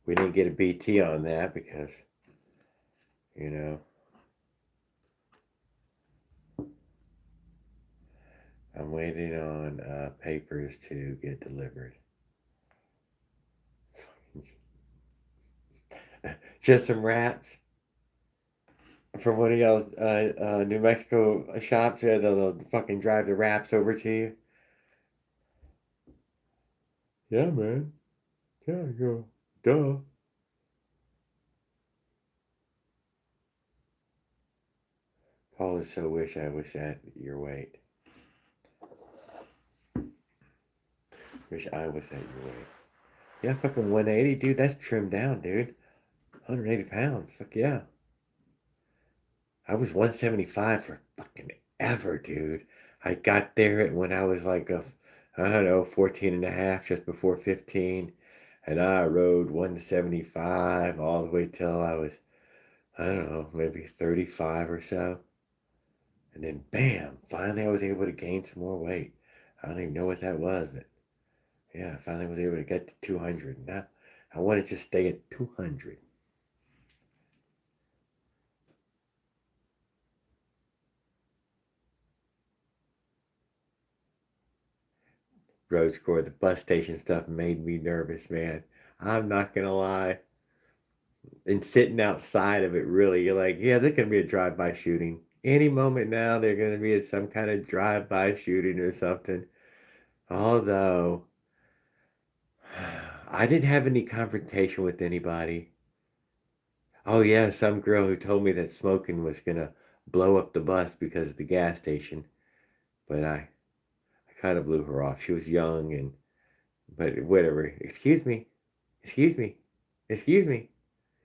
we didn't get a BT on that because, you know, I'm waiting on papers to get delivered. Just some wraps from one of y'all's New Mexico shops. Yeah, they'll fucking drive the wraps over to you. Yeah, man. Yeah, yeah. Duh. Paul is so wish I was at your weight. Wish I was at your weight. Yeah, fucking 180, dude. That's trimmed down, dude. 180 pounds. Fuck yeah. I was 175 for fucking ever, dude. I got there when I was like I don't know, 14 and a half, just before 15. And I rode 175 all the way till I was, I don't know, maybe 35 or so. And then bam, finally I was able to gain some more weight. I don't even know what that was, but yeah, I finally was able to get to 200. Now I want to just stay at 200. Road score, the bus station stuff made me nervous, man. I'm not gonna lie. And sitting outside of it, really, you're like, yeah, there's gonna be a drive-by shooting. Any moment now, they're gonna be some kind of drive-by shooting or something. Although, I didn't have any confrontation with anybody. Oh yeah, some girl who told me that smoking was gonna blow up the bus because of the gas station, but I kind of blew her off. She was young and but whatever. Excuse me, excuse me, excuse me,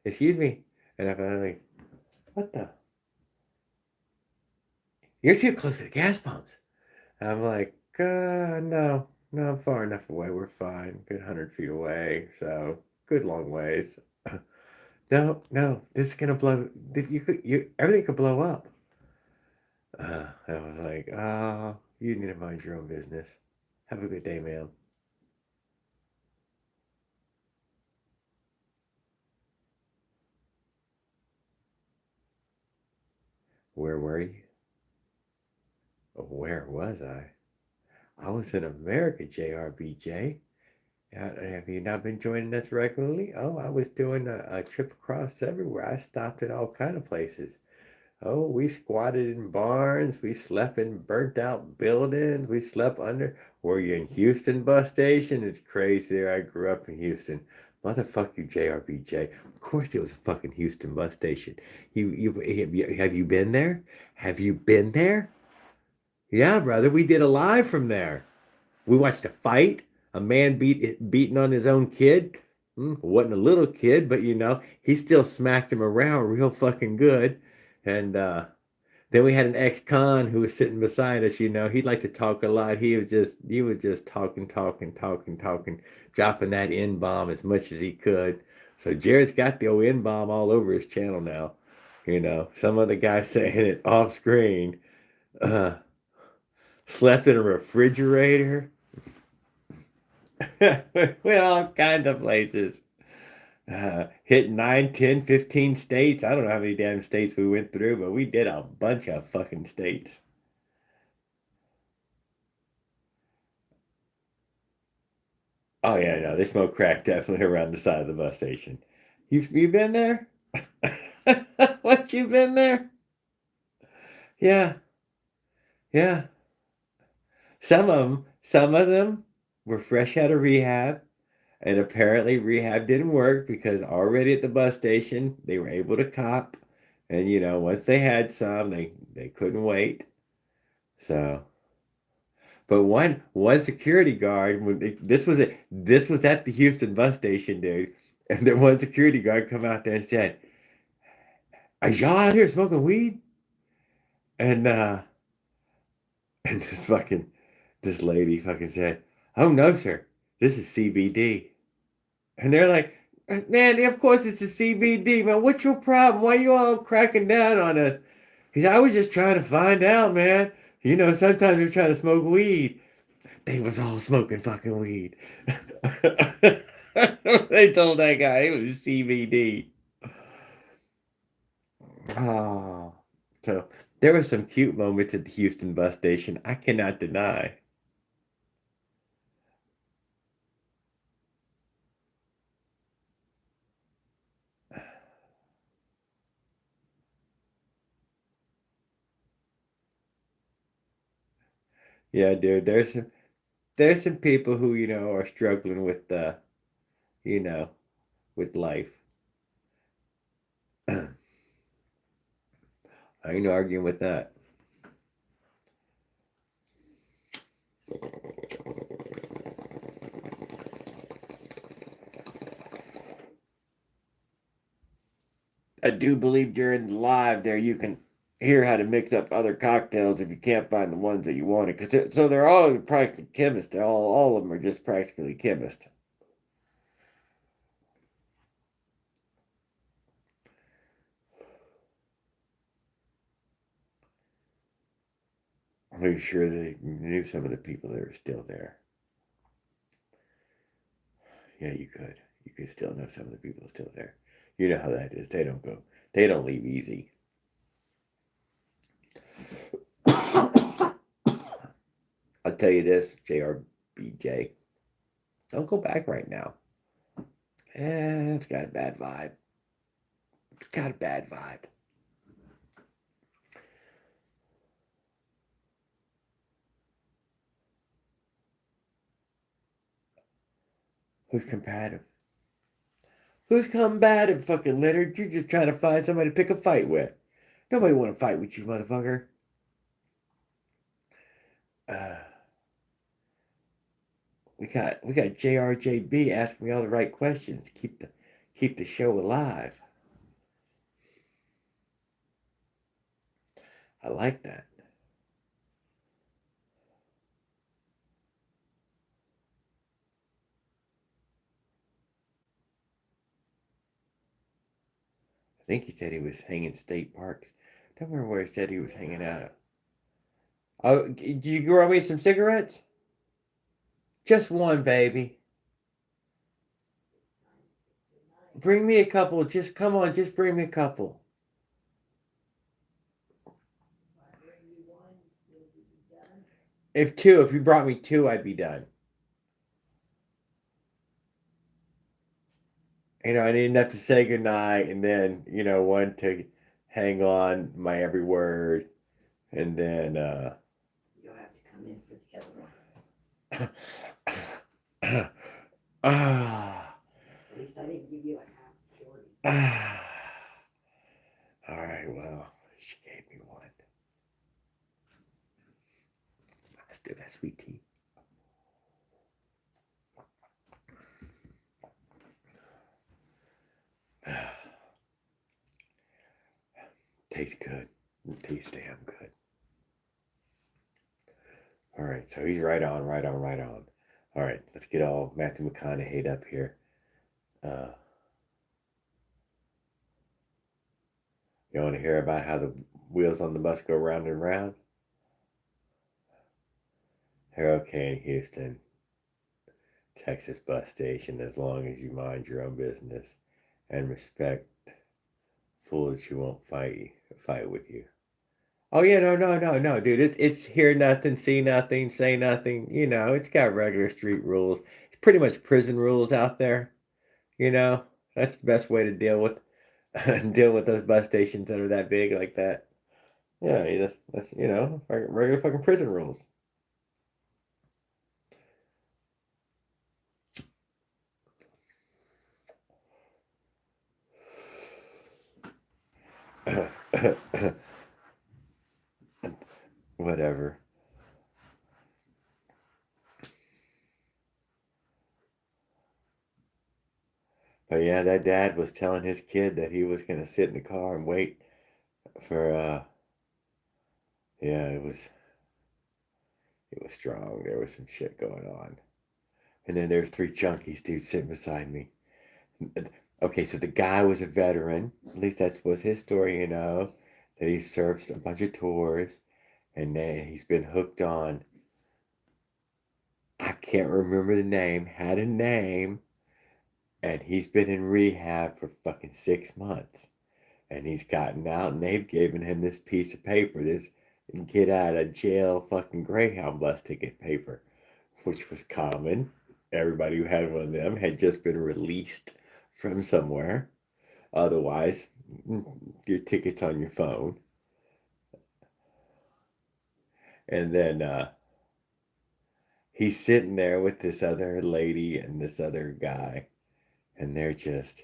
excuse me, and I finally, what the? You're too close to the gas pumps. I'm like, no, no, I'm far enough away. We're fine. Good 100 feet away, so good long ways. No, no, this is gonna blow. This everything could blow up. I was like, oh, you need to mind your own business. Have a good day, ma'am. Where were you? Where was I? I was in America, JRBJ. Have you not been joining us regularly? Oh, I was doing a trip across everywhere. I stopped at all kind of places. Oh, we squatted in barns. We slept in burnt out buildings. We slept under. Were you in Houston bus station? It's crazy there. I grew up in Houston. Motherfuck you, JRBJ. Of course there was a fucking Houston bus station. Have you been there? Have you been there? Yeah, brother. We did a live from there. We watched a fight. A man beating on his own kid. Wasn't a little kid, but he still smacked him around real fucking good. And then we had an ex-con who was sitting beside us. He'd like to talk a lot. He was just talking, talking, talking, talking, dropping that N bomb as much as he could. So Jared's got the old N bomb all over his channel now. Some of the guys saying it off screen. Uh, Slept in a refrigerator. Went all kinds of places. Hit 9, 10, 15 states. I don't know how many damn states we went through, but we did a bunch of fucking states. Oh yeah, no, they smoke crack definitely around the side of the bus station. You been there? What, you been there? Yeah, yeah. Some of them were fresh out of rehab, and apparently rehab didn't work because already at the bus station they were able to cop, and once they had some, they couldn't wait. So, but one security guard this was at the Houston bus station, dude, and then one security guard come out there and said, "Are y'all out here smoking weed?" And and this lady fucking said, "Oh no, sir, this is CBD." And they're like, "Man, of course it's a CBD, man. What's your problem? Why you all cracking down on us?" He said, "I was just trying to find out, man. Sometimes we're trying to smoke weed." They was all smoking fucking weed. They told that guy it was CBD. Oh, so there were some cute moments at the Houston bus station. I cannot deny. Yeah, dude. There's some people who are struggling with you know with life. I ain't arguing with that. I do believe during the live there you can hear how to mix up other cocktails if you can't find the ones that you wanted. So they're all practically chemists. All of them are just practically chemists. I'm pretty sure they knew some of the people that are still there. Yeah, you could. You could still know some of the people still there. You know how that is. They don't go. They don't leave easy. I'll tell you this, JRBJ. Don't go back right now. It's got a bad vibe. It's got a bad vibe. Who's competitive? Who's combative, fucking Leonard? You're just trying to find somebody to pick a fight with. Nobody want to fight with you, motherfucker. We got JRJB asking me all the right questions. Keep the show alive. I like that. I think he said he was hanging state parks. Don't remember where he said he was hanging out. Oh, do you grow me some cigarettes? Just one, baby. Bring me a couple. Just come on, just bring me a couple. If you brought me two, I'd be done. I need enough to say goodnight, and then, one to hang on my every word, and then, You'll have to come in for the other one. ah, At least I didn't give you a half 40. All right, well, she gave me one. Let's do that sweet tea. Tastes good. Tastes damn good. All right, so he's right on. All right, let's get all Matthew McConaughey up here. You want to hear about how the wheels on the bus go round and round? Hurricane Houston, Texas bus station. As long as you mind your own business and respect fools who won't fight with you. Oh yeah, no, dude. It's hear nothing, see nothing, say nothing. It's got regular street rules. It's pretty much prison rules out there. That's the best way to deal with those bus stations that are that big like that. Yeah, that's regular fucking prison rules. Whatever. But yeah, that dad was telling his kid that he was gonna sit in the car and wait for yeah, it was strong. There was some shit going on. And then there's three junkies, dude, sitting beside me. Okay, so the guy was a veteran. At least that was his story, that he served a bunch of tours, and then he's been hooked on. I can't remember the name. Had a name, and he's been in rehab for fucking 6 months, and he's gotten out, and they've given him this piece of paper, this get out of jail fucking Greyhound bus ticket paper, which was common. Everybody who had one of them had just been released from somewhere. Otherwise, your ticket's on your phone. And then he's sitting there with this other lady and this other guy, and they're just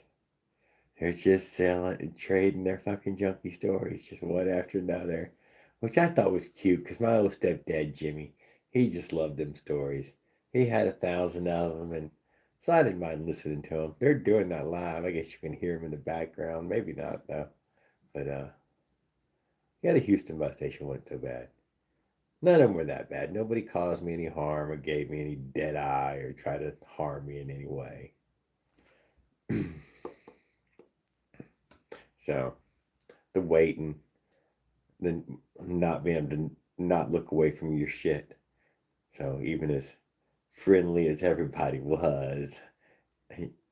selling and trading their fucking junkie stories, just one after another, which I thought was cute because my old stepdad Jimmy, he just loved them stories. He had 1,000 of them, and so I didn't mind listening to them. They're doing that live. I guess you can hear them in the background. Maybe not though, but yeah, the Houston bus station wasn't so bad. None of them were that bad. Nobody caused me any harm or gave me any dead eye or tried to harm me in any way. So, the waiting, the not being able to not look away from your shit. So, even as friendly as everybody was,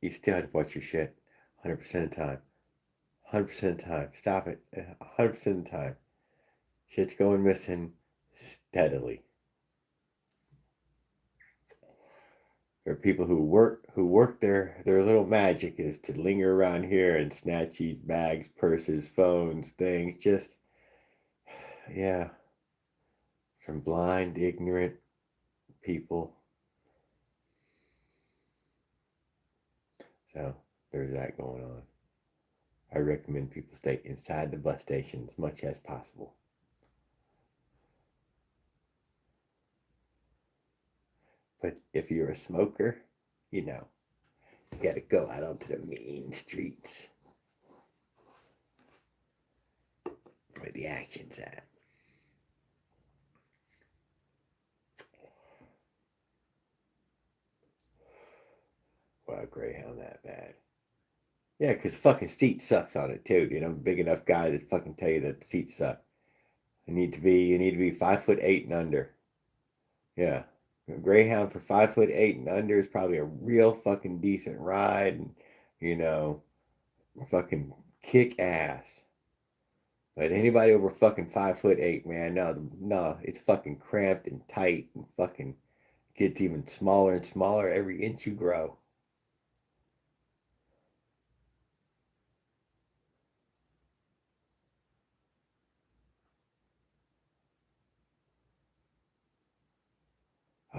you still had to watch your shit 100% of the time. 100% of the time. Stop it. 100% of the time. Shit's going missing steadily. There are people who work their little magic is to linger around here and snatch these bags, purses, phones, things, just yeah, from blind, ignorant people. So there's that going on. I recommend people stay inside the bus station as much as possible. But if you're a smoker, you know, you gotta go out onto the main streets where the action's at. Well, Greyhound that bad. Yeah, because fucking seat sucks on it too, dude. I'm a big enough guy to fucking tell you that the seats suck. You need to be 5'8" and under. Yeah. A Greyhound for 5'8" and under is probably a real fucking decent ride and you know, fucking kick ass. But anybody over fucking 5'8", man, no, it's fucking cramped and tight and fucking gets even smaller and smaller every inch you grow.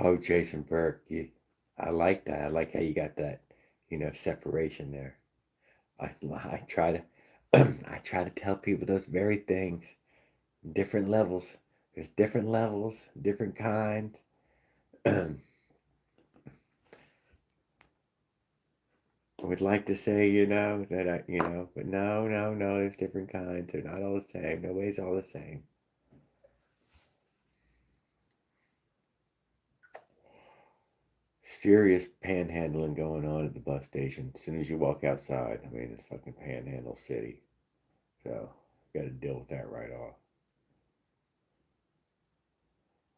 Oh, Jason Burke, I like that. I like how you got that, separation there. I try to, I try to tell people those very things. Different levels. There's different levels, different kinds. I would like to say, that but no, there's different kinds. They're not all the same. Nobody's all the same. Serious panhandling going on at the bus station. As soon as you walk outside, I mean, it's fucking Panhandle City. So, got to deal with that right off.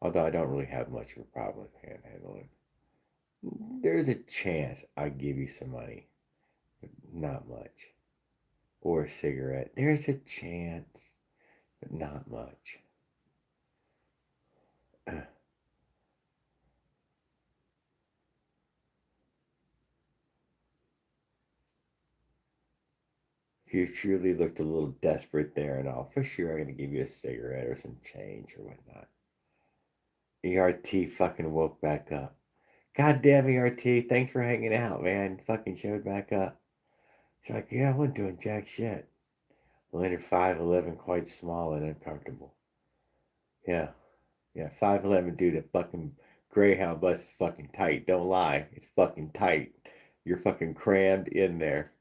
Although I don't really have much of a problem with panhandling. There's a chance I'll give you some money, but not much. Or a cigarette. There's a chance, but not much. If you truly looked a little desperate there and all, for sure I'm going to give you a cigarette or some change or whatnot. ERT fucking woke back up. Goddamn ERT, thanks for hanging out, man. Fucking showed back up. She's like, yeah, I wasn't doing jack shit. Leonard 5'11", quite small and uncomfortable. Yeah, 5'11", dude, that fucking Greyhound bus is fucking tight. Don't lie, it's fucking tight. You're fucking crammed in there.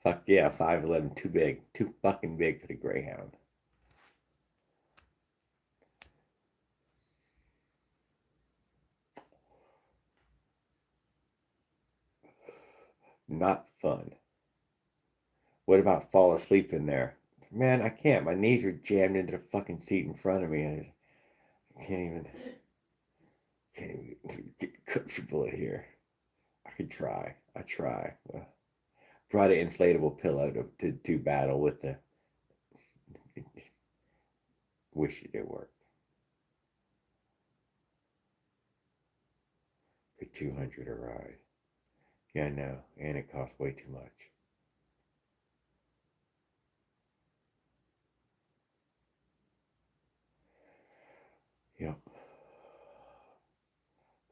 Fuck yeah, 5'11", too big. Too fucking big for the Greyhound. Not fun. What about fall asleep in there? Man, I can't. My knees are jammed into the fucking seat in front of me. I can't even get comfortable in here. I could try. I try. Brought an inflatable pillow to do battle with the. Wish it did work. For 200 a ride. Yeah, I know. And it costs way too much. Yep.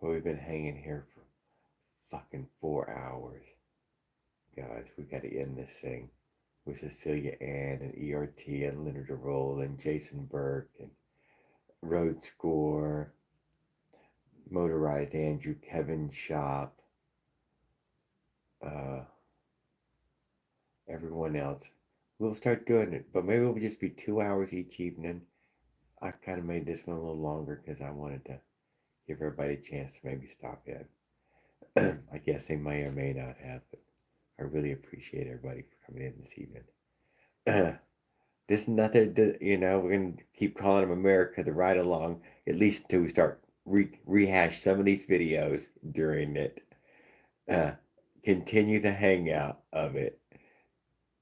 But we've been hanging here for fucking 4 hours. Guys, we gotta end this thing. With Cecilia Ann and ERT and Leonard DeRoll and Jason Burke and Road Score, Motorized Andrew, Kevin Shop, everyone else. We'll start doing it, but maybe it'll just be 2 hours each evening. I kind of made this one a little longer because I wanted to give everybody a chance to maybe stop in. I guess they may or may not have, but I really appreciate everybody for coming in this evening. This nothing, we're going to keep calling them America the ride along, at least until we start rehash some of these videos during it. Continue the hangout of it.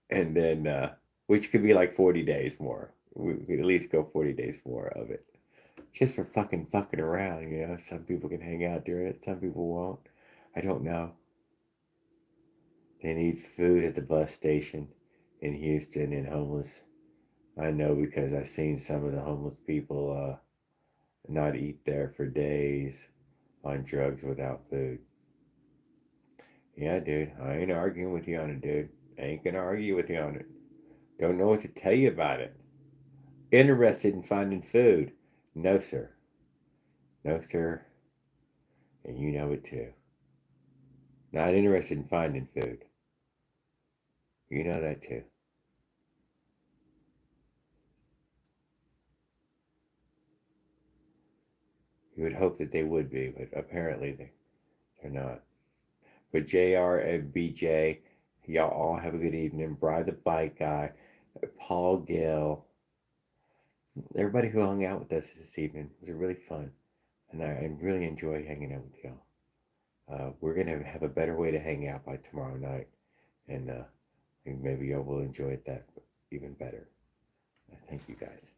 And then, which could be like 40 days more. We could at least go 40 days more of it. Just for fucking around, Some people can hang out during it, some people won't. I don't know. They need food at the bus station in Houston and homeless. I know because I've seen some of the homeless people not eat there for days on drugs without food. Yeah, dude. I ain't arguing with you on it, dude. I ain't gonna argue with you on it. Don't know what to tell you about it. Interested in finding food? No, sir. No, sir. And you know it too. Not interested in finding food. You know that too. You would hope that they would be, but apparently they're not. But JR and BJ, y'all all have a good evening. Bri the Bike Guy, Paul Gill, everybody who hung out with us this evening. It was really fun. And I really enjoy hanging out with y'all. We're going to have a better way to hang out by tomorrow night. And maybe y'all will enjoy that even better. Thank you guys.